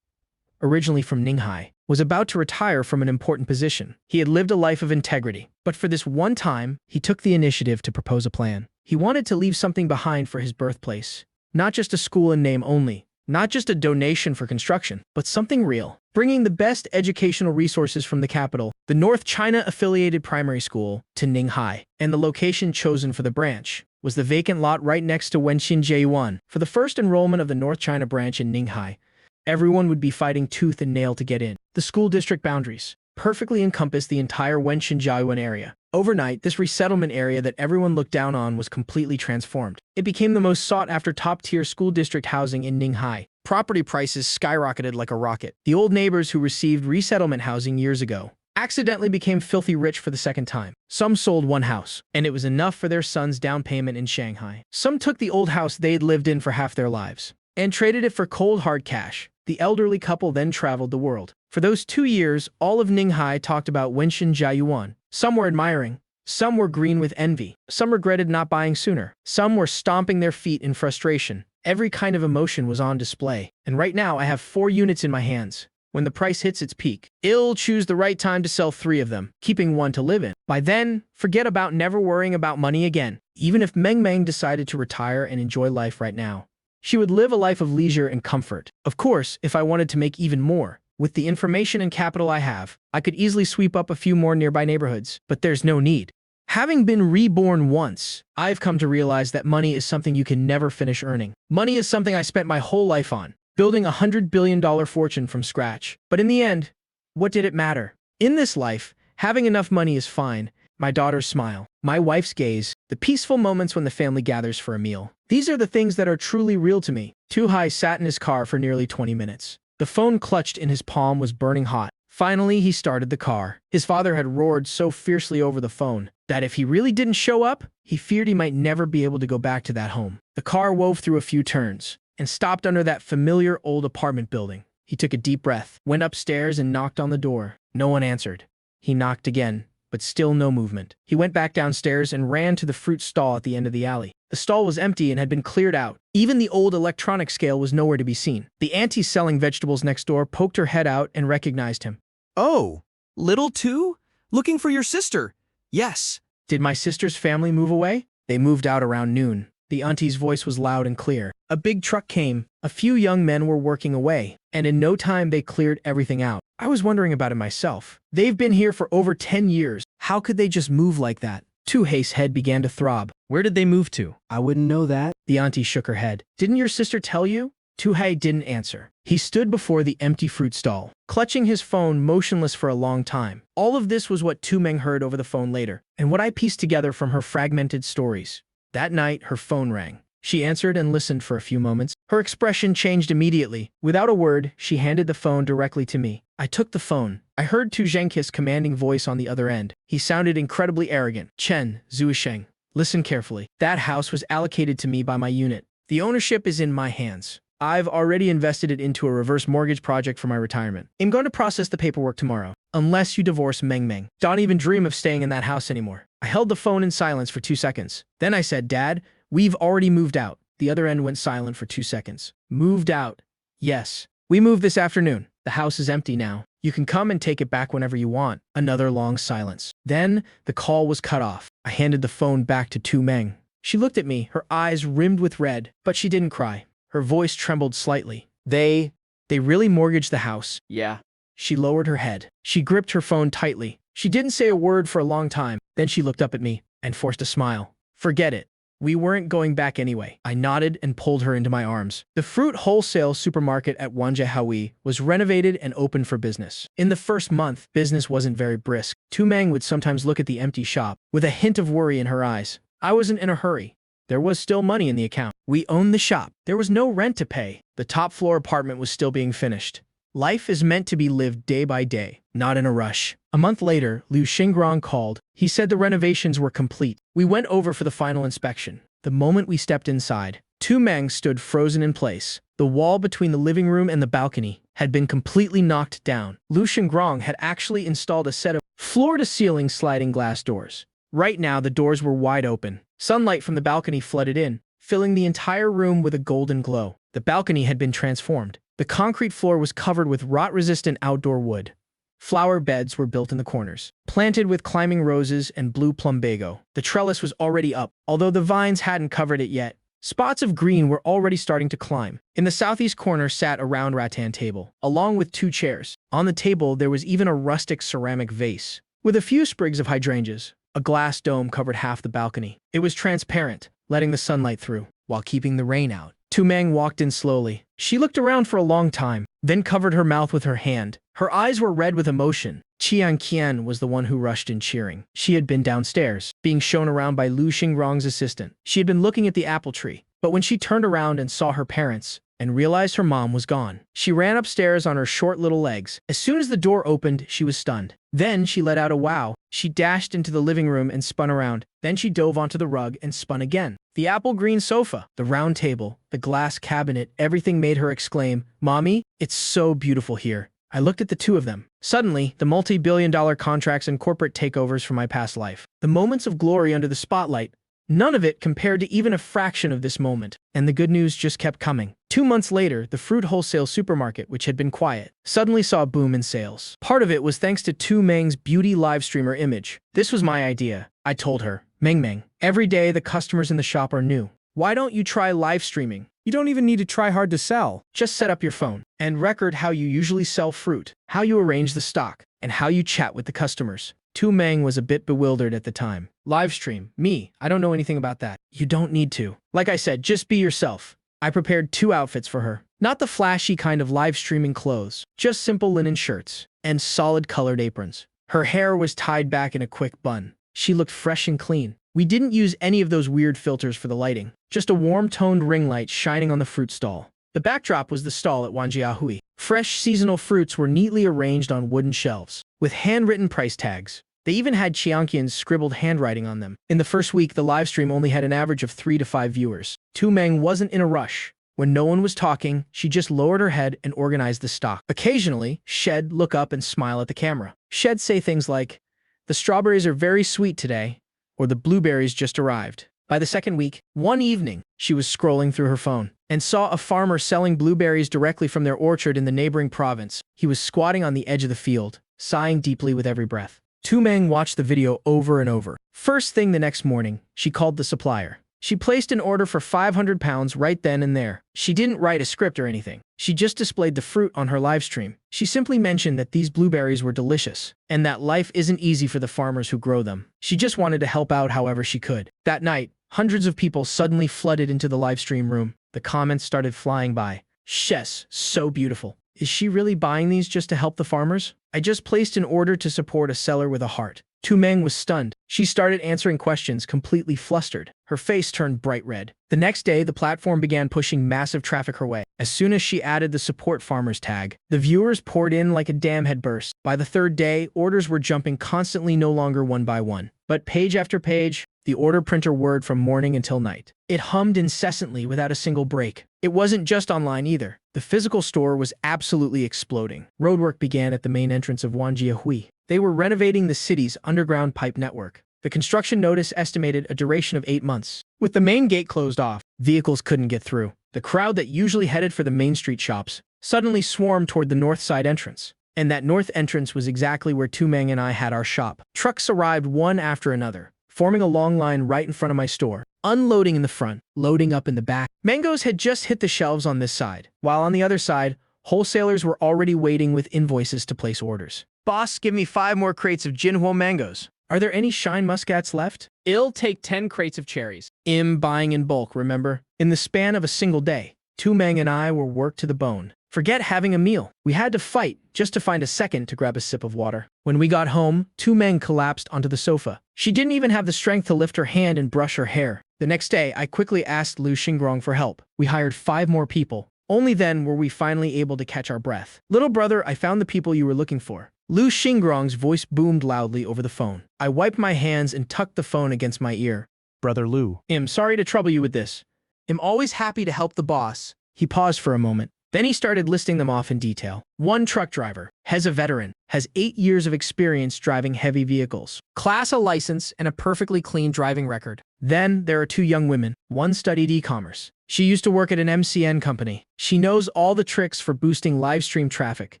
originally from Ninghai, was about to retire from an important position. He had lived a life of integrity, but for this one time, he took the initiative to propose a plan. He wanted to leave something behind for his birthplace, not just a school in name only, Not just a donation for construction, but something real. Bringing the best educational resources from the capital, the North China affiliated primary school, to Ninghai, and the location chosen for the branch was the vacant lot right next to Wenxin Jiyuan. For the first enrollment of the North China branch in Ninghai, everyone would be fighting tooth and nail to get in. The school district boundaries perfectly encompassed the entire Wenxin Jiayuan area. Overnight, this resettlement area that everyone looked down on was completely transformed. It became the most sought-after top-tier school district housing in Ninghai. Property prices skyrocketed like a rocket. The old neighbors who received resettlement housing years ago accidentally became filthy rich for the second time. Some sold one house, and it was enough for their son's down payment in Shanghai. Some took the old house they'd lived in for half their lives and traded it for cold hard cash. The elderly couple then traveled the world. For those 2 years, all of Ninghai talked about Wenxin Jiayuan. Some were admiring, some were green with envy, some regretted not buying sooner, some were stomping their feet in frustration. Every kind of emotion was on display. And right now I have 4 units in my hands. When the price hits its peak, I'll choose the right time to sell 3 of them, keeping 1 to live in. By then, forget about never worrying about money again. Even if Meng Meng decided to retire and enjoy life right now, she would live a life of leisure and comfort. Of course, if I wanted to make even more, with the information and capital I have, I could easily sweep up a few more nearby neighborhoods, but there's no need. Having been reborn once, I've come to realize that money is something you can never finish earning. Money is something I spent my whole life on, building a $100 billion fortune from scratch. But in the end, what did it matter? In this life, having enough money is fine. My daughter's smile, my wife's gaze, the peaceful moments when the family gathers for a meal. These are the things that are truly real to me. Tuhai sat in his car for nearly 20 minutes. The phone clutched in his palm was burning hot. Finally, he started the car. His father had roared so fiercely over the phone that if he really didn't show up, he feared he might never be able to go back to that home. The car wove through a few turns and stopped under that familiar old apartment building. He took a deep breath, went upstairs and knocked on the door. No one answered. He knocked again, but still no movement. He went back downstairs and ran to the fruit stall at the end of the alley. The stall was empty and had been cleared out. Even the old electronic scale was nowhere to be seen. The auntie selling vegetables next door poked her head out and recognized him. Oh, little two? Looking for your sister? Yes. Did my sister's family move away? They moved out around noon. The auntie's voice was loud and clear. A big truck came. A few young men were working away, and in no time they cleared everything out. I was wondering about it myself. They've been here for over 10 years. How could they just move like that? Tuhei's head began to throb. Where did they move to? I wouldn't know that. The auntie shook her head. Didn't your sister tell you? Tuhei didn't answer. He stood before the empty fruit stall, clutching his phone motionless for a long time. All of this was what Tu Meng heard over the phone later, and what I pieced together from her fragmented stories. That night, her phone rang. She answered and listened for a few moments. Her expression changed immediately. Without a word, she handed the phone directly to me. I took the phone. I heard Tu Zhengqi's commanding voice on the other end. He sounded incredibly arrogant. Chen Zhuang, listen carefully. That house was allocated to me by my unit. The ownership is in my hands. I've already invested it into a reverse mortgage project for my retirement. I'm going to process the paperwork tomorrow. Unless you divorce Meng Meng. Don't even dream of staying in that house anymore. I held the phone in silence for 2 seconds. Then I said, Dad, we've already moved out. The other end went silent for 2 seconds. Moved out. Yes. We moved this afternoon. The house is empty now. You can come and take it back whenever you want. Another long silence. Then the call was cut off. I handed the phone back to Tu Meng. She looked at me, her eyes rimmed with red, but she didn't cry. Her voice trembled slightly. They really mortgaged the house. Yeah. She lowered her head. She gripped her phone tightly. She didn't say a word for a long time. Then she looked up at me and forced a smile. Forget it. We weren't going back anyway. I nodded and pulled her into my arms. The fruit wholesale supermarket at Wanzhou was renovated and opened for business. In the first month, business wasn't very brisk. Tu Meng would sometimes look at the empty shop with a hint of worry in her eyes. I wasn't in a hurry. There was still money in the account. We owned the shop. There was no rent to pay. The top floor apartment was still being finished. Life is meant to be lived day by day, not in a rush. A month later, Liu Xingrong called. He said the renovations were complete. We went over for the final inspection. The moment we stepped inside, Tu Meng stood frozen in place. The wall between the living room and the balcony had been completely knocked down. Liu Xingrong had actually installed a set of floor-to-ceiling sliding glass doors. Right now, the doors were wide open. Sunlight from the balcony flooded in, filling the entire room with a golden glow. The balcony had been transformed. The concrete floor was covered with rot-resistant outdoor wood. Flower beds were built in the corners, planted with climbing roses and blue plumbago. The trellis was already up. Although the vines hadn't covered it yet, Spots of green were already starting to climb. In the southeast corner sat a round rattan table, along with 2 chairs. On the table, there was even a rustic ceramic vase, with a few sprigs of hydrangeas. A glass dome covered half the balcony. It was transparent, letting the sunlight through, while keeping the rain out. Tu Meng walked in slowly. She looked around for a long time, then covered her mouth with her hand. Her eyes were red with emotion. Qian Qian was the one who rushed in cheering. She had been downstairs, being shown around by Lu Xingrong's assistant. She had been looking at the apple tree, but when she turned around and saw her parents, and realized her mom was gone, she ran upstairs on her short little legs. As soon as the door opened, she was stunned. Then she let out a wow. She dashed into the living room and spun around. Then she dove onto the rug and spun again. The apple green sofa, the round table, the glass cabinet, everything made her exclaim, "Mommy, it's so beautiful here." I looked at the two of them. Suddenly, the multi-billion-dollar contracts and corporate takeovers from my past life. The moments of glory under the spotlight, none of it compared to even a fraction of this moment. And the good news just kept coming. 2 months later, the fruit wholesale supermarket, which had been quiet, suddenly saw a boom in sales. Part of it was thanks to Tu Meng's beauty live streamer image. This was my idea. I told her, Meng, every day the customers in the shop are new. Why don't you try live streaming? You don't even need to try hard to sell. Just set up your phone and record how you usually sell fruit, how you arrange the stock, and how you chat with the customers. Tu Meng was a bit bewildered at the time. Live stream? Me? I don't know anything about that. You don't need to. Like I said, just be yourself. I prepared 2 outfits for her. Not the flashy kind of live streaming clothes, just simple linen shirts and solid colored aprons. Her hair was tied back in a quick bun. She looked fresh and clean. We didn't use any of those weird filters for the lighting, just a warm-toned ring light shining on the fruit stall. The backdrop was the stall at Wanjiahui. Fresh seasonal fruits were neatly arranged on wooden shelves, with handwritten price tags. They even had Qianqian's scribbled handwriting on them. In the first week, the livestream only had an average of 3 to 5 viewers. Tu Meng wasn't in a rush. When no one was talking, she just lowered her head and organized the stock. Occasionally, Shed look up and smile at the camera. Shed say things like, "The strawberries are very sweet today," or "The blueberries just arrived." By the second week, one evening, she was scrolling through her phone and saw a farmer selling blueberries directly from their orchard in the neighboring province. He was squatting on the edge of the field, sighing deeply with every breath. Tu Meng watched the video over and over. First thing the next morning, she called the supplier. She placed an order for 500 pounds right then and there. She didn't write a script or anything. She just displayed the fruit on her live stream. She simply mentioned that these blueberries were delicious, and that life isn't easy for the farmers who grow them. She just wanted to help out however she could. That night, hundreds of people suddenly flooded into the live stream room. The comments started flying by. "Shes, so beautiful. Is she really buying these just to help the farmers? I just placed an order to support a seller with a heart." Tu Meng was stunned. She started answering questions, completely flustered. Her face turned bright red. The next day, the platform began pushing massive traffic her way. As soon as she added the support farmers tag, the viewers poured in like a dam had burst. By the third day, orders were jumping constantly, no longer one by one, but page after page. The order printer whirred from morning until night. It hummed incessantly without a single break. It wasn't just online either. The physical store was absolutely exploding. Roadwork began at the main entrance of Wanjiahui. They were renovating the city's underground pipe network. The construction notice estimated a duration of 8 months. With the main gate closed off, vehicles couldn't get through. The crowd that usually headed for the main street shops suddenly swarmed toward the north side entrance. And that north entrance was exactly where Tu Meng and I had our shop. Trucks arrived one after another, forming a long line right in front of my store. Unloading in the front, loading up in the back. Mangoes had just hit the shelves on this side, while on the other side, wholesalers were already waiting with invoices to place orders. "Boss, give me 5 more crates of Jinhuo mangoes. Are there any shine muscats left?" I'll take 10 crates of cherries. Buying in bulk, remember? In the span of a single day, Tu Meng and I were worked to the bone. Forget having a meal. We had to fight just to find a second to grab a sip of water. When we got home, Tu Meng collapsed onto the sofa. She didn't even have the strength to lift her hand and brush her hair. The next day, I quickly asked Lu Xingrong for help. We hired 5 more people. Only then were we finally able to catch our breath. "Little brother, I found the people you were looking for." Lu Xingrong's voice boomed loudly over the phone. I wiped my hands and tucked the phone against my ear. Brother Lu. Sorry to trouble you with this. I'm always happy to help the boss." He paused for a moment. Then he started listing them off in detail. 1 truck driver, has a veteran, has 8 years of experience driving heavy vehicles. Class A license and a perfectly clean driving record. Then there are 2 young women. One studied e-commerce. She used to work at an MCN company. She knows all the tricks for boosting live stream traffic.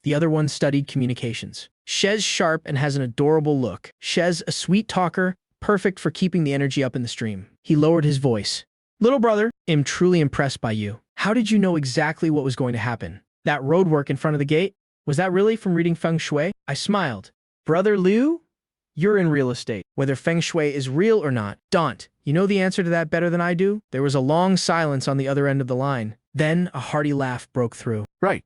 The other one studied communications. Shez sharp and has an adorable look. Shez a sweet talker, perfect for keeping the energy up in the stream. He lowered his voice. Little brother, I'm truly impressed by you. How did you know exactly what was going to happen? That roadwork in front of the gate? Was that really from reading feng shui? I smiled. Brother Liu? You're in real estate. Whether feng shui is real or not. Don't. You know the answer to that better than I do? There was a long silence on the other end of the line. Then a hearty laugh broke through. Right.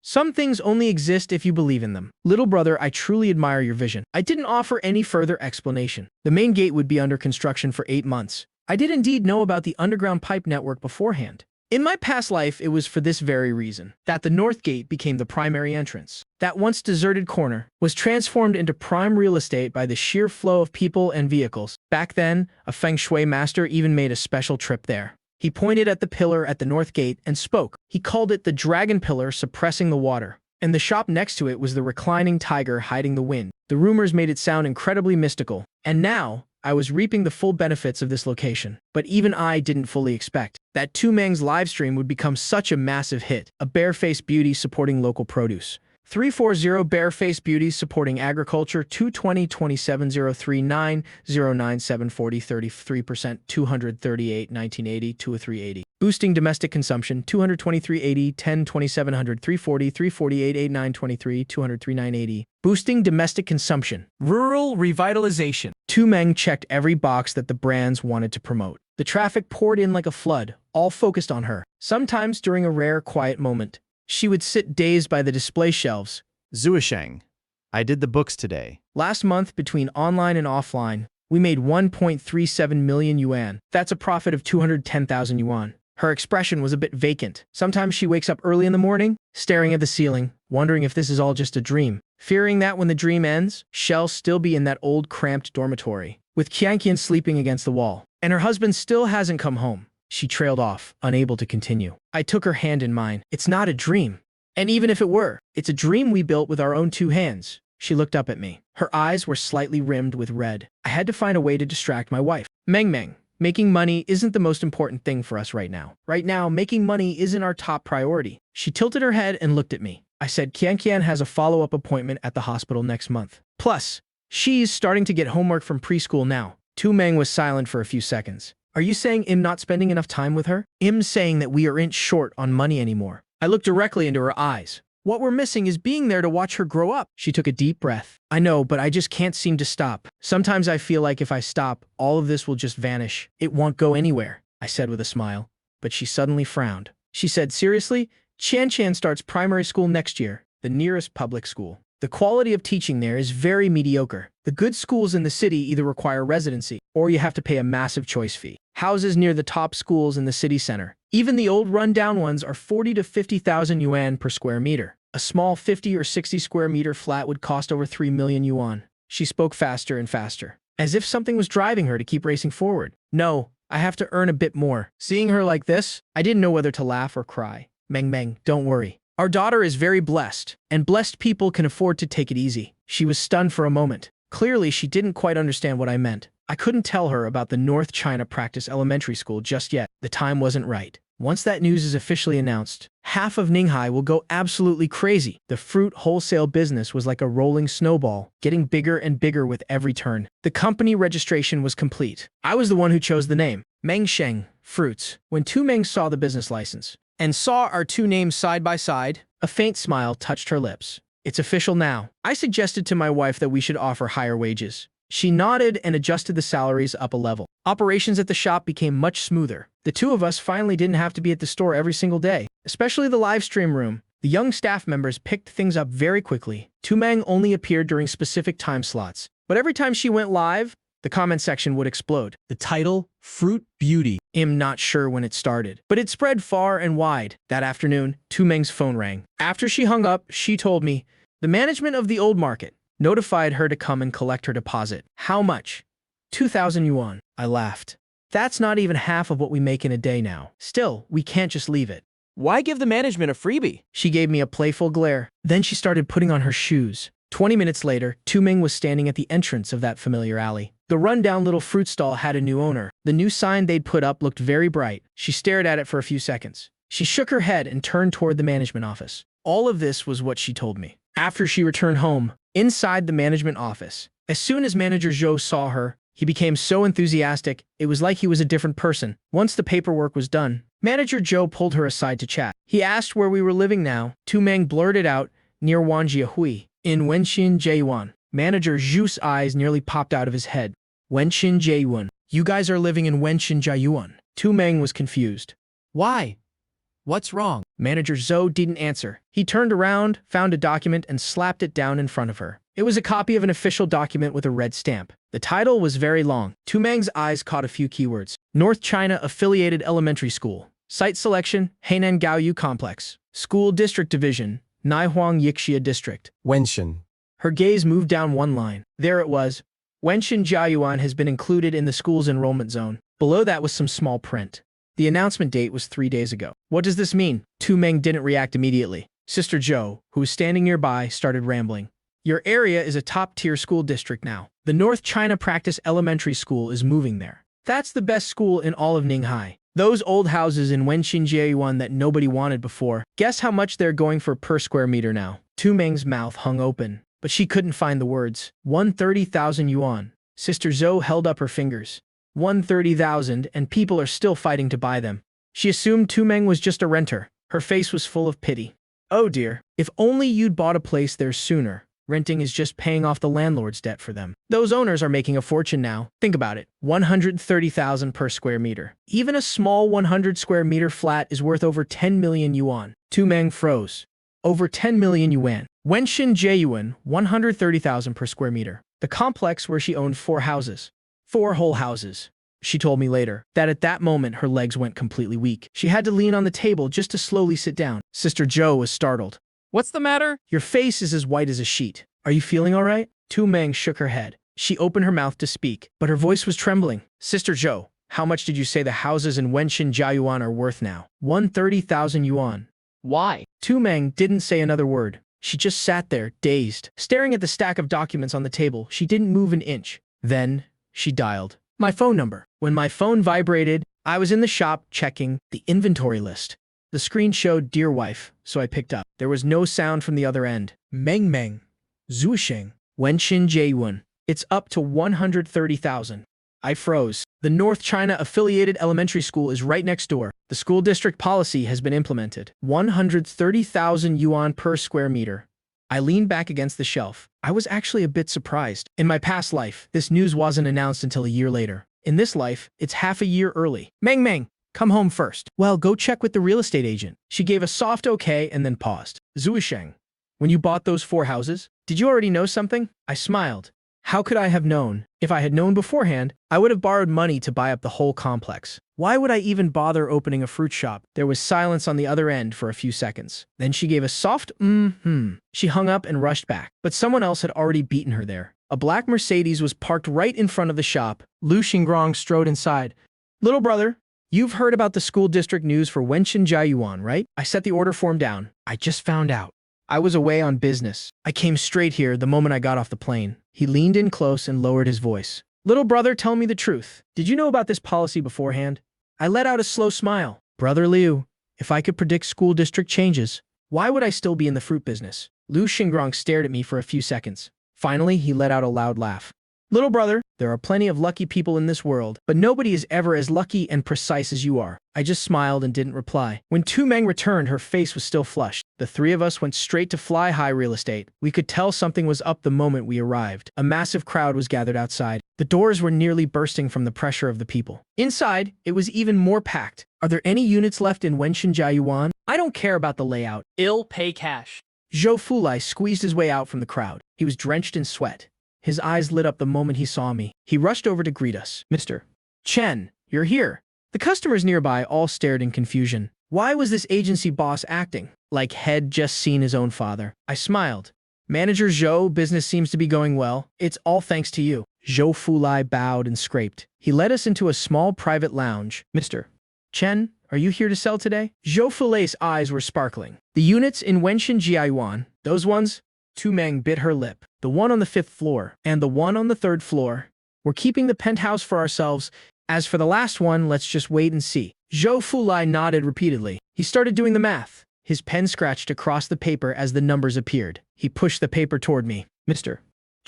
Some things only exist if you believe in them. Little brother, I truly admire your vision. I didn't offer any further explanation. The main gate would be under construction for 8 months. I did indeed know about the underground pipe network beforehand. In my past life, it was for this very reason, that the North Gate became the primary entrance. That once deserted corner was transformed into prime real estate by the sheer flow of people and vehicles. Back then, a feng shui master even made a special trip there. He pointed at the pillar at the North Gate and spoke. He called it the Dragon Pillar suppressing the water. And the shop next to it was the reclining tiger hiding the wind. The rumors made it sound incredibly mystical. And now, I was reaping the full benefits of this location. But even I didn't fully expect that Mang's livestream would become such a massive hit. A barefaced beauty supporting local produce. 340 barefaced beauties supporting agriculture. 220 27 039 097 40 33% 238 1980 2380. Boosting domestic consumption. 223 80 10 2700 340 348 89 23 203 980. Boosting domestic consumption. Rural revitalization. Meng checked every box that the brands wanted to promote. The traffic poured in like a flood, all focused on her. Sometimes during a rare, quiet moment, she would sit dazed by the display shelves. Zuisheng. I did the books today. Last month, between online and offline, we made 1.37 million yuan. That's a profit of 210,000 yuan. Her expression was a bit vacant. Sometimes she wakes up early in the morning, staring at the ceiling, wondering if this is all just a dream. Fearing that when the dream ends, she'll still be in that old cramped dormitory, with Qianqian sleeping against the wall. And her husband still hasn't come home. She trailed off, unable to continue. I took her hand in mine. It's not a dream. And even if it were, it's a dream we built with our own 2 hands. She looked up at me. Her eyes were slightly rimmed with red. I had to find a way to distract my wife. Meng, making money isn't the most important thing for us right now. Right now, making money isn't our top priority. She tilted her head and looked at me. I said Qianqian has a follow-up appointment at the hospital next month. Plus, she's starting to get homework from preschool now. Meng was silent for a few seconds. Are you saying I'm not spending enough time with her? I'm saying that we aren't short on money anymore. I looked directly into her eyes. What we're missing is being there to watch her grow up. She took a deep breath. I know, but I just can't seem to stop. Sometimes I feel like if I stop, all of this will just vanish. It won't go anywhere, I said with a smile. But she suddenly frowned. She said, seriously? Chan starts primary school next year, the nearest public school. The quality of teaching there is very mediocre. The good schools in the city either require residency, or you have to pay a massive choice fee. Houses near the top schools in the city center, even the old run-down ones, are 40 to 50,000 yuan per square meter. A small 50 or 60 square meter flat would cost over 3 million yuan. She spoke faster and faster, as if something was driving her to keep racing forward. No, I have to earn a bit more. Seeing her like this, I didn't know whether to laugh or cry. Meng, don't worry. Our daughter is very blessed, and blessed people can afford to take it easy. She was stunned for a moment. Clearly, she didn't quite understand what I meant. I couldn't tell her about the North China Practice Elementary School just yet. The time wasn't right. Once that news is officially announced, half of Ninghai will go absolutely crazy. The fruit wholesale business was like a rolling snowball, getting bigger and bigger with every turn. The company registration was complete. I was the one who chose the name, Mengsheng Fruits. When Meng saw the business license and saw our 2 names side by side, a faint smile touched her lips. It's official now. I suggested to my wife that we should offer higher wages. She nodded and adjusted the salaries up a level. Operations at the shop became much smoother. The 2 of us finally didn't have to be at the store every single day, especially the live stream room. The young staff members picked things up very quickly. Meng only appeared during specific time slots, but every time she went live, the comment section would explode. The title, Fruit Beauty. I'm not sure when it started, but it spread far and wide. That afternoon, Meng's phone rang. After she hung up, she told me, the management of the old market notified her to come and collect her deposit. How much? 2,000 yuan. I laughed. That's not even half of what we make in a day now. Still, we can't just leave it. Why give the management a freebie? She gave me a playful glare. Then she started putting on her shoes. 20 minutes later, Meng was standing at the entrance of that familiar alley. The rundown little fruit stall had a new owner. The new sign they'd put up looked very bright. She stared at it for a few seconds. She shook her head and turned toward the management office. All of this was what she told me. After she returned home, inside the management office, as soon as Manager Zhou saw her, He became so enthusiastic, it was like he was a different person. Once the paperwork was done, Manager Joe pulled her aside to chat. He asked where we were living now. Tu Meng blurted out, near Wanjiahui, in Wenxin Jiayuan. Manager Zhu's eyes nearly popped out of his head. Wenxin Jiayuan. You guys are living in Wenxin Jiayuan. Tu Meng was confused. Why? What's wrong? Manager Zhou didn't answer. He turned around, found a document, and slapped it down in front of her. It was a copy of an official document with a red stamp. The title was very long. Tu Meng's eyes caught a few keywords. North China Affiliated Elementary School. Site selection, Hainan Gaoyu Complex. School District Division, Naihuang Yixia District. Wenshin. Her gaze moved down one line. There it was. Wenxin Jiayuan has been included in the school's enrollment zone. Below that was some small print. The announcement date was 3 days ago. What does this mean? Tu Meng didn't react immediately. Sister Zhou, who was standing nearby, started rambling. Your area is a top-tier school district now. The North China Practice Elementary School is moving there. That's the best school in all of Ninghai. Those old houses in Wenxin Jiayuan that nobody wanted before. Guess how much they're going for per square meter now? Tu Meng's mouth hung open, but she couldn't find the words. 130,000 yuan. Sister Zhou held up her fingers. 130,000, and people are still fighting to buy them. She assumed Tu Meng was just a renter. Her face was full of pity. Oh dear, if only you'd bought a place there sooner. Renting is just paying off the landlord's debt for them. Those owners are making a fortune now. Think about it. 130,000 per square meter. Even a small 100 square meter flat is worth over 10 million yuan. Tu Meng froze. Over 10 million yuan. Wenxin Jiayuan, 130,000 per square meter. The complex where she owned 4 houses. 4 whole houses. She told me later that at that moment her legs went completely weak. She had to lean on the table just to slowly sit down. Sister Zhou was startled. What's the matter? Your face is as white as a sheet. Are you feeling all right? Tu Meng shook her head. She opened her mouth to speak, but her voice was trembling. Sister Zhou, how much did you say the houses in Wenxin Jiayuan are worth now? 130,000 yuan. Why? Tu Meng didn't say another word. She just sat there, dazed, staring at the stack of documents on the table. She didn't move an inch. Then she dialed my phone number. When my phone vibrated, I was in the shop checking the inventory list. The screen showed Dear Wife, so I picked up. There was no sound from the other end. Meng Meng. Zuisheng. Wenxin Jiayuan. It's up to 130,000. I froze. The North China Affiliated Elementary School is right next door. The school district policy has been implemented. 130,000 yuan per square meter. I leaned back against the shelf. I was actually a bit surprised. In my past life, this news wasn't announced until a year later. In this life, it's half a year early. Meng Meng, come home first. Well, go check with the real estate agent. She gave a soft okay and then paused. Zuisheng, when you bought those 4 houses, did you already know something? I smiled. How could I have known? If I had known beforehand, I would have borrowed money to buy up the whole complex. Why would I even bother opening a fruit shop? There was silence on the other end for a few seconds. Then she gave a soft She hung up and rushed back, but someone else had already beaten her there. A black Mercedes was parked right in front of the shop. Lu Xingrong strode inside. Little brother, you've heard about the school district news for Wenxin Jiayuan, right? I set the order form down. I just found out. I was away on business. I came straight here the moment I got off the plane. He leaned in close and lowered his voice. Little brother, tell me the truth. Did you know about this policy beforehand? I let out a slow smile. Brother Liu, if I could predict school district changes, why would I still be in the fruit business? Lu Xingrong stared at me for a few seconds. Finally, he let out a loud laugh. Little brother, there are plenty of lucky people in this world, but nobody is ever as lucky and precise as you are. I just smiled and didn't reply. When Tu Meng returned, her face was still flushed. The 3 of us went straight to Fly High Real Estate. We could tell something was up the moment we arrived. A massive crowd was gathered outside. The doors were nearly bursting from the pressure of the people. Inside, it was even more packed. Are there any units left in Wenxin Jiayuan? I don't care about the layout. I'll pay cash. Zhou Fulai squeezed his way out from the crowd. He was drenched in sweat. His eyes lit up the moment he saw me. He rushed over to greet us. Mr. Chen, you're here. The customers nearby all stared in confusion. Why was this agency boss acting like he'd just seen his own father? I smiled. Manager Zhou, business seems to be going well. It's all thanks to you. Zhou Fulai bowed and scraped. He led us into a small private lounge. Mr. Chen, are you here to sell today? Zhou Fulai's eyes were sparkling. The units in Wenxin Jiayuan, those ones? Tu Meng bit her lip. The one on the 5th floor and the one on the 3rd floor. We're keeping the penthouse for ourselves. As for the last one, let's just wait and see. Zhou Fulai nodded repeatedly. He started doing the math. His pen scratched across the paper as the numbers appeared. He pushed the paper toward me. Mr.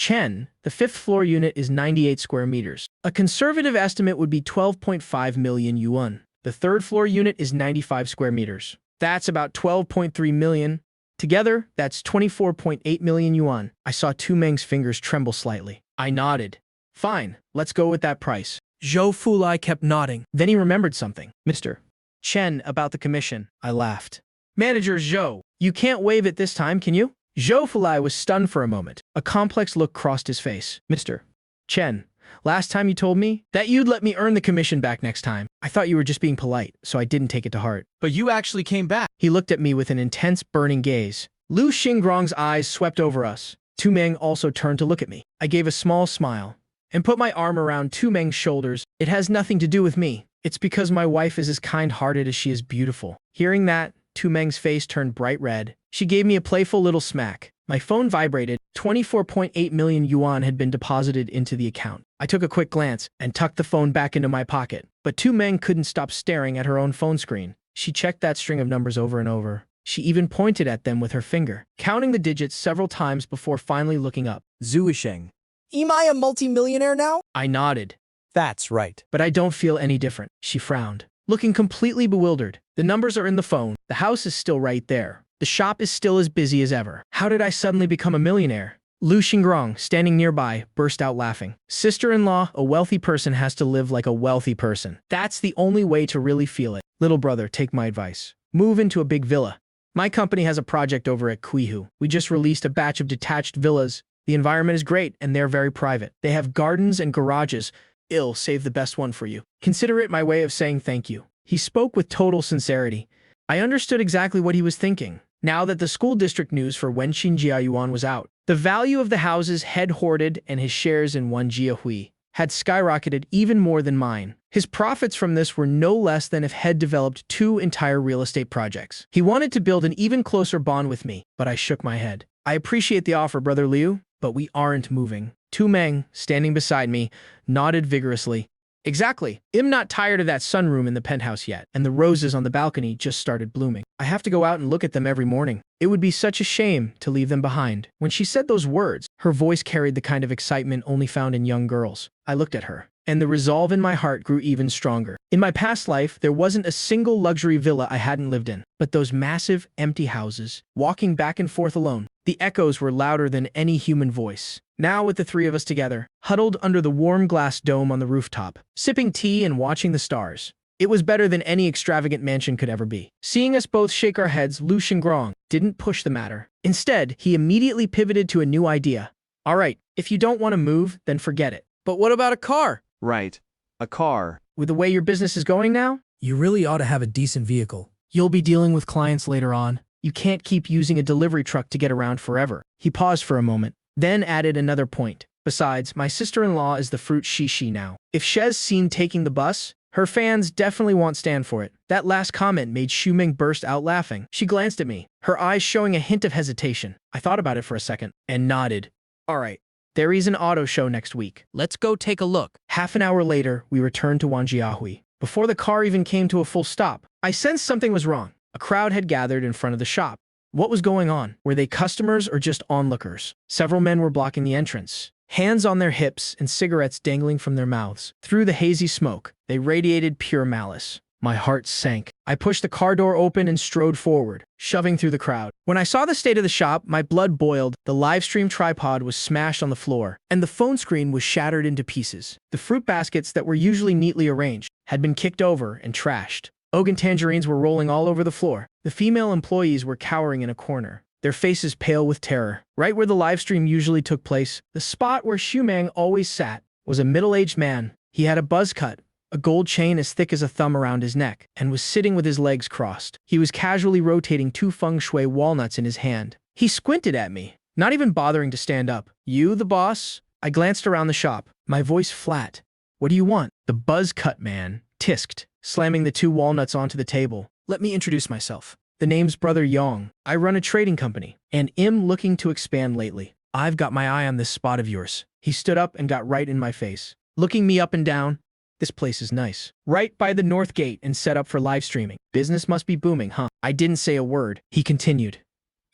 Chen, the 5th floor unit is 98 square meters. A conservative estimate would be 12.5 million yuan. The 3rd floor unit is 95 square meters. That's about 12.3 million. Together, that's 24.8 million yuan. I saw Tu Meng's fingers tremble slightly. I nodded. Fine, let's go with that price. Zhou Fulai kept nodding. Then he remembered something. Mr. Chen, about the commission. I laughed. Manager Zhou, you can't waive it this time, can you? Zhou Fulai was stunned for a moment. A complex look crossed his face. Mr. Chen, last time you told me that you'd let me earn the commission back next time. I thought you were just being polite, so I didn't take it to heart. But you actually came back. He looked at me with an intense, burning gaze. Lu Xingrong's eyes swept over us. Tu Meng also turned to look at me. I gave a small smile and put my arm around Tu Meng's shoulders. It has nothing to do with me. It's because my wife is as kind-hearted as she is beautiful. Hearing that, Tu Meng's face turned bright red. She gave me a playful little smack. My phone vibrated. 24.8 million yuan had been deposited into the account. I took a quick glance and tucked the phone back into my pocket. But Tu Meng couldn't stop staring at her own phone screen. She checked that string of numbers over and over. She even pointed at them with her finger, counting the digits several times before finally looking up. Zuisheng. Am I a multimillionaire now? I nodded. That's right. But I don't feel any different. She frowned, looking completely bewildered. The numbers are in the phone. The house is still right there. The shop is still as busy as ever. How did I suddenly become a millionaire? Lu Xingrong, standing nearby, burst out laughing. Sister-in-law, a wealthy person has to live like a wealthy person. That's the only way to really feel it. Little brother, take my advice. Move into a big villa. My company has a project over at Quihu. We just released a batch of detached villas. The environment is great, and they're very private. They have gardens and garages. I'll save the best one for you. Consider it my way of saying thank you. He spoke with total sincerity. I understood exactly what he was thinking. Now that the school district news for Wenxin Jiayuan was out, the value of the houses Head hoarded and his shares in Wan Jiahui had skyrocketed even more than mine. His profits from this were no less than if Head developed 2 entire real estate projects. He wanted to build an even closer bond with me, but I shook my head. I appreciate the offer, Brother Liu, but we aren't moving. Tu Meng, standing beside me, nodded vigorously. Exactly. I'm not tired of that sunroom in the penthouse yet, and the roses on the balcony just started blooming. I have to go out and look at them every morning. It would be such a shame to leave them behind. When she said those words, her voice carried the kind of excitement only found in young girls. I looked at her, and the resolve in my heart grew even stronger. In my past life, there wasn't a single luxury villa I hadn't lived in, but those massive, empty houses, walking back and forth alone, the echoes were louder than any human voice. Now with the 3 of us together, huddled under the warm glass dome on the rooftop, sipping tea and watching the stars. It was better than any extravagant mansion could ever be. Seeing us both shake our heads, Lu Xingrong didn't push the matter. Instead, he immediately pivoted to a new idea. All right, if you don't want to move, then forget it. But what about a car? Right. A car. With the way your business is going now, You really ought to have a decent vehicle. you'll be dealing with clients later on. You can't keep using a delivery truck to get around forever. He paused for a moment, then added another point. Besides, my sister-in-law is the fruit she now. If She's seen taking the bus, her fans definitely won't stand for it. That last comment made Meng burst out laughing. She glanced at me, her eyes showing a hint of hesitation. I thought about it for a second and nodded. All right, there is an auto show next week. Let's go take a look. Half an hour later, we returned to Wanjiahui. Before the car even came to a full stop, I sensed something was wrong. A crowd had gathered in front of the shop. What was going on? Were they customers or just onlookers? Several men were blocking the entrance, hands on their hips and cigarettes dangling from their mouths. Through the hazy smoke, they radiated pure malice. My heart sank. I pushed the car door open and strode forward, shoving through the crowd. When I saw the state of the shop, my blood boiled. The live stream tripod was smashed on the floor, and the phone screen was shattered into pieces. The fruit baskets that were usually neatly arranged had been kicked over and trashed. Ogan tangerines were rolling all over the floor. The female employees were cowering in a corner, their faces pale with terror. Right where the live stream usually took place, the spot where Meng always sat, was a middle-aged man. He had a buzz cut, a gold chain as thick as a thumb around his neck, and was sitting with his legs crossed. He was casually rotating 2 feng shui walnuts in his hand. He squinted at me, not even bothering to stand up. You, the boss? I glanced around the shop, my voice flat. What do you want? The buzz cut man tisked, slamming the 2 walnuts onto the table. Let me introduce myself. The name's Brother Yong. I run a trading company, and am looking to expand lately. I've got my eye on this spot of yours. He stood up and got right in my face, looking me up and down. This place is nice. Right by the north gate and set up for live streaming. Business must be booming, huh? I didn't say a word. He continued.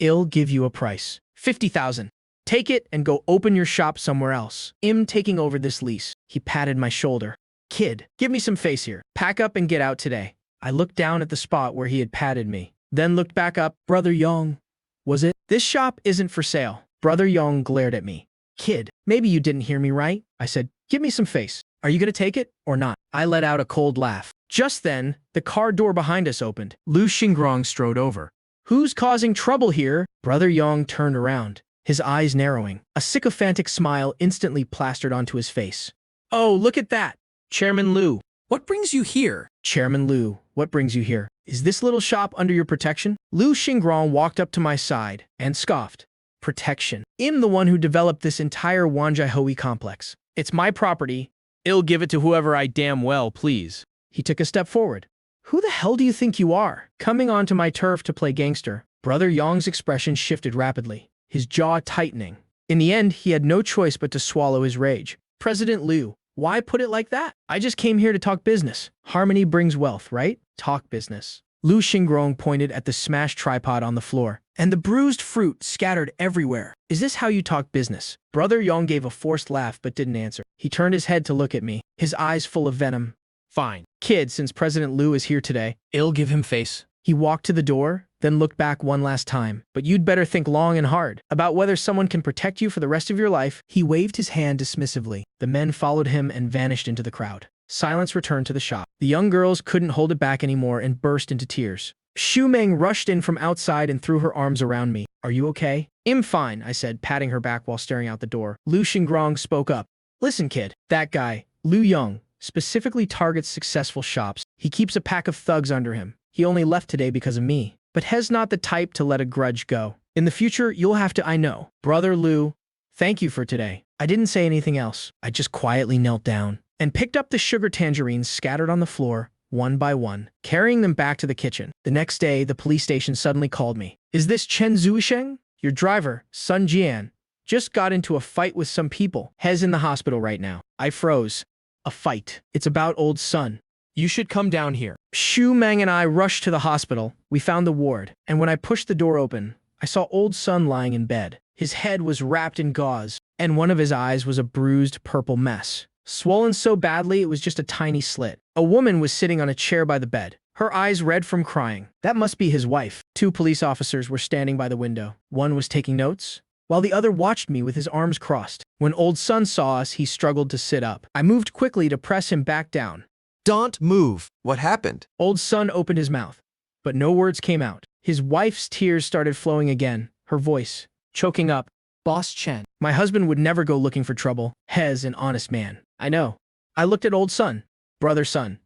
I'll give you a price. 50,000. Take it and go open your shop somewhere else. I'm taking over this lease. He patted my shoulder. Kid, give me some face here. Pack up and get out today. I looked down at the spot where he had patted me, then looked back up. Brother Yong, was it? This shop isn't for sale. Brother Yong glared at me. Kid, maybe you didn't hear me right. I said, give me some face. Are you gonna take it or not? I let out a cold laugh. Just then, the car door behind us opened. Lu Xingrong strode over. Who's causing trouble here? Brother Yong turned around, his eyes narrowing. A sycophantic smile instantly plastered onto his face. Oh, look at that! Chairman Lu. What brings you here? Chairman Lu, what brings you here? Is this little shop under your protection? Lu Xingrong walked up to my side and scoffed. Protection. I'm the one who developed this entire Wanjiahui complex. It's my property. I'll give it to whoever I damn well please. He took a step forward. Who the hell do you think you are? Coming onto my turf to play gangster? Brother Yong's expression shifted rapidly, his jaw tightening. In the end, he had no choice but to swallow his rage. President Liu, why put it like that? I just came here to talk business. Harmony brings wealth, right? Talk business. Lu Xingrong pointed at the smashed tripod on the floor, and the bruised fruit scattered everywhere. Is this how you talk business? Brother Yong gave a forced laugh but didn't answer. He turned his head to look at me, his eyes full of venom. Fine. Kid, since President Liu is here today, I'll give him face. He walked to the door, then looked back one last time. But you'd better think long and hard about whether someone can protect you for the rest of your life. He waved his hand dismissively. The men followed him and vanished into the crowd. Silence returned to the shop. The young girls couldn't hold it back anymore and burst into tears. Xu Meng rushed in from outside and threw her arms around me. Are you okay? I'm fine, I said, patting her back while staring out the door. Lu Xingrong spoke up. Listen, kid, that guy, Lu Yong, specifically targets successful shops. He keeps a pack of thugs under him. He only left today because of me. But He's not the type to let a grudge go. In the future, you'll have to, I know. Brother Lu, thank you for today. I didn't say anything else. I just quietly knelt down and picked up the sugar tangerines scattered on the floor, one by one, carrying them back to the kitchen. The next day, the police station suddenly called me. Is this Chen Zhuang? Your driver, Sun Jian, just got into a fight with some people. He's in the hospital right now. I froze. A fight. It's about old Sun. You should come down here. Xu Meng and I rushed to the hospital. We found the ward, and when I pushed the door open, I saw old Sun lying in bed. His head was wrapped in gauze, and one of his eyes was a bruised purple mess, swollen so badly it was just a tiny slit. A woman was sitting on a chair by the bed, her eyes red from crying. That must be his wife. 2 police officers were standing by the window. One was taking notes, while the other watched me with his arms crossed. When old Sun saw us, he struggled to sit up. I moved quickly to press him back down. Don't move. What happened? Old Sun opened his mouth, but no words came out. His wife's tears started flowing again, her voice choking up. Boss Chen. My husband would never go looking for trouble. He's an honest man. I know. I looked at old Sun. Brother Sun,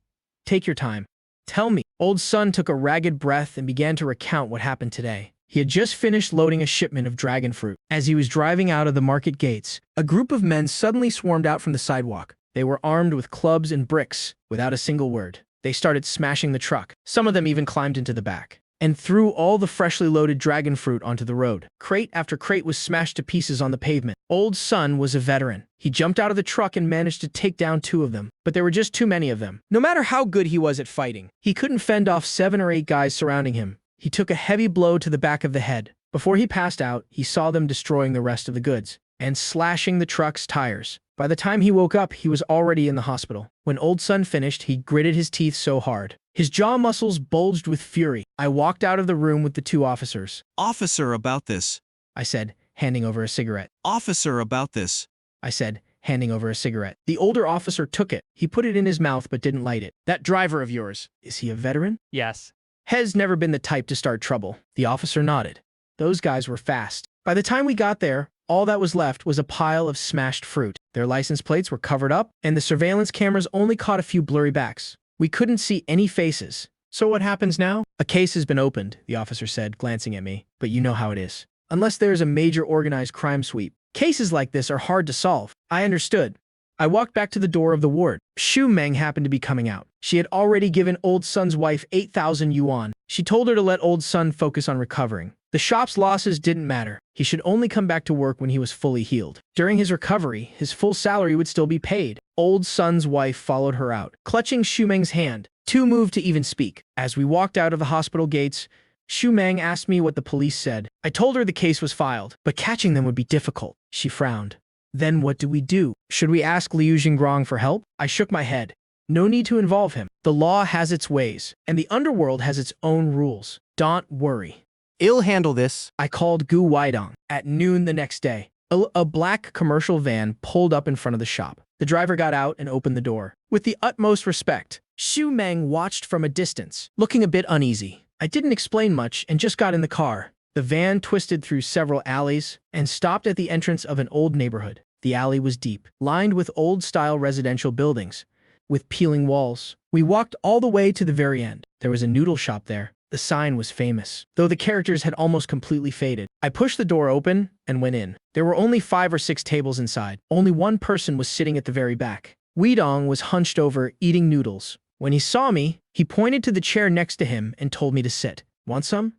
take your time. Tell me. Old Sun took a ragged breath and began to recount what happened today. He had just finished loading a shipment of dragon fruit. As he was driving out of the market gates, a group of men suddenly swarmed out from the sidewalk. They were armed with clubs and bricks, without a single word. They started smashing the truck. Some of them even climbed into the back and threw all the freshly loaded dragon fruit onto the road. Crate after crate was smashed to pieces on the pavement. Old Sun was a veteran. He jumped out of the truck and managed to take down 2 of them, but there were just too many of them. No matter how good he was at fighting, he couldn't fend off 7 or 8 guys surrounding him. He took a heavy blow to the back of the head. Before he passed out, he saw them destroying the rest of the goods and slashing the truck's tires. By the time he woke up, he was already in the hospital. When old Sun finished, he gritted his teeth so hard. His jaw muscles bulged with fury. I walked out of the room with the 2 officers. Officer, about this. I said, handing over a cigarette. Officer, about this. I said, handing over a cigarette. The older officer took it. He put it in his mouth but didn't light it. That driver of yours, is he a veteran? Yes. He's never been the type to start trouble. The officer nodded. Those guys were fast. By the time we got there, all that was left was a pile of smashed fruit. Their license plates were covered up, and the surveillance cameras only caught a few blurry backs. We couldn't see any faces. So what happens now? A case has been opened, the officer said, glancing at me. But you know how it is. Unless there's a major organized crime sweep, cases like this are hard to solve. I understood. I walked back to the door of the ward. Xu Meng happened to be coming out. She had already given old Sun's wife 8,000 yuan. She told her to let old Sun focus on recovering. The shop's losses didn't matter. He should only come back to work when he was fully healed. During his recovery, his full salary would still be paid. Old Sun's wife followed her out, clutching Xu Meng's hand. 2 moved to even speak. As we walked out of the hospital gates, Xu Meng asked me what the police said. I told her the case was filed, but catching them would be difficult. She frowned. Then what do we do? Should we ask Liu Xingrong for help? I shook my head. No need to involve him. The law has its ways, and the underworld has its own rules. Don't worry. I'll handle this. I called Gu Weidong. At noon the next day, a black commercial van pulled up in front of the shop. The driver got out and opened the door. With the utmost respect, Xu Meng watched from a distance, looking a bit uneasy. I didn't explain much and just got in the car. The van twisted through several alleys and stopped at the entrance of an old neighborhood. The alley was deep, lined with old-style residential buildings, with peeling walls. We walked all the way to the very end. There was a noodle shop there. The sign was famous, though the characters had almost completely faded. I pushed the door open and went in. There were only 5 or 6 tables inside. Only one person was sitting at the very back. Weidong was hunched over, eating noodles. When he saw me, he pointed to the chair next to him and told me to sit. Want some?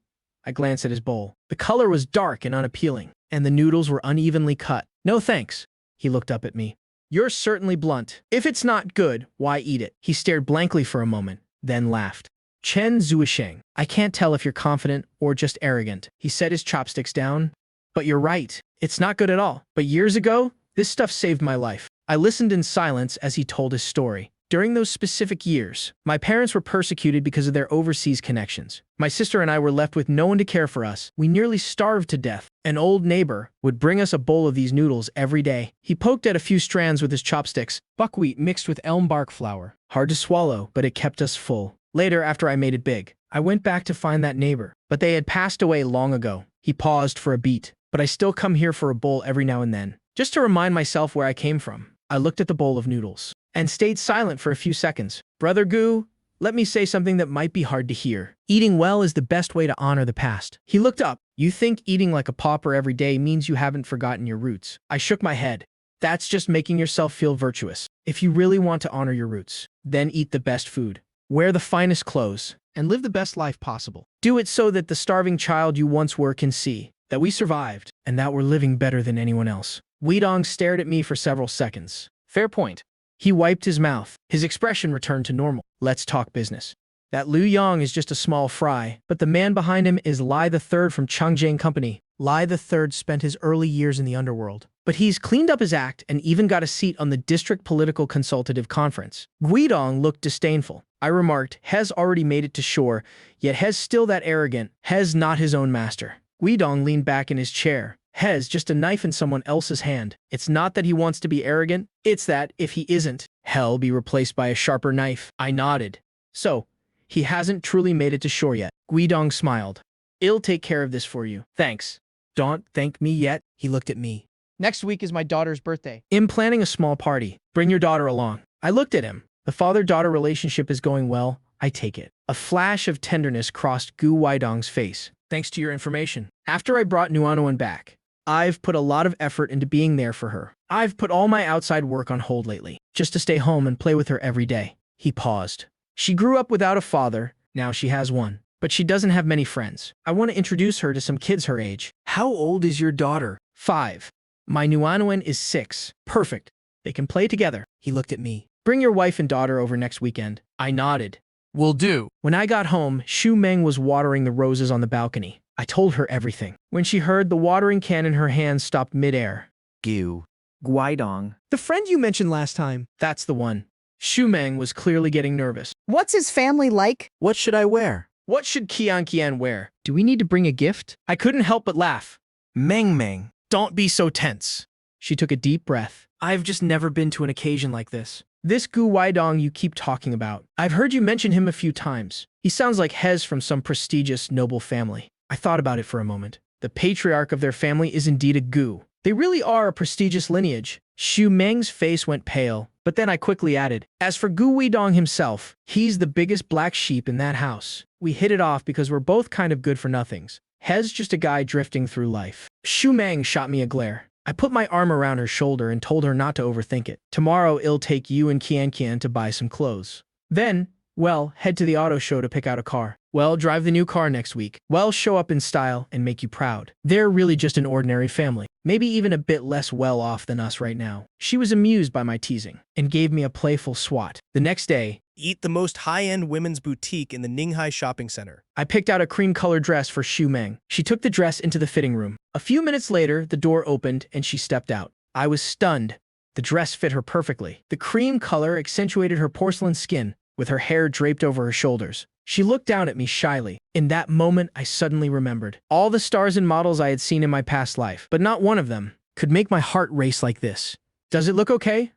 I glanced at his bowl. The color was dark and unappealing, and the noodles were unevenly cut. No thanks. He looked up at me. You're certainly blunt. If it's not good, why eat it? He stared blankly for a moment, then laughed. Chen Zhuang, I can't tell if you're confident or just arrogant. He set his chopsticks down. But you're right. It's not good at all. But years ago, this stuff saved my life. I listened in silence as he told his story. During those specific years, my parents were persecuted because of their overseas connections. My sister and I were left with no one to care for us. We nearly starved to death. An old neighbor would bring us a bowl of these noodles every day. He poked at a few strands with his chopsticks, buckwheat mixed with elm bark flour. Hard to swallow, but it kept us full. Later, after I made it big, I went back to find that neighbor, but they had passed away long ago. He paused for a beat. But I still come here for a bowl every now and then, just to remind myself where I came from. I looked at the bowl of noodles and stayed silent for a few seconds. Brother Gu, let me say something that might be hard to hear. Eating well is the best way to honor the past. He looked up. You think eating like a pauper every day means you haven't forgotten your roots? I shook my head. That's just making yourself feel virtuous. If you really want to honor your roots, then eat the best food. Wear the finest clothes, and live the best life possible. Do it so that the starving child you once were can see that we survived, and that we're living better than anyone else. Weidong stared at me for several seconds. Fair point. He wiped his mouth. His expression returned to normal. Let's talk business. That Liu Yang is just a small fry, but the man behind him is Lai III from Changjiang Company. Lai III spent his early years in the underworld, but he's cleaned up his act and even got a seat on the District Political Consultative Conference. Weidong looked disdainful. I remarked, Hez already made it to shore, yet Hez still that arrogant. Hez not his own master. Weidong leaned back in his chair. Hez just a knife in someone else's hand. It's not that he wants to be arrogant, it's that, if he isn't, he'll be replaced by a sharper knife. I nodded. So, he hasn't truly made it to shore yet. Weidong smiled. I'll take care of this for you. Thanks. Don't thank me yet. He looked at me. Next week is my daughter's birthday. I'm planning a small party. Bring your daughter along. I looked at him. The father-daughter relationship is going well. I take it. A flash of tenderness crossed Gu Weidong's face. Thanks to your information. After I brought Nuanuan back, I've put a lot of effort into being there for her. I've put all my outside work on hold lately, just to stay home and play with her every day. He paused. She grew up without a father. Now she has one. But she doesn't have many friends. I want to introduce her to some kids her age. How old is your daughter? 5. My Nuanuan is 6. Perfect. They can play together. He looked at me. Bring your wife and daughter over next weekend. I nodded. Will do. When I got home, Xu Meng was watering the roses on the balcony. I told her everything. When she heard the watering can in her hand stopped midair. Gu. Guidong. The friend you mentioned last time. That's the one. Xu Meng was clearly getting nervous. What's his family like? What should I wear? What should Qian wear? Do we need to bring a gift? I couldn't help but laugh. Meng, don't be so tense. She took a deep breath. I've just never been to an occasion like this. This Gu Weidong you keep talking about. I've heard you mention him a few times. He sounds like Hez from some prestigious, noble family. I thought about it for a moment. The patriarch of their family is indeed a Gu. They really are a prestigious lineage. Xu Meng's face went pale, but then I quickly added, as for Gu Weidong himself, he's the biggest black sheep in that house. We hit it off because we're both kind of good-for-nothings. Hez just a guy drifting through life. Xu Meng shot me a glare. I put my arm around her shoulder and told her not to overthink it. Tomorrow I'll take you and Qian to buy some clothes. Then, well, head to the auto show to pick out a car. Well, drive the new car next week. Well, show up in style and make you proud. They're really just an ordinary family. Maybe even a bit less well-off than us right now. She was amused by my teasing and gave me a playful swat. The next day, Eat the most high-end women's boutique in the Ninghai shopping center. I picked out a cream-colored dress for Xu Meng. She took the dress into the fitting room. A few minutes later, the door opened and she stepped out. I was stunned. The dress fit her perfectly. The cream color accentuated her porcelain skin, with her hair draped over her shoulders. She looked down at me shyly. In that moment, I suddenly remembered all the stars and models I had seen in my past life, but not one of them could make my heart race like this. "Does it look okay?"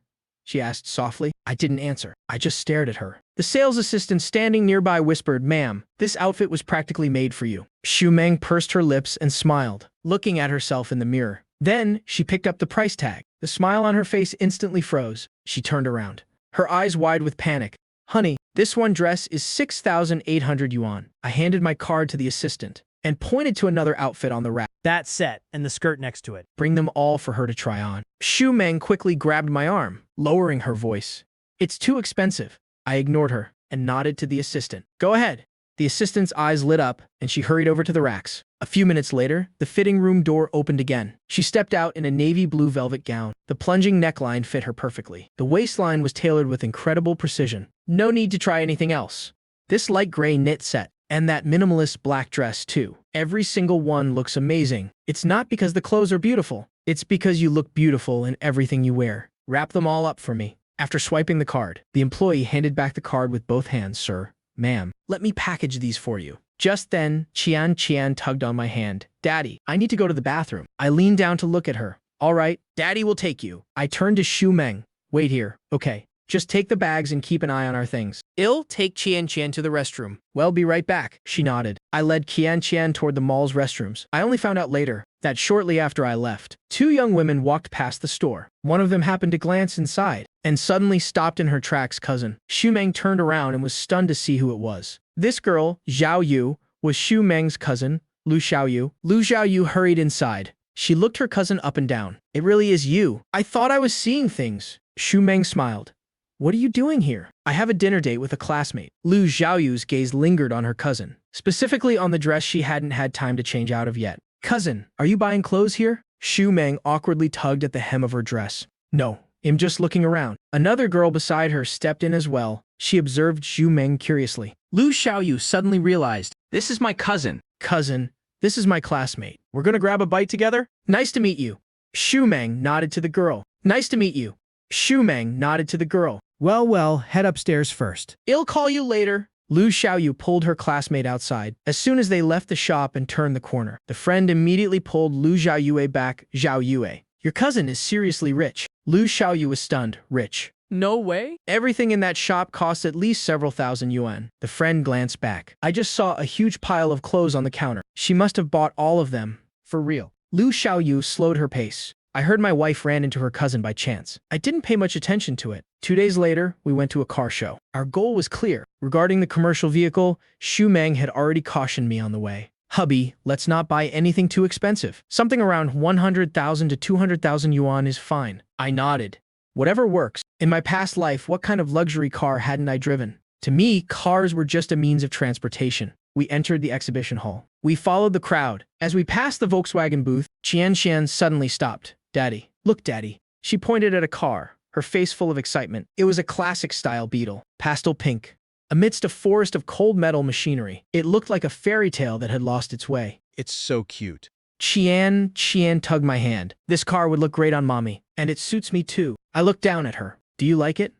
she asked softly. I didn't answer. I just stared at her. The sales assistant standing nearby whispered, "Ma'am, this outfit was practically made for you." Xu Meng pursed her lips and smiled, looking at herself in the mirror. Then she picked up the price tag. The smile on her face instantly froze. She turned around, her eyes wide with panic. "Honey, this one dress is 6,800 yuan. I handed my card to the assistant and pointed to another outfit on the rack. That set and the skirt next to it. Bring them all for her to try on. Xu Meng quickly grabbed my arm, lowering her voice. "It's too expensive." I ignored her and nodded to the assistant. "Go ahead." The assistant's eyes lit up and she hurried over to the racks. A few minutes later, the fitting room door opened again. She stepped out in a navy blue velvet gown. The plunging neckline fit her perfectly. The waistline was tailored with incredible precision. No need to try anything else. This light gray knit set, and that minimalist black dress too. Every single one looks amazing. It's not because the clothes are beautiful. It's because you look beautiful in everything you wear. Wrap them all up for me. After swiping the card, the employee handed back the card with both hands. "Sir, ma'am, let me package these for you." Just then, Qian tugged on my hand. "Daddy, I need to go to the bathroom." I leaned down to look at her. "All right, Daddy will take you." I turned to Xu Meng. "Wait here, okay? Just take the bags and keep an eye on our things. I'll take Qian to the restroom." "Well, be right back," she nodded. I led Qian toward the mall's restrooms. I only found out later that shortly after I left, two young women walked past the store. One of them happened to glance inside and suddenly stopped in her tracks. Cousin. Xu Meng turned around and was stunned to see who it was. This girl, Zhao Yu, was Xu Meng's cousin, Lu Xiaoyu. Lu Xiaoyu hurried inside. She looked her cousin up and down. "It really is you. I thought I was seeing things." Xu Meng smiled. "What are you doing here?" "I have a dinner date with a classmate." Lu Xiaoyu's gaze lingered on her cousin, specifically on the dress she hadn't had time to change out of yet. "Cousin, are you buying clothes here?" Xu Meng awkwardly tugged at the hem of her dress. "No, I'm just looking around." Another girl beside her stepped in as well. She observed Xu Meng curiously. Lu Xiaoyu suddenly realized, "This is my cousin." "Cousin, this is my classmate. We're gonna grab a bite together?" "Nice to meet you." Xu Meng nodded to the girl. "Nice to meet you." Xu Meng nodded to the girl. Well, head upstairs first. "I'll call you later." Lu Xiaoyu pulled her classmate outside. As soon as they left the shop and turned the corner, the friend immediately pulled Lu Xiaoyue back. "Zhao Yue, your cousin is seriously rich." Lu Xiaoyu was stunned. "Rich? No way. Everything in that shop costs at least several thousand yuan." The friend glanced back. "I just saw a huge pile of clothes on the counter. She must have bought all of them. For real." Lu Xiaoyu slowed her pace. "I heard my wife ran into her cousin by chance. I didn't pay much attention to it." 2 days later, we went to a car show. Our goal was clear. Regarding the commercial vehicle, Xu Meng had already cautioned me on the way. "Hubby, let's not buy anything too expensive. Something around 100,000 to 200,000 yuan is fine." I nodded. Whatever works. In my past life, what kind of luxury car hadn't I driven? To me, cars were just a means of transportation. We entered the exhibition hall. We followed the crowd. As we passed the Volkswagen booth, Qian suddenly stopped. "Daddy, look, Daddy." She pointed at a car, her face full of excitement. It was a classic-style Beetle, pastel pink. Amidst a forest of cold metal machinery, it looked like a fairy tale that had lost its way. It's so cute. Qian tugged my hand. "This car would look great on Mommy, and it suits me too." I looked down at her. "Do you like it?"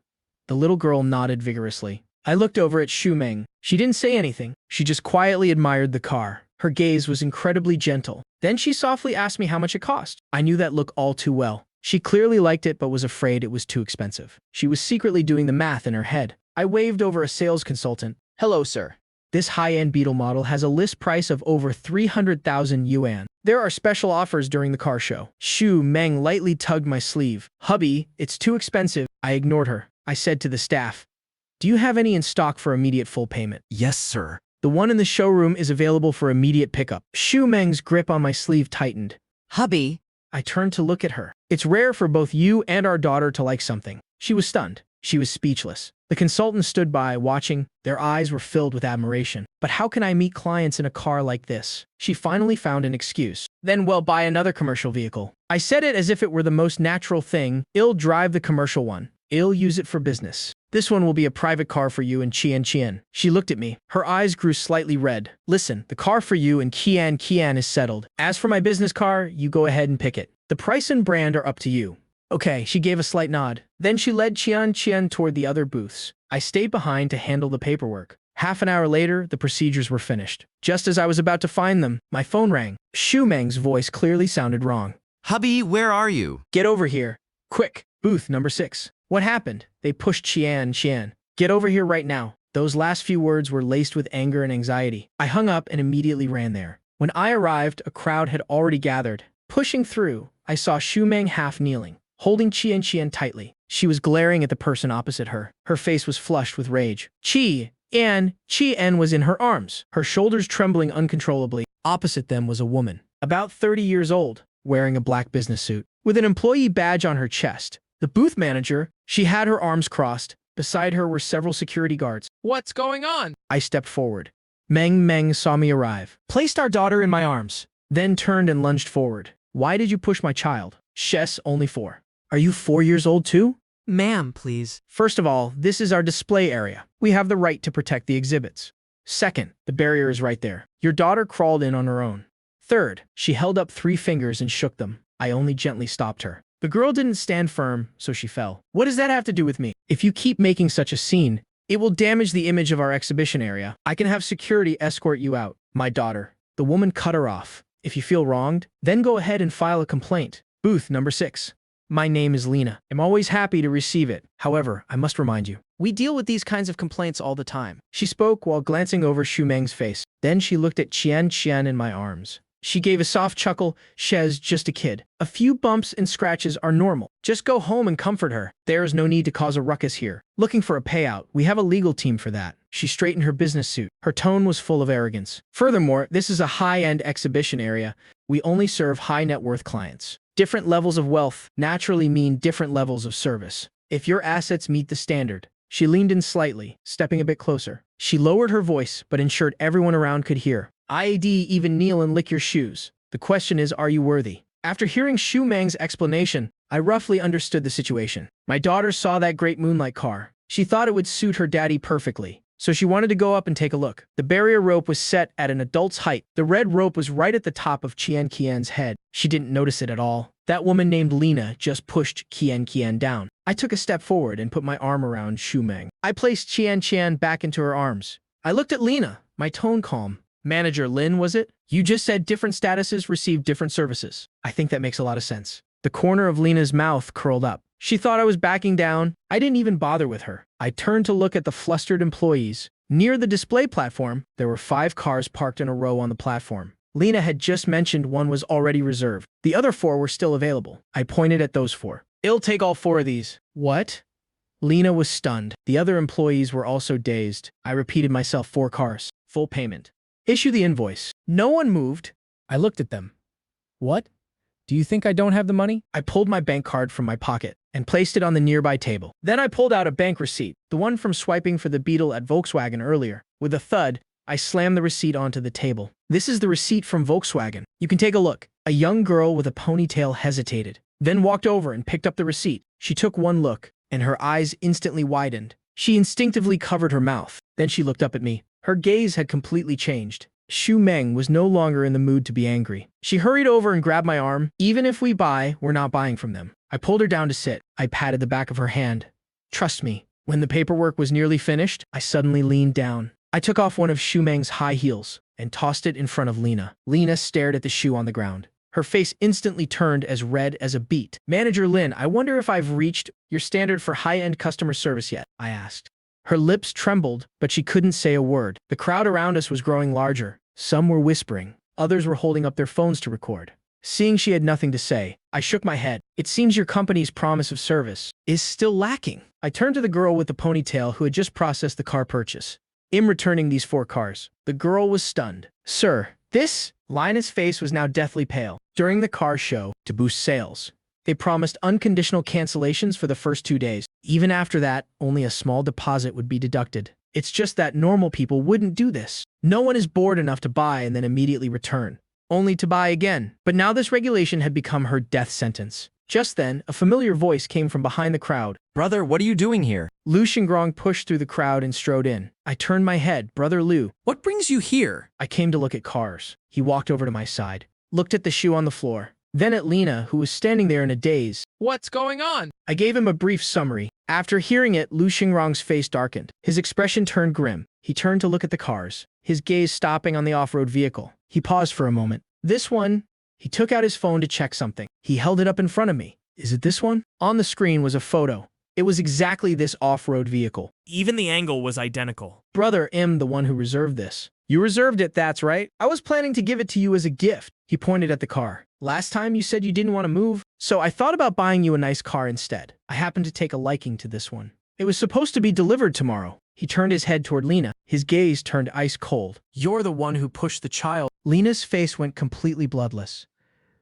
The little girl nodded vigorously. I looked over at Xu Meng. She didn't say anything. She just quietly admired the car. Her gaze was incredibly gentle. Then she softly asked me how much it cost. I knew that look all too well. She clearly liked it but was afraid it was too expensive. She was secretly doing the math in her head. I waved over a sales consultant. "Hello, sir. This high-end Beetle model has a list price of over 300,000 yuan. There are special offers during the car show." Xu Meng lightly tugged my sleeve. "Hubby, it's too expensive." I ignored her. I said to the staff, "Do you have any in stock for immediate full payment?" "Yes, sir." "The one in the showroom is available for immediate pickup." Xu Meng's grip on my sleeve tightened. "Hubby." I turned to look at her. "It's rare for both you and our daughter to like something." She was stunned. She was speechless. The consultant stood by, watching. Their eyes were filled with admiration. "But how can I meet clients in a car like this?" She finally found an excuse. "Then we'll buy another commercial vehicle." I said it as if it were the most natural thing. "I'll drive the commercial one. I'll use it for business. This one will be a private car for you and Qian. She looked at me. Her eyes grew slightly red. Listen, the car for you and Qian is settled. As for my business car, you go ahead and pick it. The price and brand are up to you. Okay, she gave a slight nod. Then she led Qian toward the other booths. I stayed behind to handle the paperwork. Half an hour later, the procedures were finished. Just as I was about to find them, my phone rang. Meng's voice clearly sounded wrong. Hubby, where are you? Get over here. Quick. Booth number 6. What happened? They pushed Qian. Get over here right now. Those last few words were laced with anger and anxiety. I hung up and immediately ran there. When I arrived, a crowd had already gathered. Pushing through, I saw Meng half kneeling, holding Qian tightly. She was glaring at the person opposite her. Her face was flushed with rage. Qian was in her arms, her shoulders trembling uncontrollably. Opposite them was a woman, about 30 years old, wearing a black business suit, with an employee badge on her chest. The booth manager, she had her arms crossed. Beside her were several security guards. What's going on? I stepped forward. Meng saw me arrive, placed our daughter in my arms, then turned and lunged forward. Why did you push my child? She's only 4. Are you 4 years old too? Ma'am, please. First of all, this is our display area. We have the right to protect the exhibits. Second, the barrier is right there. Your daughter crawled in on her own. Third, she held up 3 fingers and shook them. I only gently stopped her. The girl didn't stand firm, so she fell. What does that have to do with me? If you keep making such a scene, it will damage the image of our exhibition area. I can have security escort you out. My daughter. The woman cut her off. If you feel wronged, then go ahead and file a complaint. Booth number 6. My name is Lena. I'm always happy to receive it. However, I must remind you, we deal with these kinds of complaints all the time. She spoke while glancing over Meng's face. Then she looked at Qian in my arms. She gave a soft chuckle. She's just a kid. A few bumps and scratches are normal. Just go home and comfort her. There's no need to cause a ruckus here. Looking for a payout. We have a legal team for that. She straightened her business suit. Her tone was full of arrogance. Furthermore, this is a high-end exhibition area. We only serve high-net-worth clients. Different levels of wealth naturally mean different levels of service. If your assets meet the standard. She leaned in slightly, stepping a bit closer. She lowered her voice, but ensured everyone around could hear. I'd even kneel and lick your shoes. The question is, are you worthy? After hearing Meng's explanation, I roughly understood the situation. My daughter saw that great moonlight car. She thought it would suit her daddy perfectly, so she wanted to go up and take a look. The barrier rope was set at an adult's height. The red rope was right at the top of Qian's head. She didn't notice it at all. That woman named Lena just pushed Qian down. I took a step forward and put my arm around Meng. I placed Qian back into her arms. I looked at Lena, my tone calm. Manager Lin, was it? You just said different statuses receive different services. I think that makes a lot of sense. The corner of Lena's mouth curled up. She thought I was backing down. I didn't even bother with her. I turned to look at the flustered employees. Near the display platform, there were 5 cars parked in a row on the platform. Lena had just mentioned one was already reserved. The other 4 were still available. I pointed at those 4. I'll take all 4 of these. What? Lena was stunned. The other employees were also dazed. I repeated myself 4 cars. Full payment. Issue the invoice. No one moved. I looked at them. What? Do you think I don't have the money? I pulled my bank card from my pocket and placed it on the nearby table. Then I pulled out a bank receipt, the one from swiping for the Beetle at Volkswagen earlier. With a thud, I slammed the receipt onto the table. This is the receipt from Volkswagen. You can take a look. A young girl with a ponytail hesitated, then walked over and picked up the receipt. She took one look, and her eyes instantly widened. She instinctively covered her mouth. Then she looked up at me. Her gaze had completely changed. Meng was no longer in the mood to be angry. She hurried over and grabbed my arm. Even if we buy, we're not buying from them. I pulled her down to sit. I patted the back of her hand. Trust me. When the paperwork was nearly finished, I suddenly leaned down. I took off one of Meng's high heels and tossed it in front of Lena. Lena stared at the shoe on the ground. Her face instantly turned as red as a beet. Manager Lin, I wonder if I've reached your standard for high-end customer service yet, I asked. Her lips trembled, but she couldn't say a word. The crowd around us was growing larger. Some were whispering. Others were holding up their phones to record. Seeing she had nothing to say, I shook my head. It seems your company's promise of service is still lacking. I turned to the girl with the ponytail who had just processed the car purchase. In returning these 4 cars, the girl was stunned. Sir, this? Lina's face was now deathly pale. During the car show, to boost sales, they promised unconditional cancellations for the first 2 days. Even after that, only a small deposit would be deducted. It's just that normal people wouldn't do this. No one is bored enough to buy and then immediately return, only to buy again. But now this regulation had become her death sentence. Just then, a familiar voice came from behind the crowd. Brother, what are you doing here? Lu Xingrong pushed through the crowd and strode in. I turned my head. Brother Lu. What brings you here? I came to look at cars. He walked over to my side, looked at the shoe on the floor, then at Lena, who was standing there in a daze. What's going on? I gave him a brief summary. After hearing it, Lu Xingrong's face darkened. His expression turned grim. He turned to look at the cars, his gaze stopping on the off-road vehicle. He paused for a moment. This one? He took out his phone to check something. He held it up in front of me. Is it this one? On the screen was a photo. It was exactly this off-road vehicle. Even the angle was identical. Brother M, the one who reserved this. You reserved it, that's right. I was planning to give it to you as a gift. He pointed at the car. Last time you said you didn't want to move, so I thought about buying you a nice car instead. I happened to take a liking to this one. It was supposed to be delivered tomorrow. He turned his head toward Lena. His gaze turned ice cold. You're the one who pushed the child. Lena's face went completely bloodless.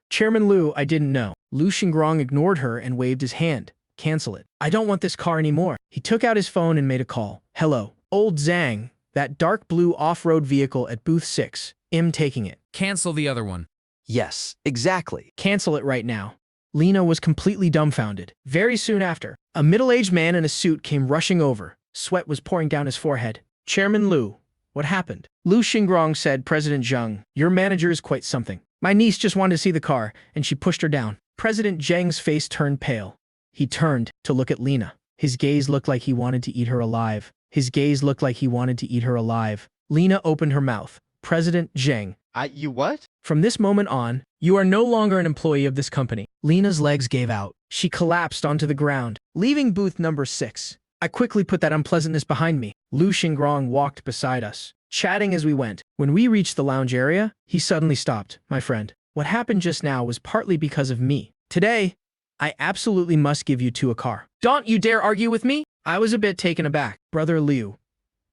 Chairman Lu, I didn't know. Lu Xingrong ignored her and waved his hand. Cancel it. I don't want this car anymore. He took out his phone and made a call. Hello. Old Zhang. That dark blue off-road vehicle at booth 6. Taking it. Cancel the other one. Yes, exactly. Cancel it right now. Lena was completely dumbfounded. Very soon after, a middle-aged man in a suit came rushing over. Sweat was pouring down his forehead. Chairman Lu, what happened? Lu Xingrong said, President Zheng, your manager is quite something. My niece just wanted to see the car, and she pushed her down. President Zheng's face turned pale. He turned to look at Lena. His gaze looked like he wanted to eat her alive. His gaze looked like he wanted to eat her alive. Lena opened her mouth. President Zheng. You what? From this moment on, you are no longer an employee of this company. Lena's legs gave out. She collapsed onto the ground, leaving booth number 6. I quickly put that unpleasantness behind me. Lu Xingrong walked beside us, chatting as we went. When we reached the lounge area, he suddenly stopped. My friend, what happened just now was partly because of me. Today, I absolutely must give you two a car. Don't you dare argue with me? I was a bit taken aback. Brother Liu,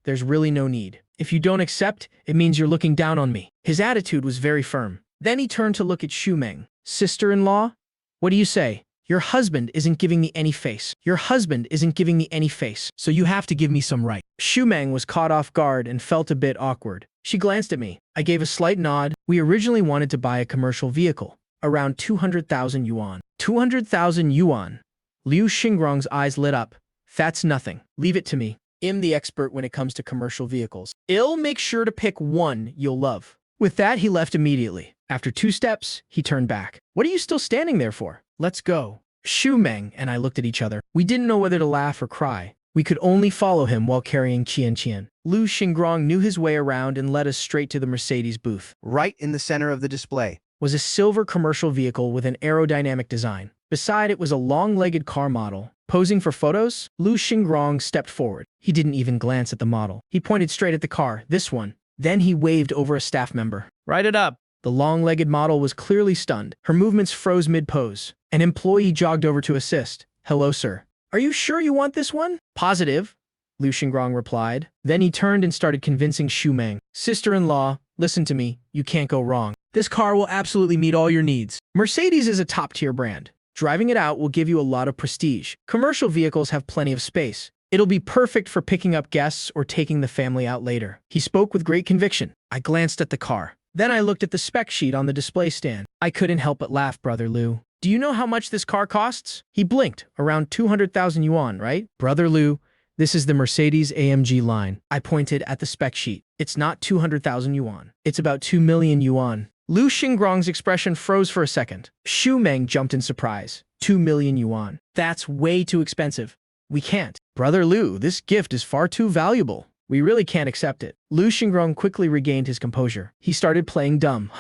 there's really no need. If you don't accept, it means you're looking down on me. His attitude was very firm. Then he turned to look at Shumeng. Sister-in-law? What do you say? Your husband isn't giving me any face. Your husband isn't giving me any face, so you have to give me some right. Shumeng was caught off guard and felt a bit awkward. She glanced at me. I gave a slight nod. We originally wanted to buy a commercial vehicle. Around 200,000 yuan. 200,000 yuan. Liu Xingrong's eyes lit up. That's nothing. Leave it to me. I'm the expert when it comes to commercial vehicles. I'll make sure to pick one you'll love. With that, he left immediately. After 2 steps, he turned back. What are you still standing there for? Let's go. Shumeng and I looked at each other. We didn't know whether to laugh or cry. We could only follow him while carrying Qian. Liu Xingrong knew his way around and led us straight to the Mercedes booth. Right in the center of the display was a silver commercial vehicle with an aerodynamic design. Beside it was a long-legged car model. Posing for photos, Liu Xingrong stepped forward. He didn't even glance at the model. He pointed straight at the car, this one. Then he waved over a staff member. Write it up. The long-legged model was clearly stunned. Her movements froze mid-pose. An employee jogged over to assist. Hello, sir. Are you sure you want this one? Positive, Liu Xingrong replied. Then he turned and started convincing Shumeng. Sister-in-law, listen to me. You can't go wrong. This car will absolutely meet all your needs. Mercedes is a top-tier brand. Driving it out will give you a lot of prestige. Commercial vehicles have plenty of space. It'll be perfect for picking up guests or taking the family out later. He spoke with great conviction. I glanced at the car. Then I looked at the spec sheet on the display stand. I couldn't help but laugh, Brother Liu. Do you know how much this car costs? He blinked. Around 200,000 yuan, right? Brother Liu, this is the Mercedes AMG line. I pointed at the spec sheet. It's not 200,000 yuan. It's about 2 million yuan. Liu Xingrong's expression froze for a second. Shumeng jumped in surprise. 2 million yuan. That's way too expensive. We can't. Brother Liu, this gift is far too valuable. We really can't accept it. Liu Xingrong quickly regained his composure. He started playing dumb.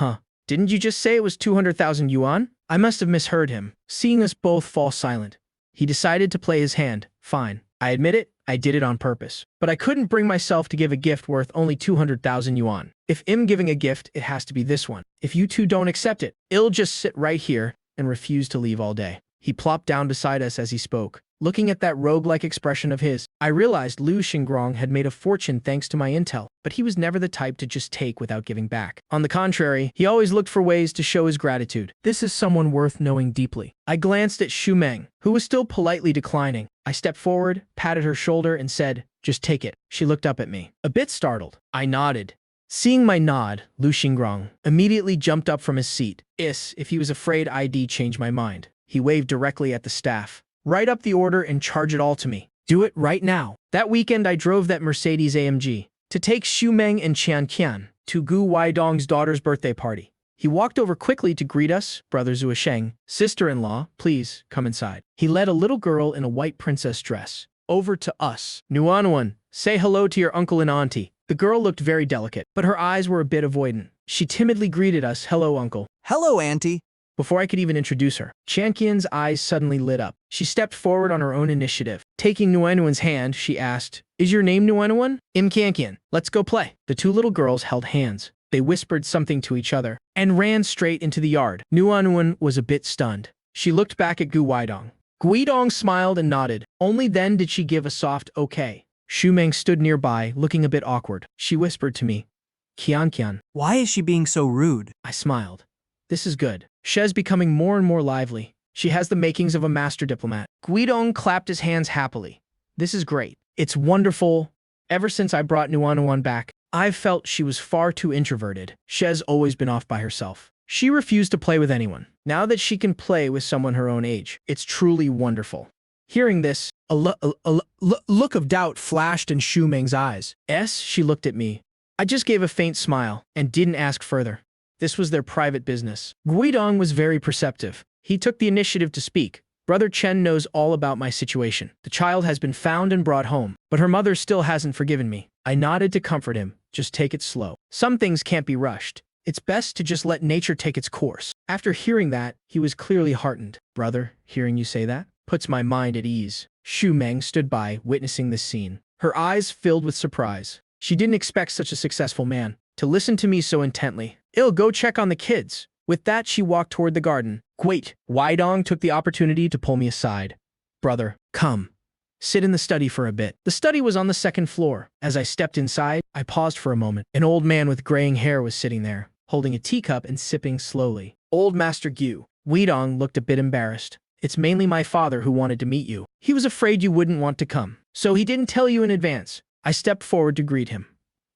Didn't you just say it was 200,000 yuan? I must have misheard him. Seeing us both fall silent, he decided to play his hand. Fine. I admit it, I did it on purpose. But I couldn't bring myself to give a gift worth only 200,000 yuan. If I'm giving a gift, it has to be this one. If you two don't accept it, I'll just sit right here and refuse to leave all day. He plopped down beside us as he spoke. Looking at that rogue-like expression of his, I realized Liu Xingrong had made a fortune thanks to my intel, but he was never the type to just take without giving back. On the contrary, he always looked for ways to show his gratitude. This is someone worth knowing deeply. I glanced at Shumeng, who was still politely declining. I stepped forward, patted her shoulder, and said, just take it. She looked up at me, a bit startled. I nodded. Seeing my nod, Liu Xingrong immediately jumped up from his seat. If he was afraid I'd change my mind. He waved directly at the staff. Write up the order and charge it all to me. Do it right now. That weekend I drove that Mercedes AMG to take Xumeng and Qian to Gu Weidong's daughter's birthday party. He walked over quickly to greet us, Brother Zuosheng, sister-in-law, please come inside. He led a little girl in a white princess dress over to us. Nuanuan, say hello to your uncle and auntie. The girl looked very delicate, but her eyes were a bit avoidant. She timidly greeted us, hello uncle. Hello, auntie. Before I could even introduce her, Chanqian's eyes suddenly lit up. She stepped forward on her own initiative. Taking Nuanuan's hand, she asked, is your name Nuanuan? Chanqian, let's go play. The two little girls held hands. They whispered something to each other and ran straight into the yard. Nuanuan was a bit stunned. She looked back at Gu Weidong. Guidong smiled and nodded. Only then did she give a soft okay. Xumeng stood nearby, looking a bit awkward. She whispered to me, Qian. Why is she being so rude? I smiled. This is good. She's becoming more and more lively. She has the makings of a master diplomat. Guidong clapped his hands happily. This is great. It's wonderful. Ever since I brought Nuanuan back, I've felt she was far too introverted. She's always been off by herself. She refused to play with anyone. Now that she can play with someone her own age, it's truly wonderful. Hearing this, a look of doubt flashed in Xumeng's eyes. She looked at me. I just gave a faint smile and didn't ask further. This was their private business. Guidong was very perceptive. He took the initiative to speak. Brother Chen knows all about my situation. The child has been found and brought home, but her mother still hasn't forgiven me. I nodded to comfort him. Just take it slow. Some things can't be rushed. It's best to just let nature take its course. After hearing that, he was clearly heartened. Brother, hearing you say that puts my mind at ease. Xumeng stood by, witnessing this scene. Her eyes filled with surprise. She didn't expect such a successful man to listen to me so intently. I'll go check on the kids. With that, she walked toward the garden. Wait, Weidong took the opportunity to pull me aside. Brother, come. Sit in the study for a bit. The study was on the second floor. As I stepped inside, I paused for a moment. An old man with graying hair was sitting there, holding a teacup and sipping slowly. Old Master Gu. Weidong looked a bit embarrassed. It's mainly my father who wanted to meet you. He was afraid you wouldn't want to come, so he didn't tell you in advance. I stepped forward to greet him.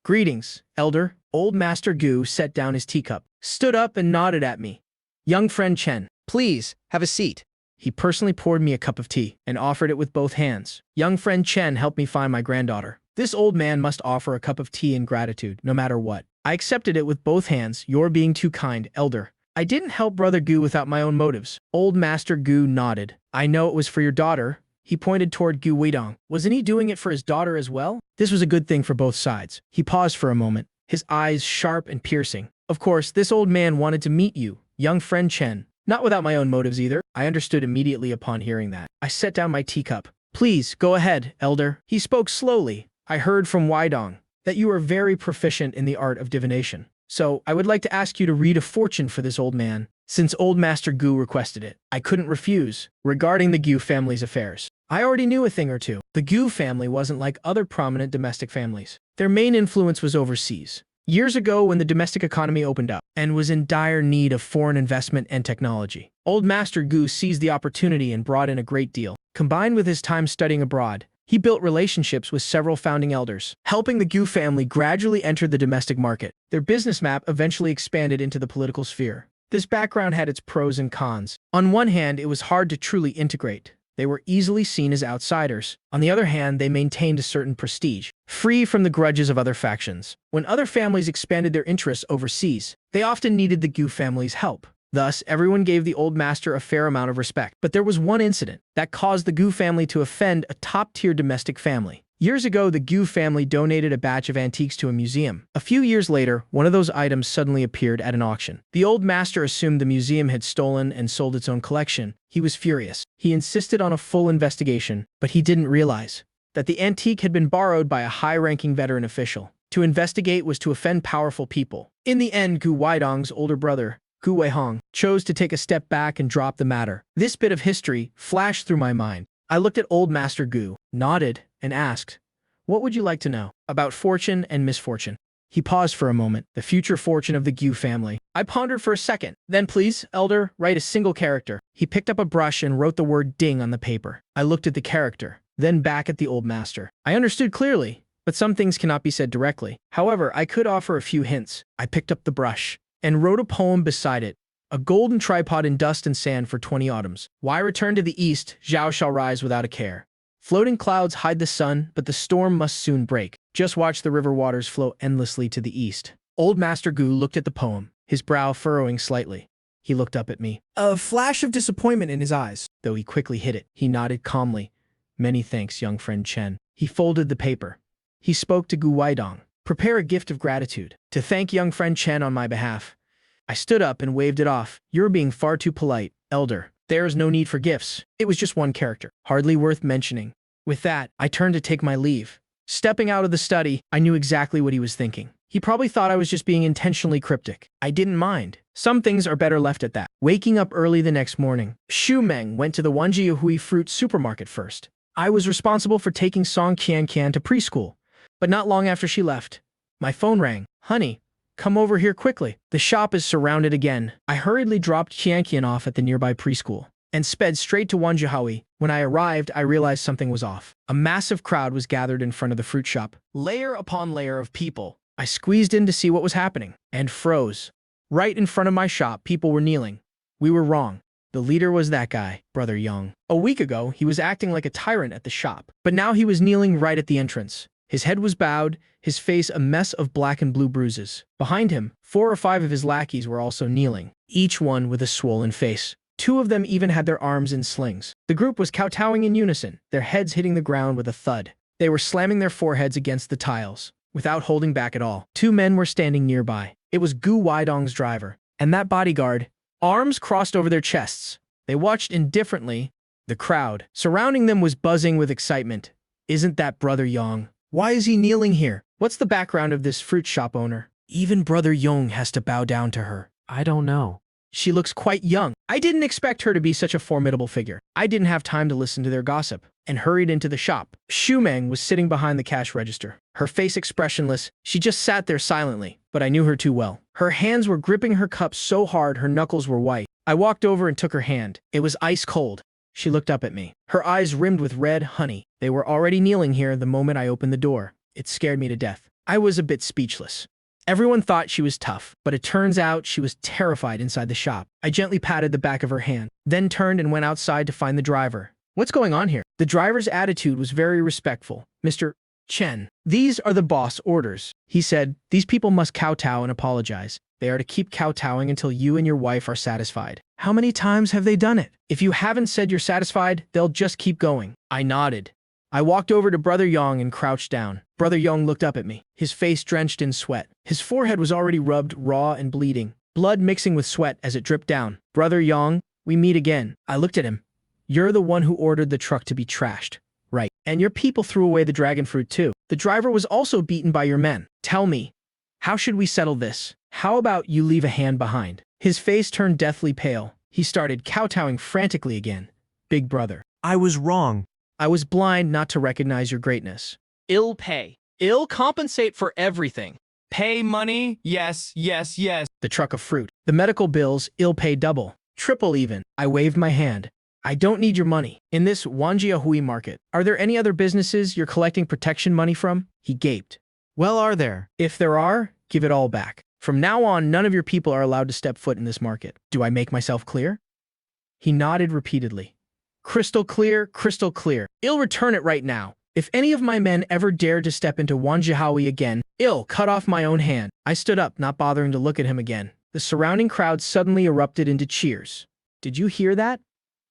Greetings, elder. Old Master Gu set down his teacup, stood up and nodded at me. Young friend Chen, please, have a seat. He personally poured me a cup of tea and offered it with both hands. Young friend Chen helped me find my granddaughter. This old man must offer a cup of tea in gratitude, no matter what. I accepted it with both hands. You're being too kind, elder. I didn't help Brother Gu without my own motives. Old Master Gu nodded. I know it was for your daughter. He pointed toward Gu Weidong. Wasn't he doing it for his daughter as well? This was a good thing for both sides. He paused for a moment, his eyes sharp and piercing. Of course, this old man wanted to meet you, young friend Chen. Not without my own motives either. I understood immediately upon hearing that. I set down my teacup. Please, go ahead, elder. He spoke slowly. I heard from Weidong that you are very proficient in the art of divination. So, I would like to ask you to read a fortune for this old man, since old Master Gu requested it. I couldn't refuse. Regarding the Gu family's affairs, I already knew a thing or two. The Gu family wasn't like other prominent domestic families. Their main influence was overseas. Years ago, when the domestic economy opened up and was in dire need of foreign investment and technology, old Master Gu seized the opportunity and brought in a great deal. Combined with his time studying abroad, he built relationships with several founding elders, helping the Gu family gradually enter the domestic market. Their business map eventually expanded into the political sphere. This background had its pros and cons. On one hand, it was hard to truly integrate. They were easily seen as outsiders. On the other hand, they maintained a certain prestige, free from the grudges of other factions. When other families expanded their interests overseas, they often needed the Gu family's help. Thus, everyone gave the old master a fair amount of respect. But there was one incident that caused the Gu family to offend a top-tier domestic family. Years ago, the Gu family donated a batch of antiques to a museum. A few years later, one of those items suddenly appeared at an auction. The old master assumed the museum had stolen and sold its own collection. He was furious. He insisted on a full investigation, but he didn't realize that the antique had been borrowed by a high-ranking veteran official. To investigate was to offend powerful people. In the end, Gu Weidong's older brother, Gu Weihong, chose to take a step back and drop the matter. This bit of history flashed through my mind. I looked at old Master Gu, nodded, and asked, "What would you like to know about fortune and misfortune?" He paused for a moment. The future fortune of the Gu family. I pondered for a second. Then please, elder, write a single character. He picked up a brush and wrote the word ding on the paper. I looked at the character, then back at the old master. I understood clearly, but some things cannot be said directly. However, I could offer a few hints. I picked up the brush and wrote a poem beside it. A golden tripod in dust and sand for 20 autumns. Why return to the east? Zhao shall rise without a care. Floating clouds hide the sun, but the storm must soon break. Just watch the river waters flow endlessly to the east. Old Master Gu looked at the poem, his brow furrowing slightly. He looked up at me. A flash of disappointment in his eyes. Though he quickly hid it, he nodded calmly. Many thanks, young friend Chen. He folded the paper. He spoke to Gu Weidong. Prepare a gift of gratitude to thank young friend Chen on my behalf. I stood up and waved it off. You're being far too polite, elder. There is no need for gifts. It was just one character, hardly worth mentioning. With that, I turned to take my leave. Stepping out of the study, I knew exactly what he was thinking. He probably thought I was just being intentionally cryptic. I didn't mind. Some things are better left at that. Waking up early the next morning, Xu Meng went to the Wanjiahui fruit supermarket first. I was responsible for taking Song Qian to preschool. But not long after she left, my phone rang. Honey, come over here quickly. The shop is surrounded again. I hurriedly dropped Qian off at the nearby preschool and sped straight to Wanjiahui. When I arrived, I realized something was off. A massive crowd was gathered in front of the fruit shop. Layer upon layer of people. I squeezed in to see what was happening and froze. Right in front of my shop, people were kneeling. We were wrong. The leader was that guy, Brother Young. A week ago, he was acting like a tyrant at the shop, but now he was kneeling right at the entrance. His head was bowed, his face a mess of black and blue bruises. Behind him, 4 or 5 of his lackeys were also kneeling, each one with a swollen face. 2 of them even had their arms in slings. The group was kowtowing in unison, their heads hitting the ground with a thud. They were slamming their foreheads against the tiles, without holding back at all. 2 men were standing nearby. It was Gu Weidong's driver, and that bodyguard, arms crossed over their chests. They watched indifferently. The crowd surrounding them was buzzing with excitement. Isn't that Brother Yang? Why is he kneeling here? What's the background of this fruit shop owner? Even Brother Yang has to bow down to her. I don't know. She looks quite young. I didn't expect her to be such a formidable figure. I didn't have time to listen to their gossip and hurried into the shop. Xu Meng was sitting behind the cash register, her face expressionless. She just sat there silently, but I knew her too well. Her hands were gripping her cup so hard her knuckles were white. I walked over and took her hand. It was ice cold. She looked up at me, her eyes rimmed with red honey. They were already kneeling here the moment I opened the door. It scared me to death. I was a bit speechless. Everyone thought she was tough, but it turns out she was terrified inside the shop. I gently patted the back of her hand, then turned and went outside to find the driver. What's going on here? The driver's attitude was very respectful. Mr. Chen, these are the boss orders. He said, these people must kowtow and apologize. They are to keep kowtowing until you and your wife are satisfied. How many times have they done it? If you haven't said you're satisfied, they'll just keep going. I nodded. I walked over to Brother Yang and crouched down. Brother Yang looked up at me, his face drenched in sweat. His forehead was already rubbed raw and bleeding, blood mixing with sweat as it dripped down. Brother Yang, we meet again. I looked at him. You're the one who ordered the truck to be trashed. Right. And your people threw away the dragon fruit too. The driver was also beaten by your men. Tell me, how should we settle this? How about you leave a hand behind? His face turned deathly pale. He started kowtowing frantically again. Big brother. I was wrong. I was blind not to recognize your greatness. Ill pay. Ill compensate for everything. Pay money, yes, yes, yes. The truck of fruit. The medical bills, ill pay double. Triple even. I waved my hand. I don't need your money. In this Wanjiahui market, are there any other businesses you're collecting protection money from? He gaped. Well, are there? If there are, give it all back. From now on, none of your people are allowed to step foot in this market. Do I make myself clear? He nodded repeatedly. Crystal clear, crystal clear. I'll return it right now. If any of my men ever dared to step into Wanjiahui again, I'll cut off my own hand. I stood up, not bothering to look at him again. The surrounding crowd suddenly erupted into cheers. Did you hear that?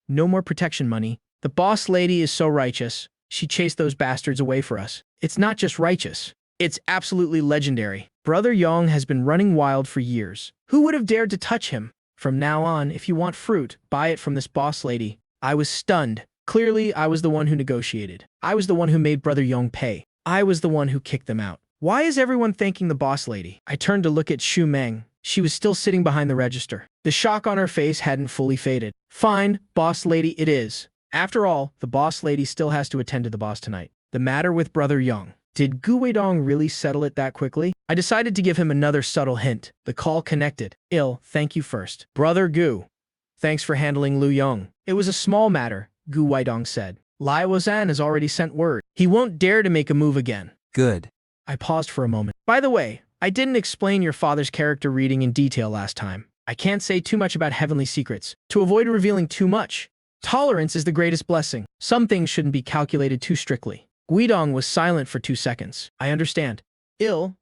No more protection money. The boss lady is so righteous. She chased those bastards away for us. It's not just righteous. It's absolutely legendary. Brother Yang has been running wild for years. Who would have dared to touch him? From now on, if you want fruit, buy it from this boss lady. I was stunned. Clearly, I was the one who negotiated. I was the one who made Brother Yang pay. I was the one who kicked them out. Why is everyone thanking the boss lady? I turned to look at Xu Meng. She was still sitting behind the register. The shock on her face hadn't fully faded. Fine, boss lady it is. After all, the boss lady still has to attend to the boss tonight. The matter with Brother Yang. Did Gu Weidong really settle it that quickly? I decided to give him another subtle hint. The call connected. Thank you first. Brother Gu. Thanks for handling Lu Yong. It was a small matter, Gu Weidong said. Lai Wazan has already sent word. He won't dare to make a move again. Good. I paused for a moment. By the way, I didn't explain your father's character reading in detail last time. I can't say too much about heavenly secrets, to avoid revealing too much. Tolerance is the greatest blessing. Some things shouldn't be calculated too strictly. Guidong was silent for 2 seconds. I understand.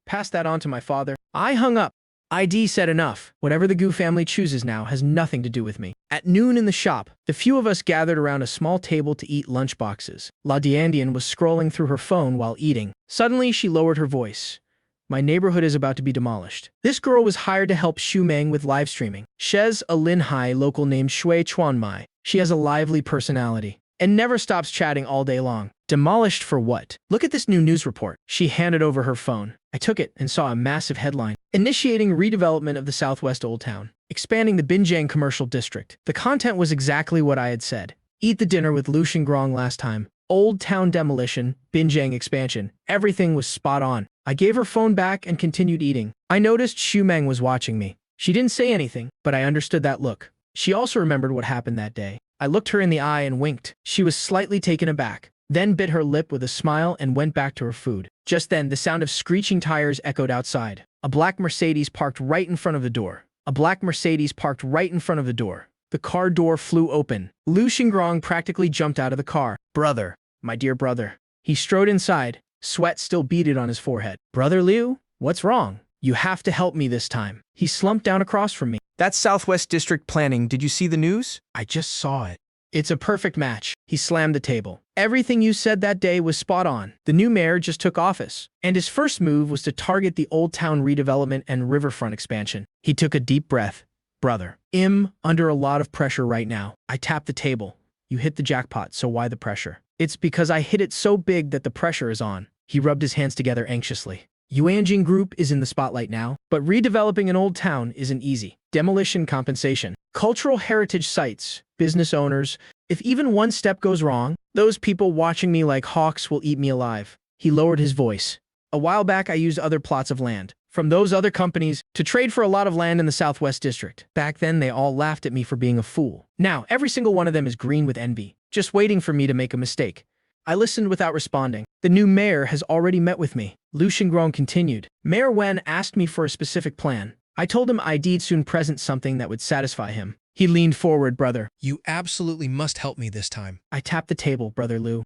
Pass that on to my father. I hung up. ID said enough. Whatever the Gu family chooses now has nothing to do with me. At noon in the shop, the few of us gathered around a small table to eat lunchboxes. La Diandian was scrolling through her phone while eating. Suddenly, she lowered her voice. My neighborhood is about to be demolished. This girl was hired to help Xu Meng with live streaming. She's a Linhai local named Shui Chuanmai. She has a lively personality and never stops chatting all day long. Demolished for what? Look at this new news report. She handed over her phone. I took it and saw a massive headline. Initiating redevelopment of the Southwest Old Town. Expanding the Binjiang Commercial District. The content was exactly what I had said. Eat the dinner with Lu Xingrong last time. Old Town demolition, Binjiang expansion. Everything was spot on. I gave her phone back and continued eating. I noticed Xu Meng was watching me. She didn't say anything, but I understood that look. She also remembered what happened that day. I looked her in the eye and winked. She was slightly taken aback, then bit her lip with a smile and went back to her food. Just then, the sound of screeching tires echoed outside. A black Mercedes parked right in front of the door. The car door flew open. Lu Xingrong practically jumped out of the car. Brother, my dear brother. He strode inside. Sweat still beaded on his forehead. Brother Liu, what's wrong? You have to help me this time. He slumped down across from me. That's Southwest District Planning. Did you see the news? I just saw it. It's a perfect match. He slammed the table. Everything you said that day was spot on. The new mayor just took office, and his first move was to target the Old Town redevelopment and riverfront expansion. He took a deep breath. Brother, under a lot of pressure right now. I tapped the table. You hit the jackpot, so why the pressure? It's because I hit it so big that the pressure is on. He rubbed his hands together anxiously. Yuanjing Group is in the spotlight now, but redeveloping an old town isn't easy. Demolition compensation, cultural heritage sites, business owners. If even one step goes wrong, those people watching me like hawks will eat me alive. He lowered his voice. A while back, I used other plots of land from those other companies to trade for a lot of land in the Southwest District. Back then, they all laughed at me for being a fool. Now, every single one of them is green with envy, just waiting for me to make a mistake. I listened without responding. The new mayor has already met with me. Lu Xingrong continued. Mayor Wen asked me for a specific plan. I told him I'd soon present something that would satisfy him. He leaned forward, brother. You absolutely must help me this time. I tapped the table, brother Lu.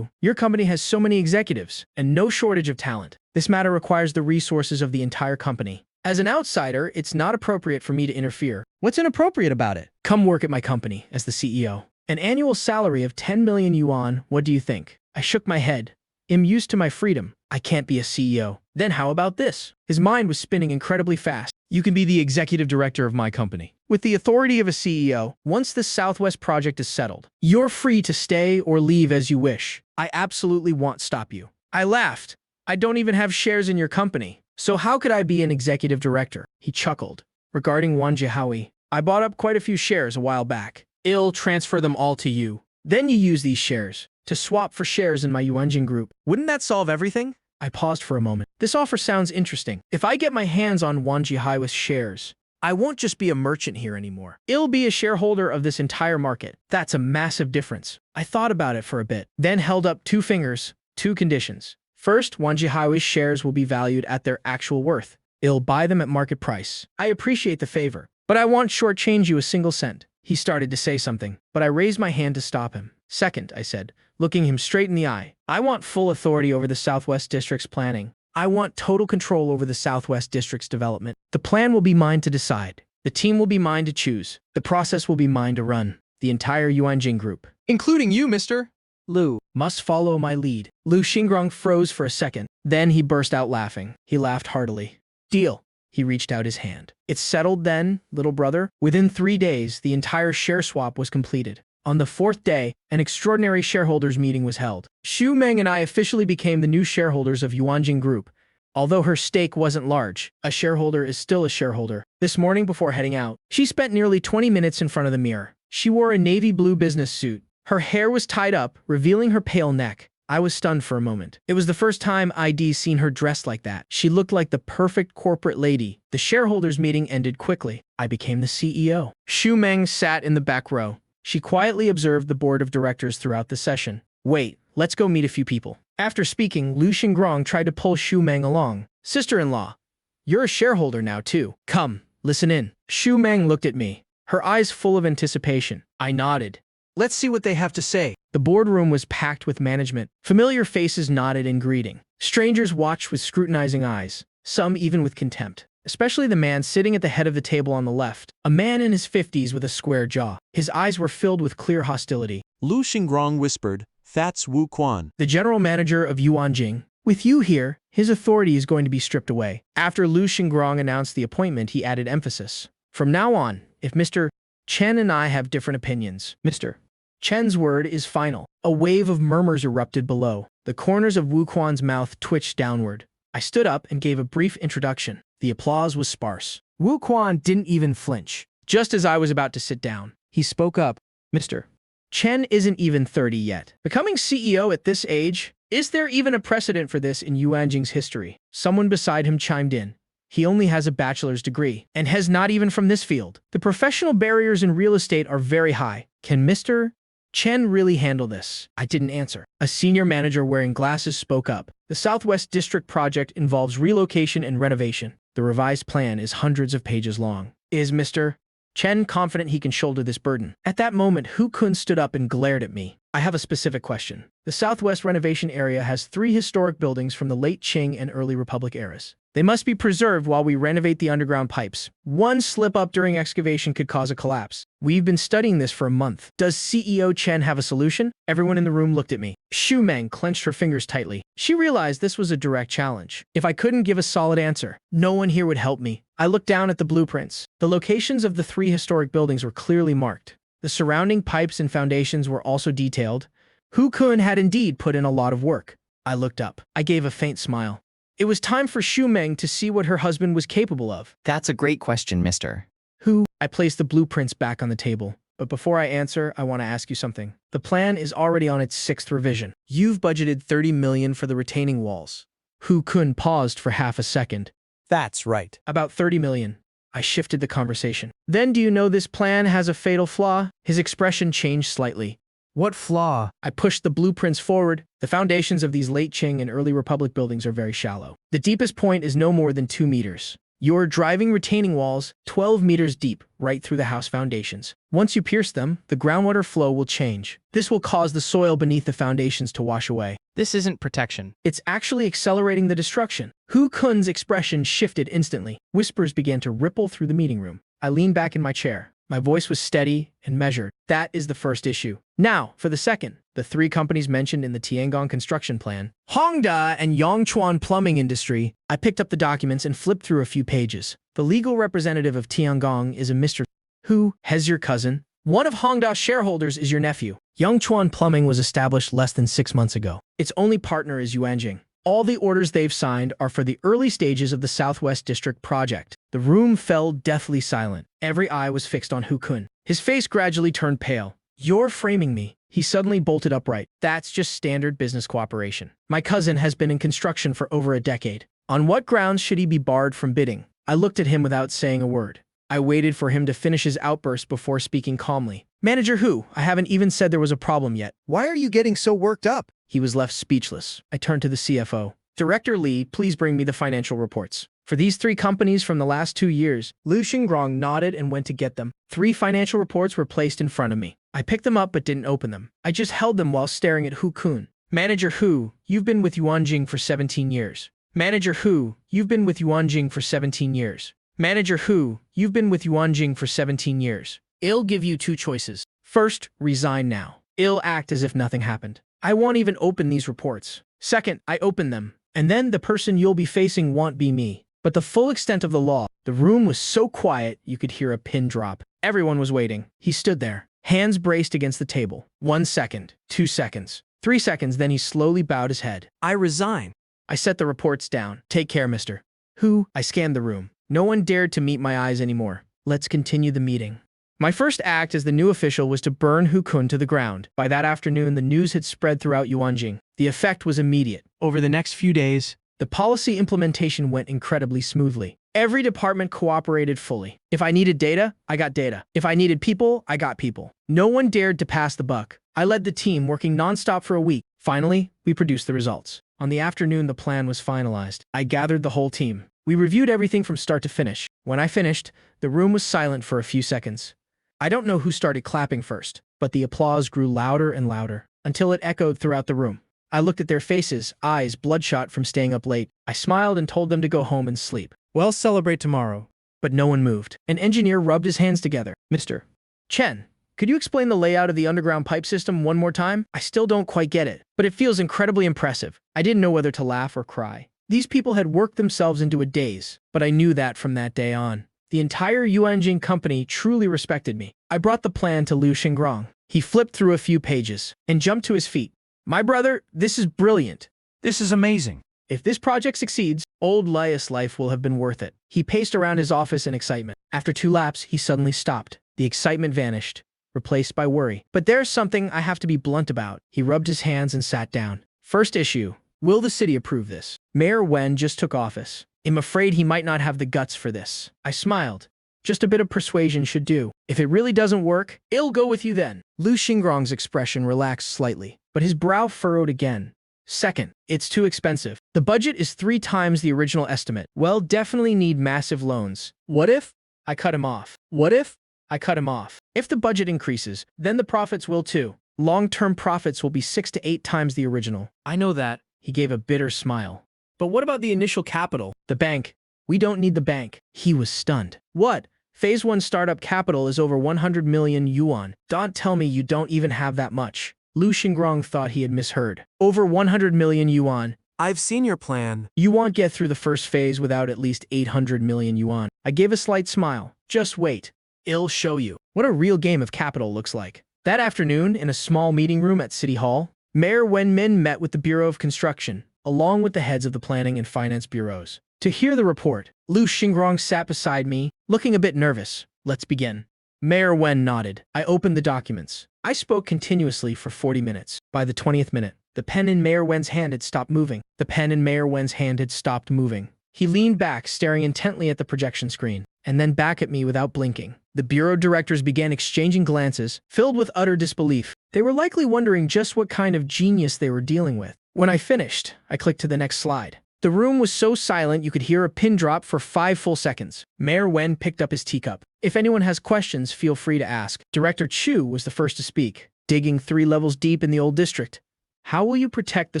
Your company has so many executives and no shortage of talent. This matter requires the resources of the entire company. As an outsider, it's not appropriate for me to interfere. What's inappropriate about it? Come work at my company as the CEO. An annual salary of 10 million yuan, what do you think? I shook my head. I'm used to my freedom. I can't be a CEO. Then how about this? His mind was spinning incredibly fast. You can be the executive director of my company. With the authority of a CEO, once the Southwest project is settled, you're free to stay or leave as you wish. I absolutely won't stop you. I laughed. I don't even have shares in your company. So how could I be an executive director? He chuckled. Regarding Wang Jiahui, I bought up quite a few shares a while back. I'll transfer them all to you. Then you use these shares to swap for shares in my Yuanjing Group. Wouldn't that solve everything? I paused for a moment. This offer sounds interesting. If I get my hands on Wang Jihai with shares, I won't just be a merchant here anymore. I'll be a shareholder of this entire market. That's a massive difference. I thought about it for a bit, then held up 2 fingers, 2 conditions. First, Wang Jihai's shares will be valued at their actual worth. I'll buy them at market price. I appreciate the favor, but I won't shortchange you a single cent. He started to say something, but I raised my hand to stop him. Second, I said, looking him straight in the eye, I want full authority over the Southwest District's planning. I want total control over the Southwest District's development. The plan will be mine to decide. The team will be mine to choose. The process will be mine to run. The entire Yuanjing Group, including you, Mr. Lu, must follow my lead. Lu Xingrong froze for a second. Then he burst out laughing. He laughed heartily. Deal. He reached out his hand. It's settled then, little brother. Within 3 days, the entire share swap was completed. On the 4th day, an extraordinary shareholders meeting was held. Xu Meng and I officially became the new shareholders of Yuanjing Group. Although her stake wasn't large, a shareholder is still a shareholder. This morning before heading out, she spent nearly 20 minutes in front of the mirror. She wore a navy blue business suit. Her hair was tied up, revealing her pale neck. I was stunned for a moment. It was the first time I'd seen her dressed like that. She looked like the perfect corporate lady. The shareholders meeting ended quickly. I became the CEO. Xu Meng sat in the back row. She quietly observed the board of directors throughout the session. Wait, let's go meet a few people. After speaking, Lu Xingrong tried to pull Xu Meng along. Sister-in-law, you're a shareholder now too. Come, Listen in. Xu Meng looked at me, her eyes full of anticipation. I nodded. Let's see what they have to say. The boardroom was packed with management. Familiar faces nodded in greeting. Strangers watched with scrutinizing eyes, some even with contempt. Especially the man sitting at the head of the table on the left, a man in his 50s with a square jaw. His eyes were filled with clear hostility. Lu Xingrong whispered, "That's Wu Quan." The general manager of Yuanjing. With you here, his authority is going to be stripped away. After Lu Xingrong announced the appointment, he added emphasis. From now on, if Mr. Chen and I have different opinions, Mr. Chen's word is final. A wave of murmurs erupted below. The corners of Wu Quan's mouth twitched downward. I stood up and gave a brief introduction. The applause was sparse. Wu Quan didn't even flinch. Just as I was about to sit down, he spoke up. Mr. Chen isn't even 30 yet. Becoming CEO at this age? Is there even a precedent for this in Yuanjing's history? Someone beside him chimed in. He only has a bachelor's degree, and has not even from this field. The professional barriers in real estate are very high. Can Mr. Chen really handle this? I didn't answer. A senior manager wearing glasses spoke up. The Southwest District project involves relocation and renovation. The revised plan is hundreds of pages long. Is Mr. Chen confident he can shoulder this burden? At that moment, Hu Kun stood up and glared at me. I have a specific question. The Southwest renovation area has 3 historic buildings from the late Qing and early Republic eras. They must be preserved while we renovate the underground pipes. One slip-up during excavation could cause a collapse. We've been studying this for a month. Does CEO Chen have a solution? Everyone in the room looked at me. Xu Meng clenched her fingers tightly. She realized this was a direct challenge. If I couldn't give a solid answer, no one here would help me. I looked down at the blueprints. The locations of the 3 historic buildings were clearly marked. The surrounding pipes and foundations were also detailed. Hu Kun had indeed put in a lot of work. I looked up. I gave a faint smile. It was time for Xu Meng to see what her husband was capable of. That's a great question, mister. Who? I placed the blueprints back on the table. But before I answer, I want to ask you something. The plan is already on its 6th revision. You've budgeted 30 million for the retaining walls. Hu Kun paused for half a second. That's right. About 30 million. I shifted the conversation. Then do you know this plan has a fatal flaw? His expression changed slightly. What flaw? I pushed the blueprints forward. The foundations of these late Qing and early Republic buildings are very shallow. The deepest point is no more than 2 meters. You're driving retaining walls 12 meters deep right through the house foundations. Once you pierce them, the groundwater flow will change. This will cause the soil beneath the foundations to wash away. This isn't protection. It's actually accelerating the destruction. Hu Kun's expression shifted instantly. Whispers began to ripple through the meeting room. I leaned back in my chair. My voice was steady and measured. That is the first issue. Now, for the second. The 3 companies mentioned in the Tiangong construction plan, Hongda and Yongchuan plumbing industry. I picked up the documents and flipped through a few pages. The legal representative of Tiangong is a Mr. Who has your cousin? One of Hongda's shareholders is your nephew. Yongchuan Plumbing was established less than 6 months ago. Its only partner is Yuanjing. All the orders they've signed are for the early stages of the Southwest District project. The room fell deathly silent. Every eye was fixed on Hu Kun. His face gradually turned pale. You're framing me. He suddenly bolted upright. That's just standard business cooperation. My cousin has been in construction for over a decade. On what grounds should he be barred from bidding? I looked at him without saying a word. I waited for him to finish his outburst before speaking calmly. Manager Hu, I haven't even said there was a problem yet. Why are you getting so worked up? He was left speechless. I turned to the CFO. Director Li, please bring me the financial reports. For these 3 companies from the last 2 years, Lu Xingrong nodded and went to get them. 3 financial reports were placed in front of me. I picked them up but didn't open them. I just held them while staring at Hu Kun. Manager Hu, you've been with Yuanjing for 17 years. Manager Hu, you've been with Yuanjing for 17 years. Manager Hu, you've been with Yuanjing for 17 years. I'll give you 2 choices. First, resign now. I'll act as if nothing happened. I won't even open these reports. Second, I open them. And then the person you'll be facing won't be me, but the full extent of the law. The room was so quiet you could hear a pin drop. Everyone was waiting. He stood there, hands braced against the table. 1 second, 2 seconds, 3 seconds, then he slowly bowed his head. I resign. I set the reports down. Take care, mister. Who? I scanned the room. No one dared to meet my eyes anymore. Let's continue the meeting. My first act as the new official was to burn Hu Kun to the ground. By that afternoon, the news had spread throughout Yuanjing. The effect was immediate. Over the next few days, the policy implementation went incredibly smoothly. Every department cooperated fully. If I needed data, I got data. If I needed people, I got people. No one dared to pass the buck. I led the team, working nonstop for a week. Finally, we produced the results. On the afternoon the plan was finalized. I gathered the whole team. We reviewed everything from start to finish. When I finished, the room was silent for a few seconds. I don't know who started clapping first, but the applause grew louder and louder, until it echoed throughout the room. I looked at their faces, eyes bloodshot from staying up late. I smiled and told them to go home and sleep. We'll celebrate tomorrow. But no one moved. An engineer rubbed his hands together. Mr. Chen, could you explain the layout of the underground pipe system one more time? I still don't quite get it, but it feels incredibly impressive. I didn't know whether to laugh or cry. These people had worked themselves into a daze, but I knew that from that day on. The entire Yuanjing company truly respected me. I brought the plan to Liu Xingrong. He flipped through a few pages and jumped to his feet. My brother, this is brilliant. This is amazing. If this project succeeds, old Lias' life will have been worth it. He paced around his office in excitement. After 2 laps, he suddenly stopped. The excitement vanished, replaced by worry. But there's something I have to be blunt about. He rubbed his hands and sat down. First issue. Will the city approve this? Mayor Wen just took office. I'm afraid he might not have the guts for this. I smiled. Just a bit of persuasion should do. If it really doesn't work, I'll go with you then. Liu Xingrong's expression relaxed slightly, but his brow furrowed again. Second, it's too expensive. The budget is 3 times the original estimate. Well, definitely need massive loans. What if? I cut him off. What if? I cut him off. If the budget increases, then the profits will too. Long-term profits will be 6 to 8 times the original. I know that. He gave a bitter smile. But what about the initial capital? The bank. We don't need the bank. He was stunned. What? Phase 1 startup capital is over 100 million yuan. Don't tell me you don't even have that much. Liu Xingrong thought he had misheard. Over 100 million yuan. I've seen your plan. You won't get through the first phase without at least 800 million yuan. I gave a slight smile. Just wait. I'll show you what a real game of capital looks like. That afternoon, in a small meeting room at City Hall, Mayor Wen Min met with the Bureau of Construction, along with the heads of the planning and finance bureaus. To hear the report, Liu Xingrong sat beside me, looking a bit nervous. Let's begin. Mayor Wen nodded. I opened the documents. I spoke continuously for 40 minutes. By the 20th minute, the pen in Mayor Wen's hand had stopped moving. The pen in Mayor Wen's hand had stopped moving. He leaned back, staring intently at the projection screen, and then back at me without blinking. The bureau directors began exchanging glances, filled with utter disbelief. They were likely wondering just what kind of genius they were dealing with. When I finished, I clicked to the next slide. The room was so silent you could hear a pin drop for 5 full seconds. Mayor Wen picked up his teacup. If anyone has questions, feel free to ask. Director Chu was the first to speak. Digging 3 levels deep in the old district. How will you protect the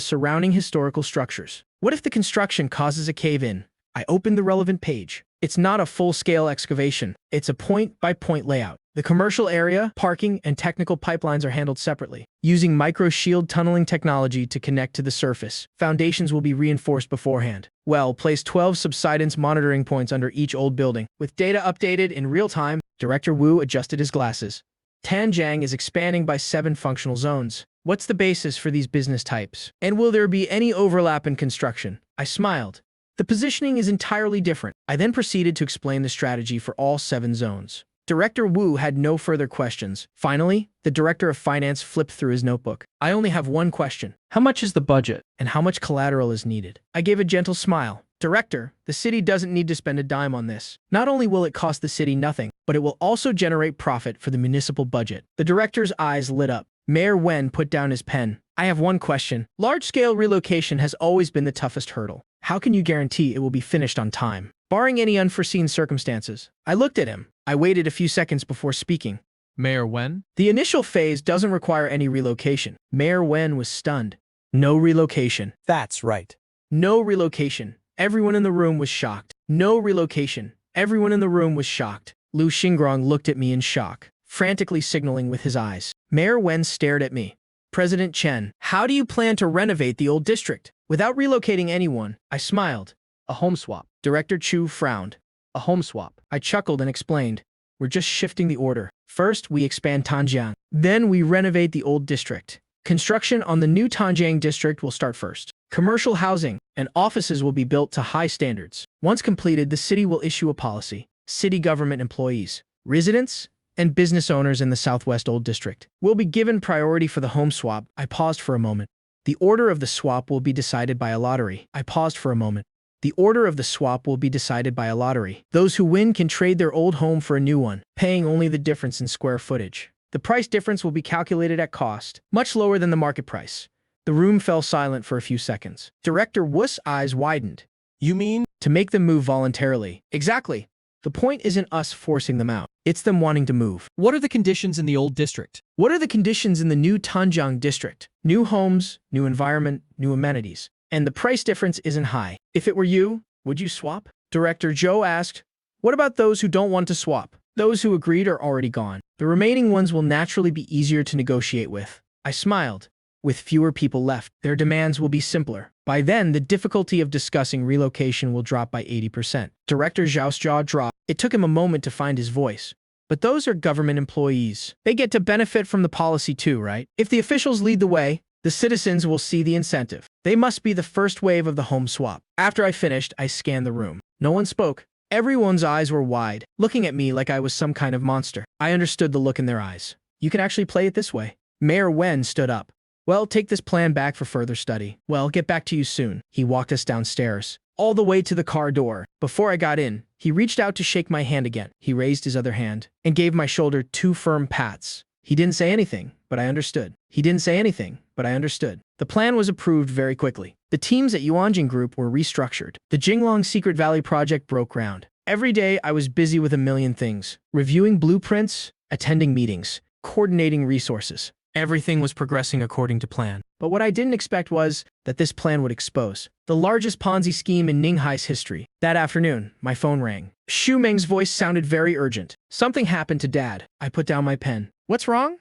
surrounding historical structures? What if the construction causes a cave-in? I opened the relevant page. It's not a full-scale excavation. It's a point-by-point layout. The commercial area, parking, and technical pipelines are handled separately. Using micro-shield tunneling technology to connect to the surface, foundations will be reinforced beforehand. Well, place 12 subsidence monitoring points under each old building. With data updated in real time, Director Wu adjusted his glasses. Tanjiang is expanding by 7 functional zones. What's the basis for these business types? And will there be any overlap in construction? I smiled. The positioning is entirely different. I then proceeded to explain the strategy for all 7 zones. Director Wu had no further questions. Finally, the Director of Finance flipped through his notebook. I only have one question. How much is the budget? And how much collateral is needed? I gave a gentle smile. Director, the city doesn't need to spend a dime on this. Not only will it cost the city nothing, but it will also generate profit for the municipal budget. The director's eyes lit up. Mayor Wen put down his pen. I have one question. Large-scale relocation has always been the toughest hurdle. How can you guarantee it will be finished on time, barring any unforeseen circumstances? I looked at him. I waited a few seconds before speaking. Mayor Wen? The initial phase doesn't require any relocation. Mayor Wen was stunned. No relocation. That's right. No relocation. Everyone in the room was shocked. No relocation. Everyone in the room was shocked. Liu Xingrong looked at me in shock, frantically signaling with his eyes. Mayor Wen stared at me. President Chen, how do you plan to renovate the old district without relocating anyone? I smiled. A home swap. Director Chu frowned. A home swap. I chuckled and explained. We're just shifting the order. First, we expand Tanjiang. Then we renovate the old district. Construction on the new Tanjiang district will start first. Commercial housing and offices will be built to high standards. Once completed, the city will issue a policy. City government employees, residents, and business owners in the Southwest Old District will be given priority for the home swap. I paused for a moment. The order of the swap will be decided by a lottery. I paused for a moment. The order of the swap will be decided by a lottery. Those who win can trade their old home for a new one, paying only the difference in square footage. The price difference will be calculated at cost, much lower than the market price. The room fell silent for a few seconds. Director Wu's eyes widened. You mean? To make them move voluntarily. Exactly. The point isn't us forcing them out. It's them wanting to move. What are the conditions in the old district? What are the conditions in the new Tanjiang district? New homes, new environment, new amenities. And the price difference isn't high. If it were you, would you swap? Director Zhou asked. What about those who don't want to swap? Those who agreed are already gone. The remaining ones will naturally be easier to negotiate with. I smiled. With fewer people left, their demands will be simpler. By then, the difficulty of discussing relocation will drop by 80%. Director Zhao's jaw dropped. It took him a moment to find his voice. But those are government employees. They get to benefit from the policy too, right? If the officials lead the way, the citizens will see the incentive. They must be the first wave of the home swap. After I finished, I scanned the room. No one spoke. Everyone's eyes were wide, looking at me like I was some kind of monster. I understood the look in their eyes. You can actually play it this way. Mayor Wen stood up. Well, take this plan back for further study. Well, get back to you soon. He walked us downstairs, all the way to the car door. Before I got in, he reached out to shake my hand again. He raised his other hand and gave my shoulder 2 firm pats. He didn't say anything, but I understood. He didn't say anything, but I understood. The plan was approved very quickly. The teams at Yuanjing Group were restructured. The Jinglong Secret Valley project broke ground. Every day, I was busy with a million things. Reviewing blueprints, attending meetings, coordinating resources. Everything was progressing according to plan. But what I didn't expect was that this plan would expose the largest Ponzi scheme in Ninghai's history. That afternoon, my phone rang. Xu Meng's voice sounded very urgent. Something happened to Dad. I put down my pen. What's wrong?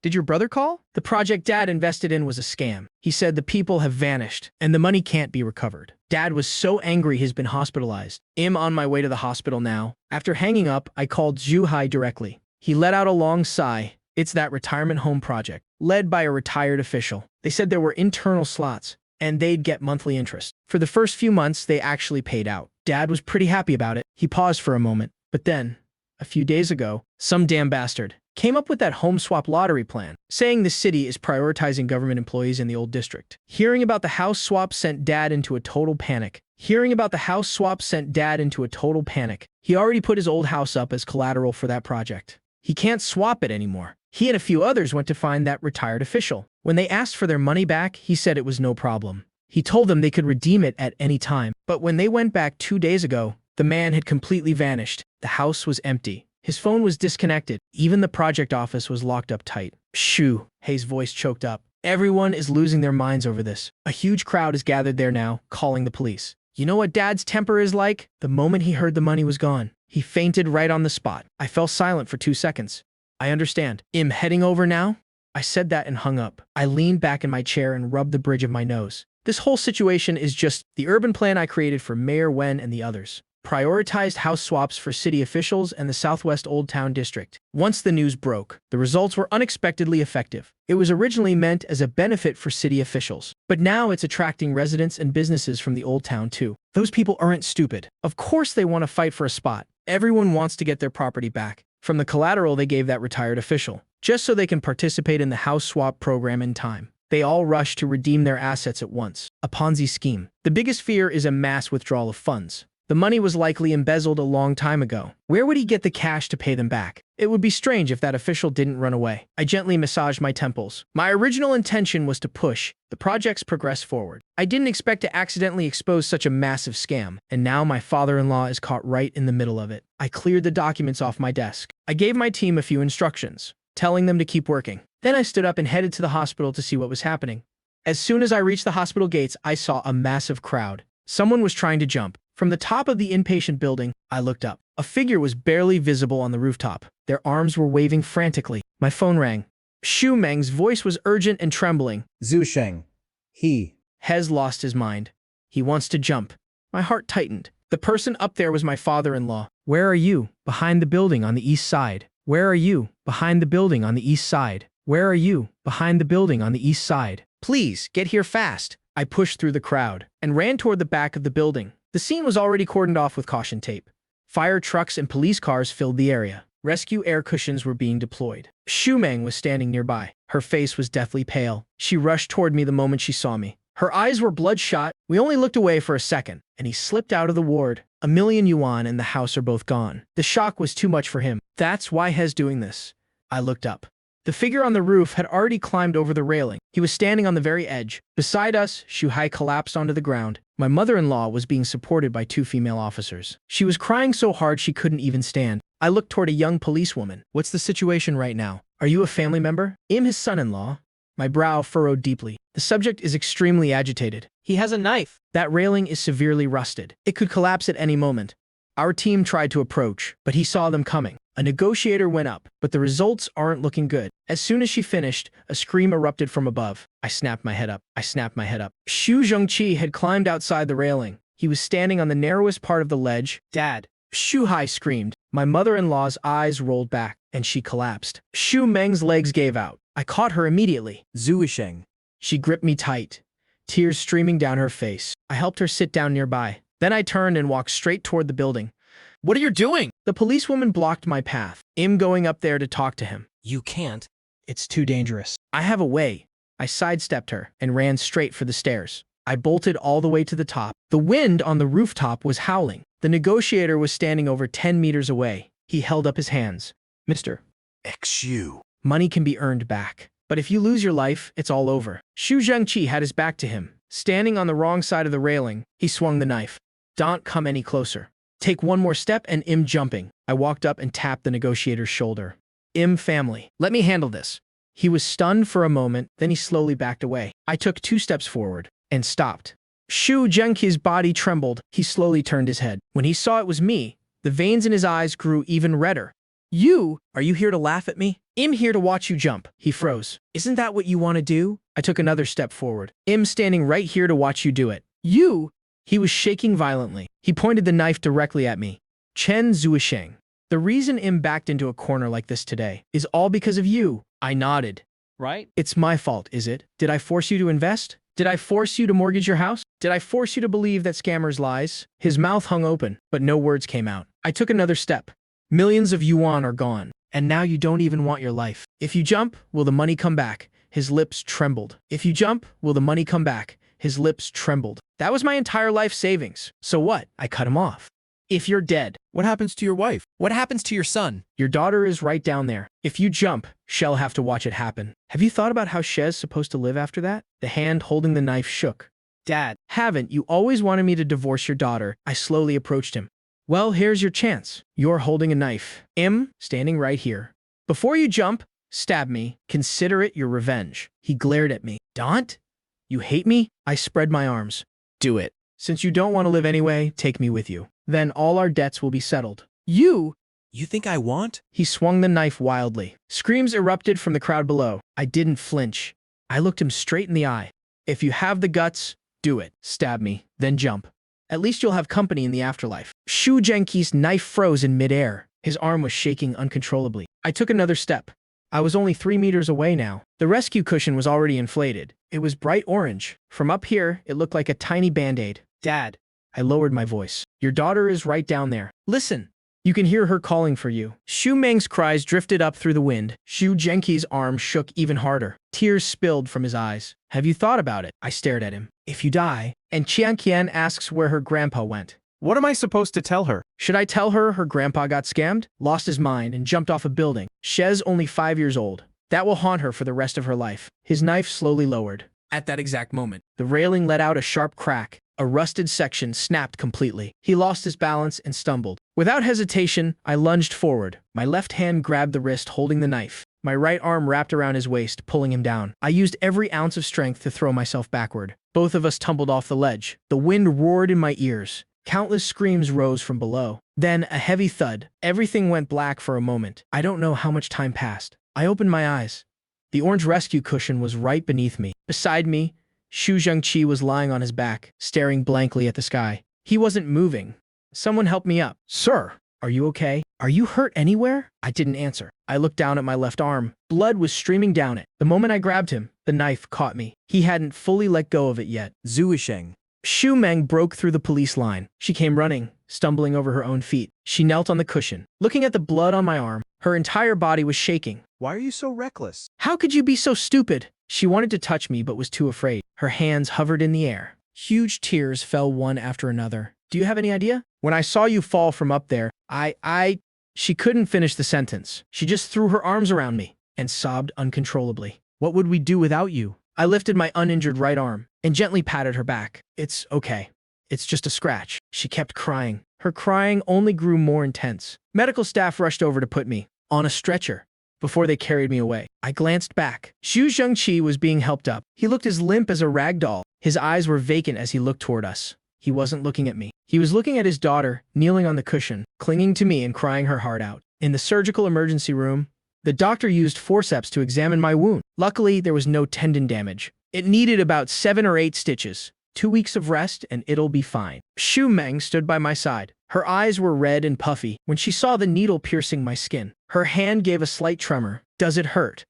Did your brother call? The project Dad invested in was a scam. He said the people have vanished, and the money can't be recovered. Dad was so angry he's been hospitalized. I'm on my way to the hospital now. After hanging up, I called Zhu Hai directly. He let out a long sigh. It's that retirement home project, led by a retired official. They said there were internal slots, and they'd get monthly interest. For the first few months, they actually paid out. Dad was pretty happy about it. He paused for a moment. But then, a few days ago, some damn bastard came up with that home swap lottery plan, saying the city is prioritizing government employees in the old district. Hearing about the house swap sent Dad into a total panic. He already put his old house up as collateral for that project. He can't swap it anymore. He and a few others went to find that retired official. When they asked for their money back, he said it was no problem. He told them they could redeem it at any time. But when they went back 2 days ago, the man had completely vanished. The house was empty. His phone was disconnected. Even the project office was locked up tight. Shoo, Hay's voice choked up. Everyone is losing their minds over this. A huge crowd is gathered there now, calling the police. You know what Dad's temper is like? The moment he heard the money was gone, he fainted right on the spot. I fell silent for 2 seconds. I understand. I'm heading over now? I said that and hung up. I leaned back in my chair and rubbed the bridge of my nose. This whole situation is just the urban plan I created for Mayor Wen and the others. Prioritized house swaps for city officials and the Southwest Old Town District. Once the news broke, the results were unexpectedly effective. It was originally meant as a benefit for city officials, but now it's attracting residents and businesses from the Old Town too. Those people aren't stupid. Of course they want to fight for a spot. Everyone wants to get their property back from the collateral they gave that retired official, just so they can participate in the house swap program in time. They all rush to redeem their assets at once. A Ponzi scheme. The biggest fear is a mass withdrawal of funds. The money was likely embezzled a long time ago. Where would he get the cash to pay them back? It would be strange if that official didn't run away. I gently massaged my temples. My original intention was to push the project's progress forward. I didn't expect to accidentally expose such a massive scam, and now my father-in-law is caught right in the middle of it. I cleared the documents off my desk. I gave my team a few instructions, telling them to keep working. Then I stood up and headed to the hospital to see what was happening. As soon as I reached the hospital gates, I saw a massive crowd. Someone was trying to jump. From the top of the inpatient building, I looked up. A figure was barely visible on the rooftop. Their arms were waving frantically. My phone rang. Xu Meng's voice was urgent and trembling. Zhu Sheng. He has lost his mind. He wants to jump. My heart tightened. The person up there was my father-in-law. Where are you? Behind the building on the east side. Where are you? Behind the building on the east side. Where are you? Behind the building on the east side. Please, get here fast. I pushed through the crowd and ran toward the back of the building. The scene was already cordoned off with caution tape. Fire trucks and police cars filled the area. Rescue air cushions were being deployed. Xu Meng was standing nearby. Her face was deathly pale. She rushed toward me the moment she saw me. Her eyes were bloodshot. We only looked away for a second, and he slipped out of the ward. 1,000,000 yuan and the house are both gone. The shock was too much for him. That's why he's doing this. I looked up. The figure on the roof had already climbed over the railing. He was standing on the very edge. Beside us, Xu Hai collapsed onto the ground. My mother-in-law was being supported by 2 female officers. She was crying so hard she couldn't even stand. I looked toward a young policewoman. What's the situation right now? Are you a family member? I'm his son-in-law. My brow furrowed deeply. The subject is extremely agitated. He has a knife. That railing is severely rusted. It could collapse at any moment. Our team tried to approach, but he saw them coming. A negotiator went up, but the results aren't looking good. As soon as she finished, a scream erupted from above. I snapped my head up. Xu Zhengqi had climbed outside the railing. He was standing on the narrowest part of the ledge. Dad. Xu Hai screamed. My mother-in-law's eyes rolled back, and she collapsed. Xu Meng's legs gave out. I caught her immediately. Zuisheng. She gripped me tight, tears streaming down her face. I helped her sit down nearby. Then I turned and walked straight toward the building. What are you doing? The policewoman blocked my path. I'm going up there to talk to him. You can't. It's too dangerous. I have a way. I sidestepped her and ran straight for the stairs. I bolted all the way to the top. The wind on the rooftop was howling. The negotiator was standing over 10 meters away. He held up his hands. Mister. XU. Money can be earned back. But if you lose your life, it's all over. Xu Zhengqi had his back to him. Standing on the wrong side of the railing, he swung the knife. Don't come any closer. Take one more step and I'm jumping. I walked up and tapped the negotiator's shoulder. Family. Let me handle this. He was stunned for a moment, then he slowly backed away. I took 2 steps forward and stopped. Xu Zhengqi's body trembled. He slowly turned his head. When he saw it was me, the veins in his eyes grew even redder. Are you here to laugh at me? I'm here to watch you jump. He froze. Isn't that what you want to do? I took another step forward. I'm standing right here to watch you do it. He was shaking violently. He pointed the knife directly at me. Chen Zhuang. The reason I'm backed into a corner like this today is all because of you. I nodded. Right? It's my fault, is it? Did I force you to invest? Did I force you to mortgage your house? Did I force you to believe that scammers lies? His mouth hung open, but no words came out. I took another step. Millions of yuan are gone, and now you don't even want your life. If you jump, will the money come back? His lips trembled. If you jump, will the money come back? His lips trembled. That was my entire life savings. So what? I cut him off. If you're dead. What happens to your wife? What happens to your son? Your daughter is right down there. If you jump, she'll have to watch it happen. Have you thought about how She's supposed to live after that? The hand holding the knife shook. Dad. Haven't you always wanted me to divorce your daughter? I slowly approached him. Well, here's your chance. You're holding a knife. Standing right here. Before you jump, stab me. Consider it your revenge. He glared at me. Don't? You hate me? I spread my arms. Do it. Since you don't want to live anyway, take me with you. Then all our debts will be settled. You think I want? He swung the knife wildly. Screams erupted from the crowd below. I didn't flinch. I looked him straight in the eye. If you have the guts, do it. Stab me, then jump. At least you'll have company in the afterlife. Xu Zhengqi's knife froze in midair. His arm was shaking uncontrollably. I took another step. I was only 3 meters away now. The rescue cushion was already inflated. It was bright orange. From up here, it looked like a tiny band-aid. Dad. I lowered my voice. Your daughter is right down there. Listen. You can hear her calling for you. Xu Meng's cries drifted up through the wind. Xu Zhengqi's arm shook even harder. Tears spilled from his eyes. Have you thought about it? I stared at him. If you die, and Qian Qian asks where her grandpa went. What am I supposed to tell her? Should I tell her her grandpa got scammed, lost his mind, and jumped off a building? She's only 5 years old. That will haunt her for the rest of her life. His knife slowly lowered. At that exact moment, the railing let out a sharp crack. A rusted section snapped completely. He lost his balance and stumbled. Without hesitation, I lunged forward. My left hand grabbed the wrist holding the knife. My right arm wrapped around his waist, pulling him down. I used every ounce of strength to throw myself backward. Both of us tumbled off the ledge. The wind roared in my ears. Countless screams rose from below. Then, a heavy thud. Everything went black for a moment. I don't know how much time passed. I opened my eyes. The orange rescue cushion was right beneath me. Beside me, Xu Zhengqi was lying on his back, staring blankly at the sky. He wasn't moving. Someone help me up. Sir, are you okay? Are you hurt anywhere? I didn't answer. I looked down at my left arm. Blood was streaming down it. The moment I grabbed him, the knife caught me. He hadn't fully let go of it yet. Zuisheng. Xu Meng broke through the police line. She came running, stumbling over her own feet. She knelt on the cushion. Looking at the blood on my arm, her entire body was shaking. Why are you so reckless? How could you be so stupid? She wanted to touch me but was too afraid. Her hands hovered in the air. Huge tears fell one after another. Do you have any idea? When I saw you fall from up there, She couldn't finish the sentence. She just threw her arms around me and sobbed uncontrollably. What would we do without you? I lifted my uninjured right arm and gently patted her back. It's okay. It's just a scratch. She kept crying. Her crying only grew more intense. Medical staff rushed over to put me on a stretcher before they carried me away. I glanced back. Xu Zhengqi was being helped up. He looked as limp as a rag doll. His eyes were vacant as he looked toward us. He wasn't looking at me. He was looking at his daughter, kneeling on the cushion, clinging to me and crying her heart out. In the surgical emergency room, the doctor used forceps to examine my wound. Luckily, there was no tendon damage. It needed about 7 or 8 stitches. 2 weeks of rest and it'll be fine. Xu Meng stood by my side. Her eyes were red and puffy when she saw the needle piercing my skin. Her hand gave a slight tremor. Does it hurt?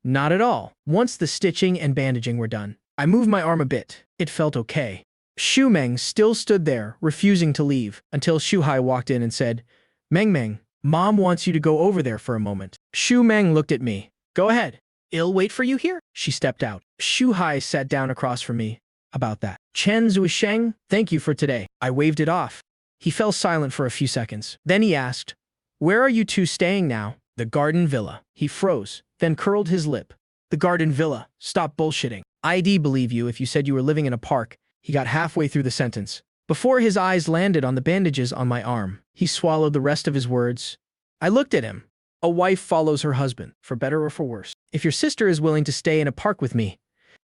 Not at all. Once the stitching and bandaging were done, I moved my arm a bit. It felt okay. Xu Meng still stood there, refusing to leave, until Xu Hai walked in and said, Meng, Mom wants you to go over there for a moment. Xu Meng looked at me. Go ahead. I'll wait for you here. She stepped out. Xu Hai sat down across from me. About that. Chen Zhuang, thank you for today. I waved it off. He fell silent for a few seconds. Then he asked, where are you two staying now? The Garden Villa. He froze, then curled his lip. The Garden Villa. Stop bullshitting. I'd believe you if you said you were living in a park. He got halfway through the sentence. Before his eyes landed on the bandages on my arm, he swallowed the rest of his words. I looked at him. A wife follows her husband, for better or for worse. If your sister is willing to stay in a park with me,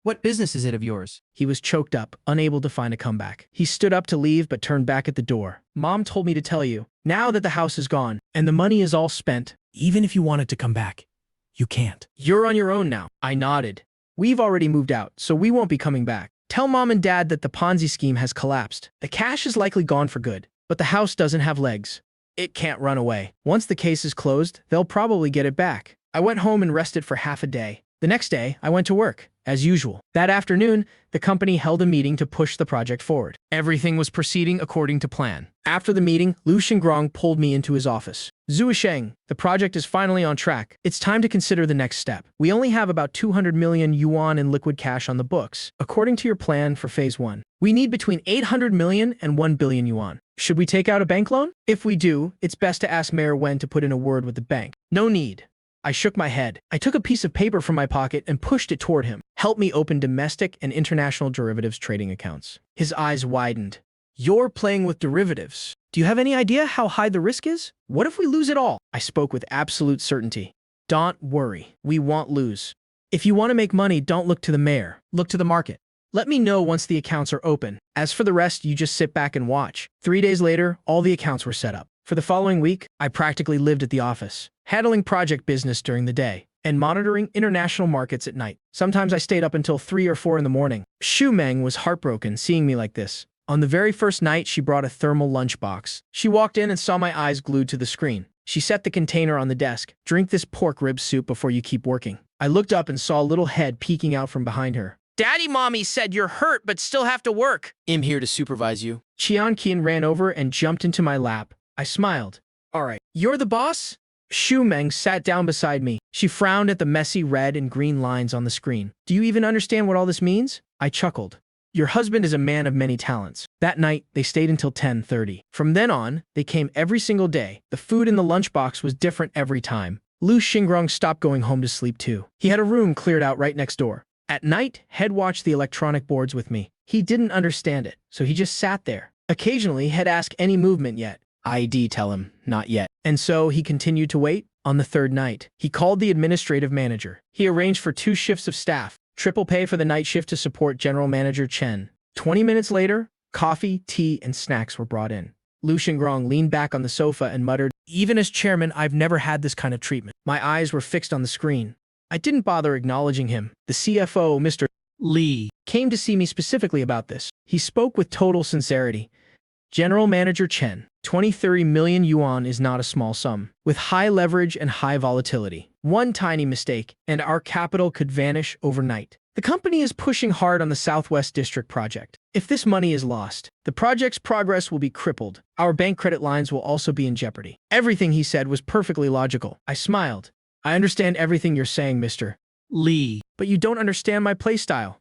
what business is it of yours? He was choked up, unable to find a comeback. He stood up to leave but turned back at the door. Mom told me to tell you, now that the house is gone and the money is all spent, even if you wanted to come back, you can't. You're on your own now. I nodded. We've already moved out, so we won't be coming back. Tell Mom and Dad that the Ponzi scheme has collapsed. The cash is likely gone for good, but the house doesn't have legs. It can't run away. Once the case is closed, they'll probably get it back. I went home and rested for half a day. The next day, I went to work, as usual. That afternoon, the company held a meeting to push the project forward. Everything was proceeding according to plan. After the meeting, Lu Xingrong pulled me into his office. Zuisheng, the project is finally on track. It's time to consider the next step. We only have about 200 million yuan in liquid cash on the books, according to your plan for Phase 1. We need between 800 million and 1 billion yuan. Should we take out a bank loan? If we do, it's best to ask Mayor Wen to put in a word with the bank. No need. I shook my head. I took a piece of paper from my pocket and pushed it toward him. Help me open domestic and international derivatives trading accounts. His eyes widened. You're playing with derivatives. Do you have any idea how high the risk is? What if we lose it all? I spoke with absolute certainty. Don't worry. We won't lose. If you want to make money, don't look to the mayor. Look to the market. Let me know once the accounts are open. As for the rest, you just sit back and watch. 3 days later, all the accounts were set up. For the following week, I practically lived at the office, handling project business during the day and monitoring international markets at night. Sometimes I stayed up until 3 or 4 in the morning. Xu Meng was heartbroken seeing me like this. On the very first night, she brought a thermal lunchbox. She walked in and saw my eyes glued to the screen. She set the container on the desk. Drink this pork rib soup before you keep working. I looked up and saw a little head peeking out from behind her. Daddy Mommy said you're hurt but still have to work. I'm here to supervise you. Qian Qian ran over and jumped into my lap. I smiled. All right, you're the boss? Xu Meng sat down beside me. She frowned at the messy red and green lines on the screen. Do you even understand what all this means? I chuckled. Your husband is a man of many talents. That night, they stayed until 10:30. From then on, they came every single day. The food in the lunchbox was different every time. Lu Xingrong stopped going home to sleep too. He had a room cleared out right next door. At night, Head watched the electronic boards with me. He didn't understand it, so he just sat there. Occasionally, Head asked any movement yet. I'd tell him, not yet. And so he continued to wait. On the third night, he called the administrative manager. He arranged for 2 shifts of staff, triple pay for the night shift to support General Manager Chen. 20 minutes later, coffee, tea, and snacks were brought in. Lu Xingrong leaned back on the sofa and muttered, even as chairman, I've never had this kind of treatment. My eyes were fixed on the screen. I didn't bother acknowledging him. The CFO, Mr. Li, came to see me specifically about this. He spoke with total sincerity. General Manager Chen, 20-30 million yuan is not a small sum. With high leverage and high volatility, one tiny mistake, and our capital could vanish overnight. The company is pushing hard on the Southwest District project. If this money is lost, the project's progress will be crippled. Our bank credit lines will also be in jeopardy. Everything he said was perfectly logical. I smiled. I understand everything you're saying, Mr. Li. But you don't understand my playstyle.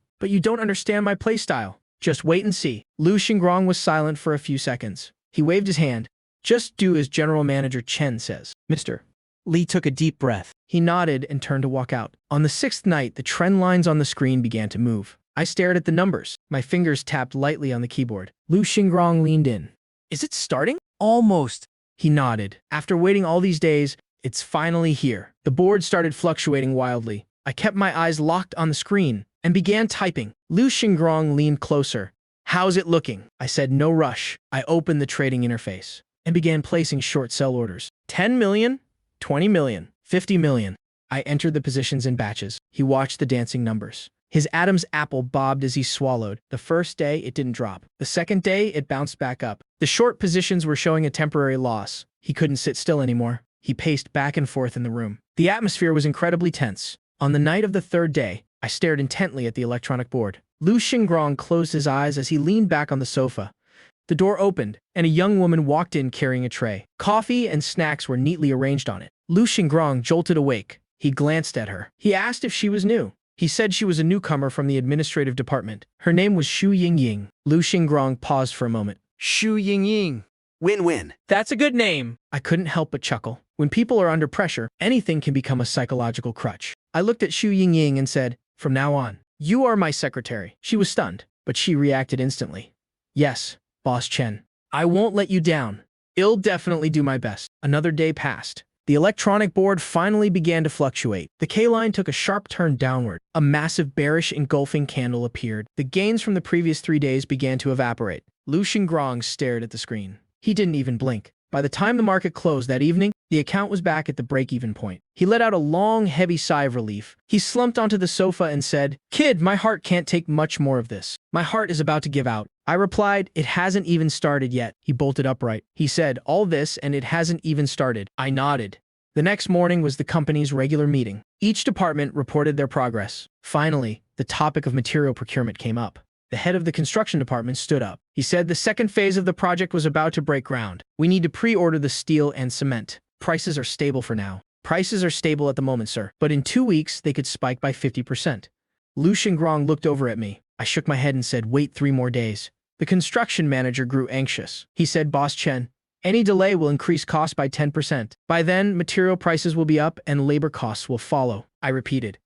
Just wait and see. Lu Xingrong was silent for a few seconds. He waved his hand. Just do as General Manager Chen says. Mr. Li took a deep breath. He nodded and turned to walk out. On the 6th night, the trend lines on the screen began to move. I stared at the numbers. My fingers tapped lightly on the keyboard. Lu Xingrong leaned in. Is it starting? Almost. He nodded. After waiting all these days, it's finally here. The board started fluctuating wildly. I kept my eyes locked on the screen and began typing. Lu Xingrong leaned closer. How's it looking? I said no rush. I opened the trading interface and began placing short sell orders. 10 million, 20 million, 50 million. I entered the positions in batches. He watched the dancing numbers. His Adam's apple bobbed as he swallowed. The first day, it didn't drop. The second day, it bounced back up. The short positions were showing a temporary loss. He couldn't sit still anymore. He paced back and forth in the room. The atmosphere was incredibly tense. On the night of the third day, I stared intently at the electronic board. Lu Xingrong closed his eyes as he leaned back on the sofa. The door opened, and a young woman walked in carrying a tray. Coffee and snacks were neatly arranged on it. Lu Xingrong jolted awake. He glanced at her. He asked if she was new. He said she was a newcomer from the administrative department. Her name was Xu Yingying. Lu Xingrong paused for a moment. Xu Yingying. Win-win. That's a good name. I couldn't help but chuckle. When people are under pressure, anything can become a psychological crutch. I looked at Xu Yingying and said, from now on, you are my secretary. She was stunned, but she reacted instantly. Yes, Boss Chen. I won't let you down. I'll definitely do my best. Another day passed. The electronic board finally began to fluctuate. The K-line took a sharp turn downward. A massive bearish engulfing candle appeared. The gains from the previous 3 days began to evaporate. Lu Xingrong stared at the screen. He didn't even blink. By the time the market closed that evening, the account was back at the break-even point. He let out a long, heavy sigh of relief. He slumped onto the sofa and said, "Kid, my heart can't take much more of this. My heart is about to give out." I replied, "It hasn't even started yet." He bolted upright. He said, "All this and it hasn't even started." I nodded. The next morning was the company's regular meeting. Each department reported their progress. Finally, the topic of material procurement came up. The head of the construction department stood up. He said the second phase of the project was about to break ground. We need to pre-order the steel and cement. Prices are stable for now. Prices are stable at the moment, sir. But in 2 weeks, they could spike by 50%. Lu Xingrong looked over at me. I shook my head and said, wait 3 more days. The construction manager grew anxious. He said, Boss Chen, any delay will increase costs by 10%. By then, material prices will be up and labor costs will follow. I repeated.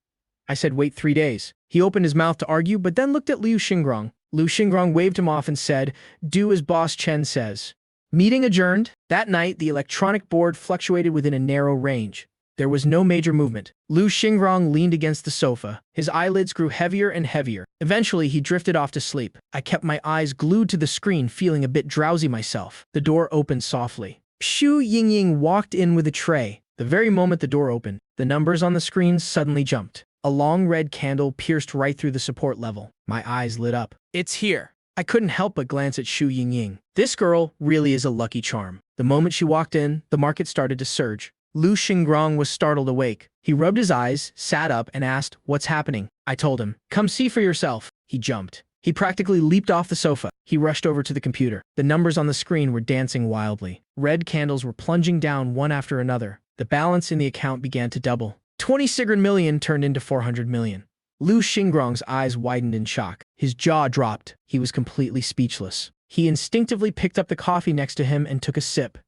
I said, wait 3 days. He opened his mouth to argue, but then looked at Lu Xingrong. Lu Xingrong waved him off and said, do as Boss Chen says. Meeting adjourned. That night, the electronic board fluctuated within a narrow range. There was no major movement. Lu Xingrong leaned against the sofa. His eyelids grew heavier and heavier. Eventually, he drifted off to sleep. I kept my eyes glued to the screen, feeling a bit drowsy myself. The door opened softly. Xu Yingying walked in with a tray. The very moment the door opened, the numbers on the screen suddenly jumped. A long red candle pierced right through the support level. My eyes lit up. It's here. I couldn't help but glance at Xu Yingying. This girl really is a lucky charm. The moment she walked in, the market started to surge. Lu Xingrong was startled awake. He rubbed his eyes, sat up, and asked, what's happening? I told him, come see for yourself. He jumped. He practically leaped off the sofa. He rushed over to the computer. The numbers on the screen were dancing wildly. Red candles were plunging down one after another. The balance in the account began to double. 20 Sigurd million turned into 400 million. Lu Xingrong's eyes widened in shock. His jaw dropped. He was completely speechless. He instinctively picked up the coffee next to him and took a sip.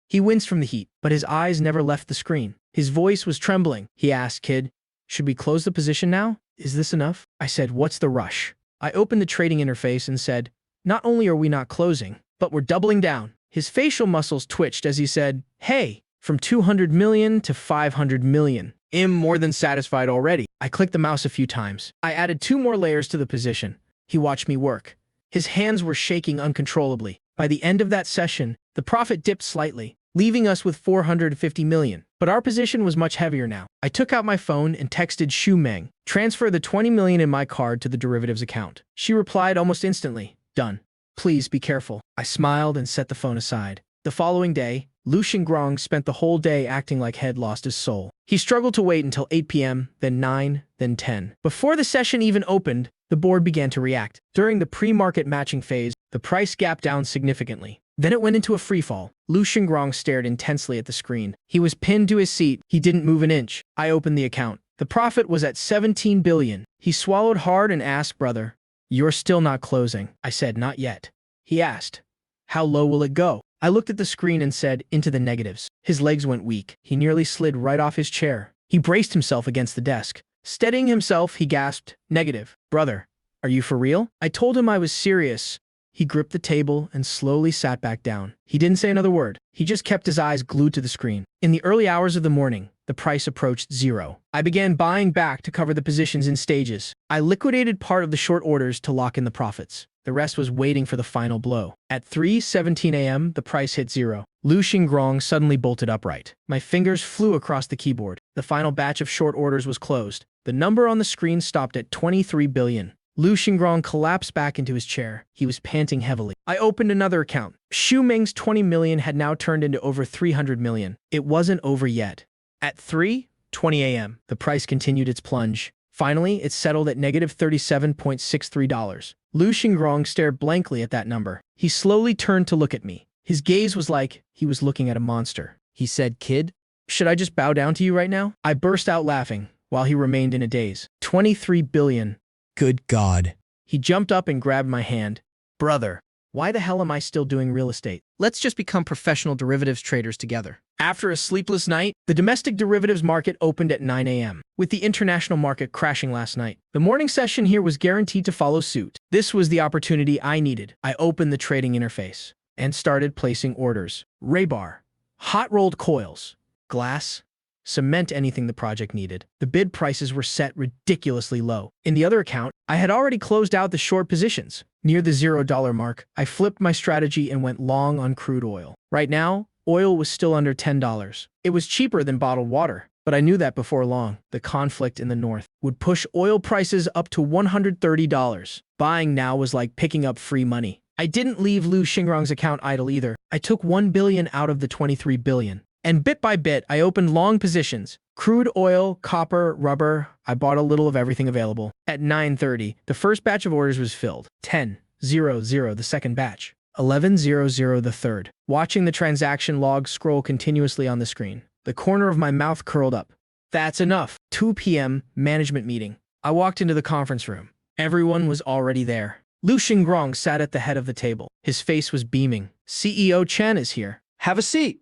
He winced from the heat, but his eyes never left the screen. His voice was trembling. He asked, kid, should we close the position now? Is this enough? I said, what's the rush? I opened the trading interface and said, not only are we not closing, but we're doubling down. His facial muscles twitched as he said, hey, from 200 million to 500 million. I'm more than satisfied already. I clicked the mouse a few times. I added 2 more layers to the position. He watched me work. His hands were shaking uncontrollably. By the end of that session, the profit dipped slightly, leaving us with 450 million. But our position was much heavier now. I took out my phone and texted Xu Meng, transfer the 20 million in my card to the derivatives account. She replied almost instantly, done. Please be careful. I smiled and set the phone aside. The following day, Lu Xingrong spent the whole day acting like he'd lost his soul. He struggled to wait until 8 p.m., then 9, then 10. Before the session even opened, the board began to react. During the pre-market matching phase, the price gapped down significantly. Then it went into a freefall. Lu Xingrong stared intensely at the screen. He was pinned to his seat. He didn't move an inch. I opened the account. The profit was at 17 billion. He swallowed hard and asked, brother, you're still not closing. I said, not yet. He asked, how low will it go? I looked at the screen and said, into the negatives. His legs went weak. He nearly slid right off his chair. He braced himself against the desk. Steadying himself, he gasped, negative. Brother, Are you for real? I told him I was serious. He gripped the table and slowly sat back down. He didn't say another word. He just kept his eyes glued to the screen. In the early hours of the morning, the price approached zero. I began buying back to cover the positions in stages. I liquidated part of the short orders to lock in the profits. The rest was waiting for the final blow. At 3:17 a.m., the price hit zero. Lu Xingrong suddenly bolted upright. My fingers flew across the keyboard. The final batch of short orders was closed. The number on the screen stopped at 23 billion. Lu Xingrong collapsed back into his chair. He was panting heavily. I opened another account. Xu Meng's 20 million had now turned into over 300 million. It wasn't over yet. At 3:20 a.m., the price continued its plunge. Finally, it settled at negative $37.63. Lu Xingrong stared blankly at that number. He slowly turned to look at me. His gaze was like he was looking at a monster. He said, "Kid, should I just bow down to you right now?" I burst out laughing, while he remained in a daze. 23 billion. Good God. He jumped up and grabbed my hand. Brother, why the hell am I still doing real estate? Let's just become professional derivatives traders together. After a sleepless night, the domestic derivatives market opened at 9 a.m., with the international market crashing last night. The morning session here was guaranteed to follow suit. This was the opportunity I needed. I opened the trading interface and started placing orders. Rebar, hot-rolled coils, glass, cement, anything the project needed. The bid prices were set ridiculously low. In the other account, I had already closed out the short positions. Near the $0 mark, I flipped my strategy and went long on crude oil. Right now, oil was still under $10. It was cheaper than bottled water, but I knew that before long, the conflict in the north would push oil prices up to $130. Buying now was like picking up free money. I didn't leave Lu Xingrong's account idle either. I took 1 billion out of the 23 billion. And bit by bit, I opened long positions. Crude oil, copper, rubber. I bought a little of everything available. At 9:30, the first batch of orders was filled. 10:00, the second batch. 11:00, the third. Watching the transaction log scroll continuously on the screen, the corner of my mouth curled up. That's enough. 2 p.m. management meeting. I walked into the conference room. Everyone was already there. Lu Xingrong sat at the head of the table. His face was beaming. CEO Chen is here. Have a seat.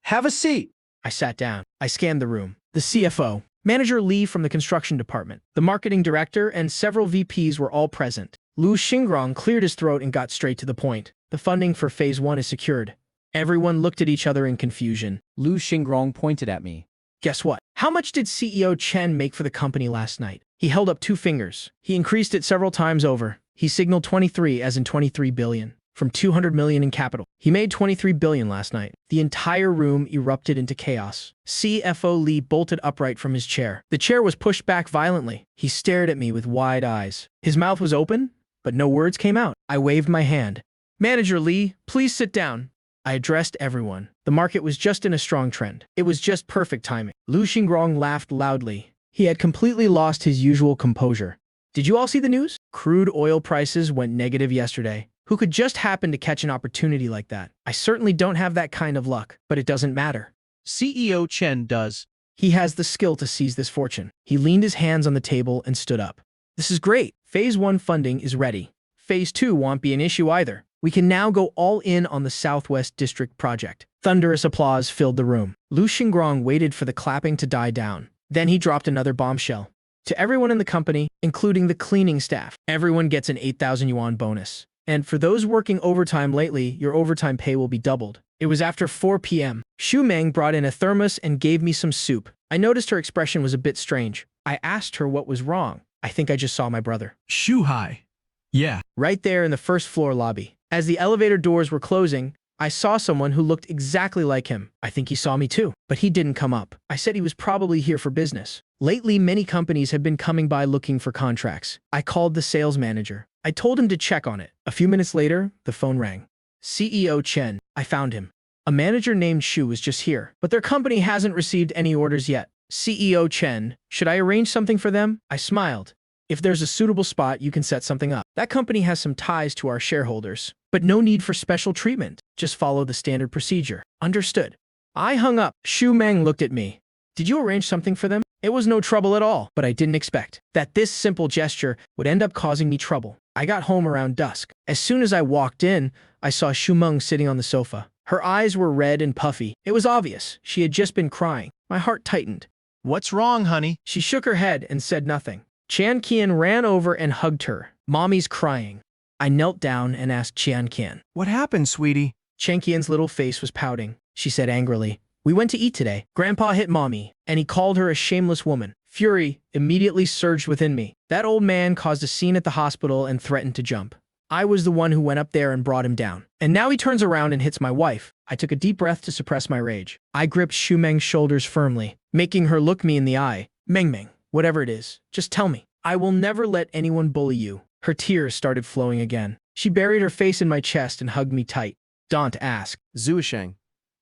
Have a seat. I sat down. I scanned the room. The CFO, Manager Li from the construction department, the marketing director, and several VPs were all present. Lu Xingrong cleared his throat and got straight to the point. The funding for Phase 1 is secured. Everyone looked at each other in confusion. Lu Xingrong pointed at me. Guess what? How much did CEO Chen make for the company last night? He held up 2 fingers. He increased it several times over. He signaled 23, as in 23 billion. From 200 million in capital. He made 23 billion last night. The entire room erupted into chaos. CFO Li bolted upright from his chair. The chair was pushed back violently. He stared at me with wide eyes. His mouth was open, but no words came out. I waved my hand. Manager Li, please sit down. I addressed everyone. The market was just in a strong trend. It was just perfect timing. Lu Xingrong laughed loudly. He had completely lost his usual composure. Did you all see the news? Crude oil prices went negative yesterday. Who could just happen to catch an opportunity like that? I certainly don't have that kind of luck, but it doesn't matter. CEO Chen does. He has the skill to seize this fortune. He leaned his hands on the table and stood up. This is great. Phase 1 funding is ready. Phase 2 won't be an issue either. We can now go all in on the Southwest District project. Thunderous applause filled the room. Lu Xingrong waited for the clapping to die down. Then he dropped another bombshell. To everyone in the company, including the cleaning staff, everyone gets an 8,000 yuan bonus. And for those working overtime lately, your overtime pay will be doubled. It was after 4 p.m. Xu Meng brought in a thermos and gave me some soup. I noticed her expression was a bit strange. I asked her what was wrong. I think I just saw my brother. Shu Hai. Yeah. Right there in the first floor lobby. As the elevator doors were closing, I saw someone who looked exactly like him. I think he saw me too, but he didn't come up. I said he was probably here for business. Lately, many companies have been coming by looking for contracts. I called the sales manager. I told him to check on it. A few minutes later, the phone rang. CEO Chen. I found him. A manager named Shu was just here, but their company hasn't received any orders yet. CEO Chen. Should I arrange something for them? I smiled. If there's a suitable spot, you can set something up. That company has some ties to our shareholders, but no need for special treatment. Just follow the standard procedure. Understood. I hung up. Xu Meng looked at me. Did you arrange something for them? It was no trouble at all, but I didn't expect that this simple gesture would end up causing me trouble. I got home around dusk. As soon as I walked in, I saw Xu Meng sitting on the sofa. Her eyes were red and puffy. It was obvious. She had just been crying. My heart tightened. What's wrong, honey? She shook her head and said nothing. Chan Qian ran over and hugged her. Mommy's crying. I knelt down and asked Qian Qian. What happened, sweetie? Chen Qian's little face was pouting. She said angrily, "We went to eat today. Grandpa hit Mommy, and he called her a shameless woman." Fury immediately surged within me. That old man caused a scene at the hospital and threatened to jump. I was the one who went up there and brought him down. And now he turns around and hits my wife. I took a deep breath to suppress my rage. I gripped Xu Meng's shoulders firmly, making her look me in the eye. Meng, whatever it is, just tell me. I will never let anyone bully you. Her tears started flowing again. She buried her face in my chest and hugged me tight. Don't ask. Zuisheng,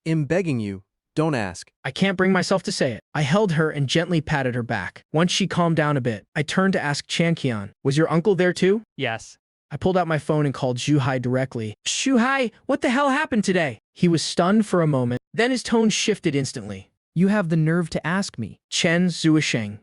I'm begging you, don't ask. I can't bring myself to say it. I held her and gently patted her back. Once she calmed down a bit, I turned to ask Chen Qian, "Was your uncle there too?" Yes. I pulled out my phone and called Zhu Hai directly. "Zhu Hai, what the hell happened today?" He was stunned for a moment, then his tone shifted instantly. You have the nerve to ask me. Chen Zuisheng,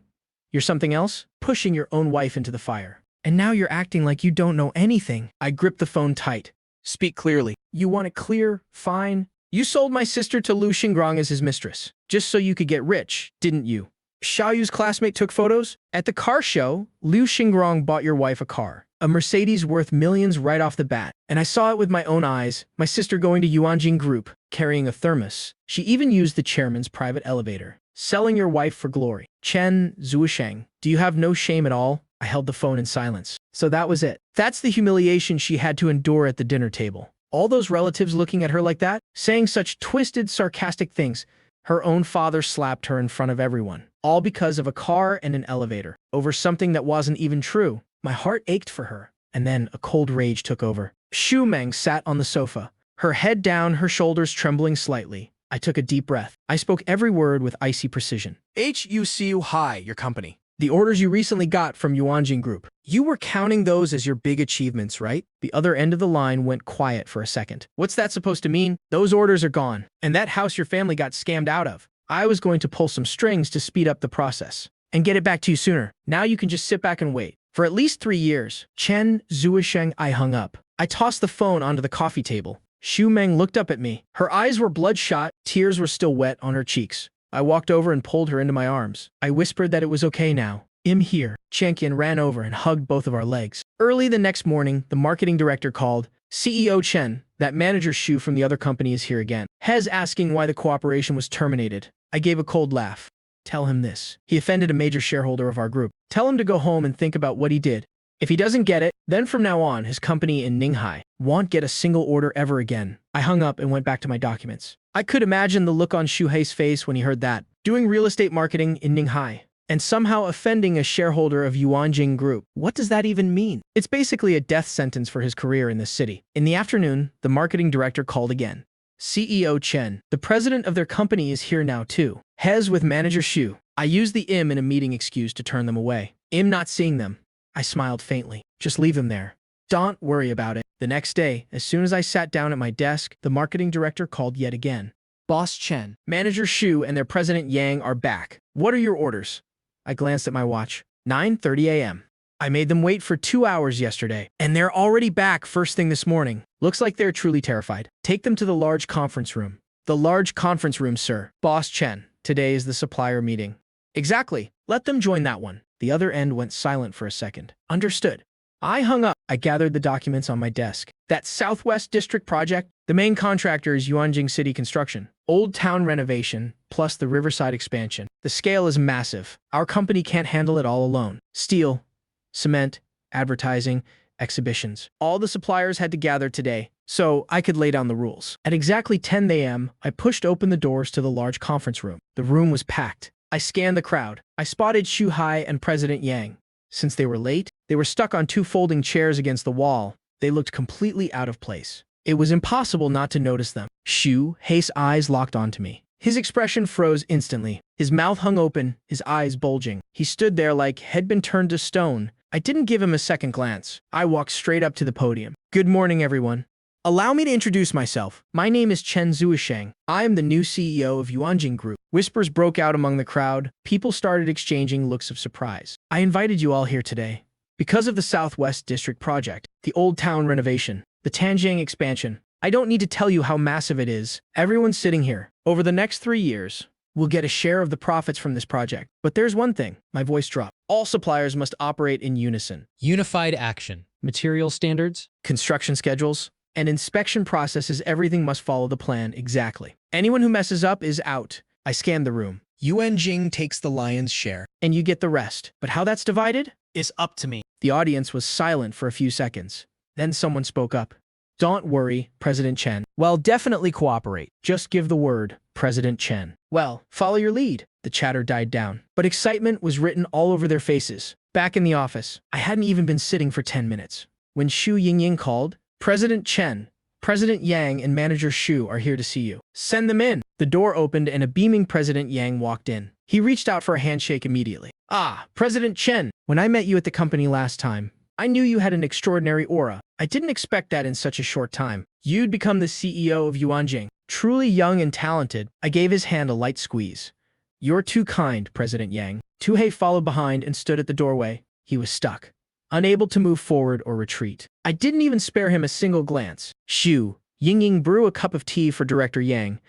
you're something else? Pushing your own wife into the fire. And now you're acting like you don't know anything. I gripped the phone tight. Speak clearly. You want it clear? Fine. You sold my sister to Lu Xingrong as his mistress, just so you could get rich, didn't you? Xiaoyu's classmate took photos? At the car show, Lu Xingrong bought your wife a car. A Mercedes worth millions right off the bat. And I saw it with my own eyes, my sister going to Yuanjing Group, carrying a thermos. She even used the chairman's private elevator. Selling your wife for glory. Chen Zuisheng, do you have no shame at all? I held the phone in silence. So that was it. That's the humiliation she had to endure at the dinner table. All those relatives looking at her like that, saying such twisted, sarcastic things. Her own father slapped her in front of everyone. All because of a car and an elevator. Over something that wasn't even true. My heart ached for her. And then a cold rage took over. Xu Meng sat on the sofa, her head down, her shoulders trembling slightly. I took a deep breath. I spoke every word with icy precision. HUCU High, your company. The orders you recently got from Yuanjing Group. You were counting those as your big achievements, right? The other end of the line went quiet for a second. What's that supposed to mean? Those orders are gone. And that house your family got scammed out of. I was going to pull some strings to speed up the process and get it back to you sooner. Now you can just sit back and wait. For at least 3 years. Chen Zuisheng, I hung up. I tossed the phone onto the coffee table. Xu Meng looked up at me. Her eyes were bloodshot, tears were still wet on her cheeks. I walked over and pulled her into my arms. I whispered that it was okay now. I'm here. Chen Qian ran over and hugged both of our legs. Early the next morning, the marketing director called. CEO Chen, that manager Xu from the other company is here again. Hez asking why the cooperation was terminated. I gave a cold laugh. Tell him this. He offended a major shareholder of our group. Tell him to go home and think about what he did. If he doesn't get it, then from now on, his company in Ninghai won't get a single order ever again. I hung up and went back to my documents. I could imagine the look on Xu Hei's face when he heard that. Doing real estate marketing in Ninghai and somehow offending a shareholder of Yuanjing Group. What does that even mean? It's basically a death sentence for his career in this city. In the afternoon, the marketing director called again. CEO Chen, the president of their company is here now too. Hez with manager Xu. I used the in a meeting excuse to turn them away. Not seeing them. I smiled faintly. Just leave them there. Don't worry about it. The next day, as soon as I sat down at my desk, the marketing director called yet again. Boss Chen, manager Xu and their president Yang are back. What are your orders? I glanced at my watch. 9:30 a.m. I made them wait for 2 hours yesterday, and they're already back first thing this morning. Looks like they're truly terrified. Take them to the large conference room. The large conference room, sir. Boss Chen, today is the supplier meeting. Exactly. Let them join that one. The other end went silent for a second. Understood. I hung up. I gathered the documents on my desk. That Southwest District project, the main contractor is Yuanjing City Construction. Old Town renovation, plus the Riverside expansion. The scale is massive. Our company can't handle it all alone. Steel, cement, advertising, exhibitions. All the suppliers had to gather today, so I could lay down the rules. At exactly 10 a.m., I pushed open the doors to the large conference room. The room was packed. I scanned the crowd. I spotted Xu Hai and President Yang. Since they were late, they were stuck on 2 folding chairs against the wall. They looked completely out of place. It was impossible not to notice them. Xu Hai's eyes locked onto me. His expression froze instantly. His mouth hung open, his eyes bulging. He stood there like he'd been turned to stone. I didn't give him a second glance. I walked straight up to the podium. Good morning, everyone. Allow me to introduce myself. My name is Chen Zuisheng. I am the new CEO of Yuanjing Group. Whispers broke out among the crowd. People started exchanging looks of surprise. I invited you all here today because of the Southwest District project, the Old Town renovation, the Tanjiang expansion. I don't need to tell you how massive it is. Everyone sitting here. Over the next 3 years, We'll get a share of the profits from this project. But there's one thing. My voice dropped. All suppliers must operate in unison. Unified action. Material standards. Construction schedules and inspection processes, everything must follow the plan exactly. Anyone who messes up is out. I scanned the room. Yuan Jing takes the lion's share. And you get the rest. But how that's divided? Is up to me. The audience was silent for a few seconds. Then someone spoke up. Don't worry, President Chen. Well, definitely cooperate. Just give the word, President Chen. Well, follow your lead. The chatter died down. But excitement was written all over their faces. Back in the office, I hadn't even been sitting for 10 minutes. When Xu Yingying called, President Chen, President Yang and Manager Xu are here to see you. Send them in. The door opened and a beaming President Yang walked in. He reached out for a handshake immediately. Ah, President Chen, when I met you at the company last time, I knew you had an extraordinary aura. I didn't expect that in such a short time. You'd become the CEO of Yuanjing. Truly young and talented. I gave his hand a light squeeze. You're too kind, President Yang. Tuhei followed behind and stood at the doorway. He was stuck, unable to move forward or retreat. I didn't even spare him a single glance. Xu Yingying brew a cup of tea for Director Yang.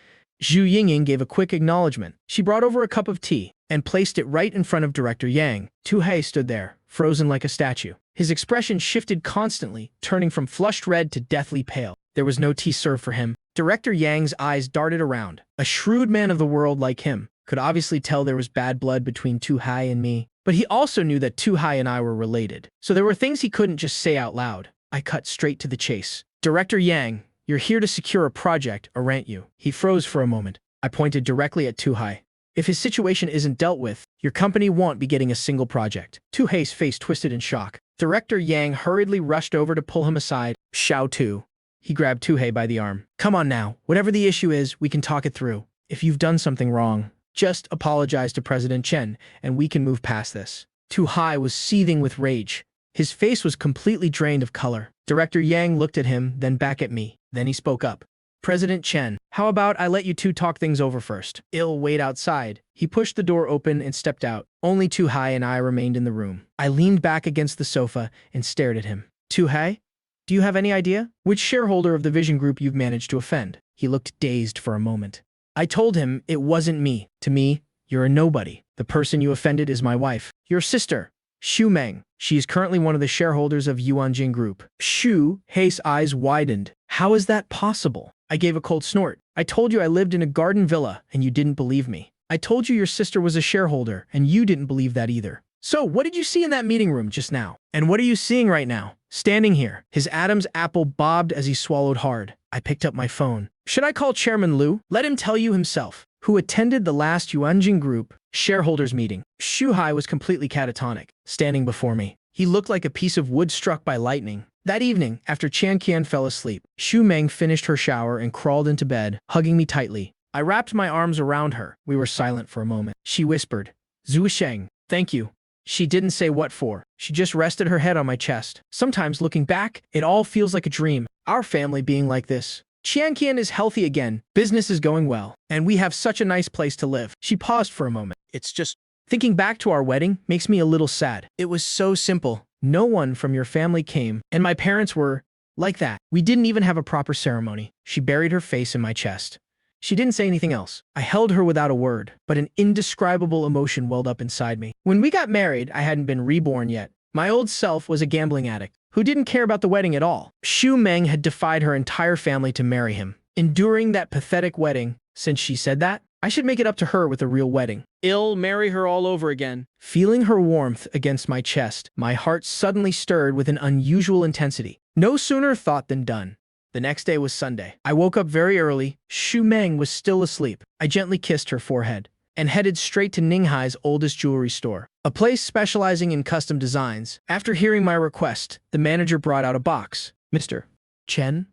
Xu Yingying gave a quick acknowledgement. She brought over a cup of tea and placed it right in front of Director Yang. Tuhei stood there, frozen like a statue. His expression shifted constantly, turning from flushed red to deathly pale. There was no tea served for him. Director Yang's eyes darted around. A shrewd man of the world like him could obviously tell there was bad blood between Tuhei and me. But he also knew that Tuhei and I were related. So there were things he couldn't just say out loud. I cut straight to the chase. Director Yang, you're here to secure a project, aren't you? He froze for a moment. I pointed directly at Tuhei. If his situation isn't dealt with, your company won't be getting a single project. Tuhei's face twisted in shock. Director Yang hurriedly rushed over to pull him aside. Xiao Tu. He grabbed Tuhei by the arm. Come on now. Whatever the issue is, we can talk it through. If you've done something wrong, just apologize to President Chen, and we can move past this. Tuhei was seething with rage. His face was completely drained of color. Director Yang looked at him, then back at me. Then he spoke up. President Chen, how about I let you two talk things over first? I'll wait outside. He pushed the door open and stepped out. Only Tuhei and I remained in the room. I leaned back against the sofa and stared at him. Tuhei, do you have any idea which shareholder of the Vision Group you've managed to offend? He looked dazed for a moment. I told him it wasn't me. To me, you're a nobody. The person you offended is my wife, your sister, Xu Meng. She is currently one of the shareholders of Yuanjing Group. Xu Hei's eyes widened. How is that possible? I gave a cold snort. I told you I lived in a garden villa, and you didn't believe me. I told you your sister was a shareholder, and you didn't believe that either. So, what did you see in that meeting room just now? And what are you seeing right now? Standing here. His Adam's apple bobbed as he swallowed hard. I picked up my phone. Should I call Chairman Liu? Let him tell you himself, who attended the last Yuanjing Group shareholders meeting. Xu Hai was completely catatonic, standing before me. He looked like a piece of wood struck by lightning. That evening, after Qian Qian fell asleep, Xu Meng finished her shower and crawled into bed, hugging me tightly. I wrapped my arms around her. We were silent for a moment. She whispered, Zhu Sheng, thank you. She didn't say what for. She just rested her head on my chest. Sometimes, looking back, it all feels like a dream. Our family being like this. Qian Qian is healthy again. Business is going well. And we have such a nice place to live. She paused for a moment. It's just... Thinking back to our wedding makes me a little sad. It was so simple. No one from your family came, and my parents were like that. We didn't even have a proper ceremony. She buried her face in my chest. She didn't say anything else. I held her without a word, but an indescribable emotion welled up inside me. When we got married, I hadn't been reborn yet. My old self was a gambling addict who didn't care about the wedding at all. Xu Meng had defied her entire family to marry him. Enduring that pathetic wedding, since she said that, I should make it up to her with a real wedding. I'll marry her all over again. Feeling her warmth against my chest, my heart suddenly stirred with an unusual intensity. No sooner thought than done. The next day was Sunday. I woke up very early. Xu Meng was still asleep. I gently kissed her forehead and headed straight to Ninghai's oldest jewelry store, a place specializing in custom designs. After hearing my request, the manager brought out a box. Mr. Chen?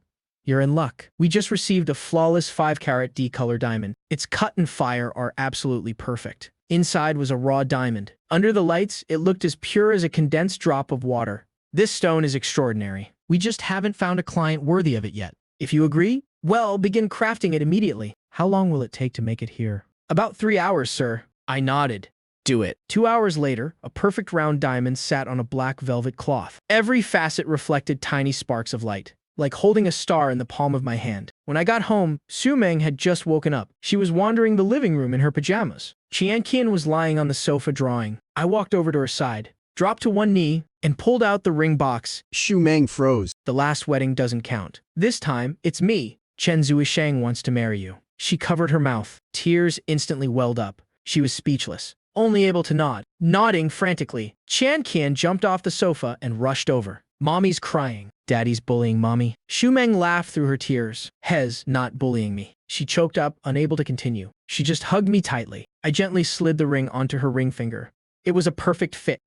You're in luck. We just received a flawless 5-carat D-color diamond. Its cut and fire are absolutely perfect. Inside was a raw diamond. Under the lights, it looked as pure as a condensed drop of water. This stone is extraordinary. We just haven't found a client worthy of it yet. If you agree, well, begin crafting it immediately. How long will it take to make it here? About 3 hours, sir. I nodded. Do it. 2 hours later, a perfect round diamond sat on a black velvet cloth. Every facet reflected tiny sparks of light, like holding a star in the palm of my hand. When I got home, Su Meng had just woken up. She was wandering the living room in her pajamas. Qian Qian was lying on the sofa drawing. I walked over to her side, dropped to one knee, and pulled out the ring box. Su Meng froze. The last wedding doesn't count. This time, it's me. Chen Zhuang wants to marry you. She covered her mouth. Tears instantly welled up. She was speechless, only able to nod. Nodding frantically, Qian Qian jumped off the sofa and rushed over. Mommy's crying. Daddy's bullying mommy. Su Meng laughed through her tears. Hez not bullying me. She choked up, unable to continue. She just hugged me tightly. I gently slid the ring onto her ring finger. It was a perfect fit.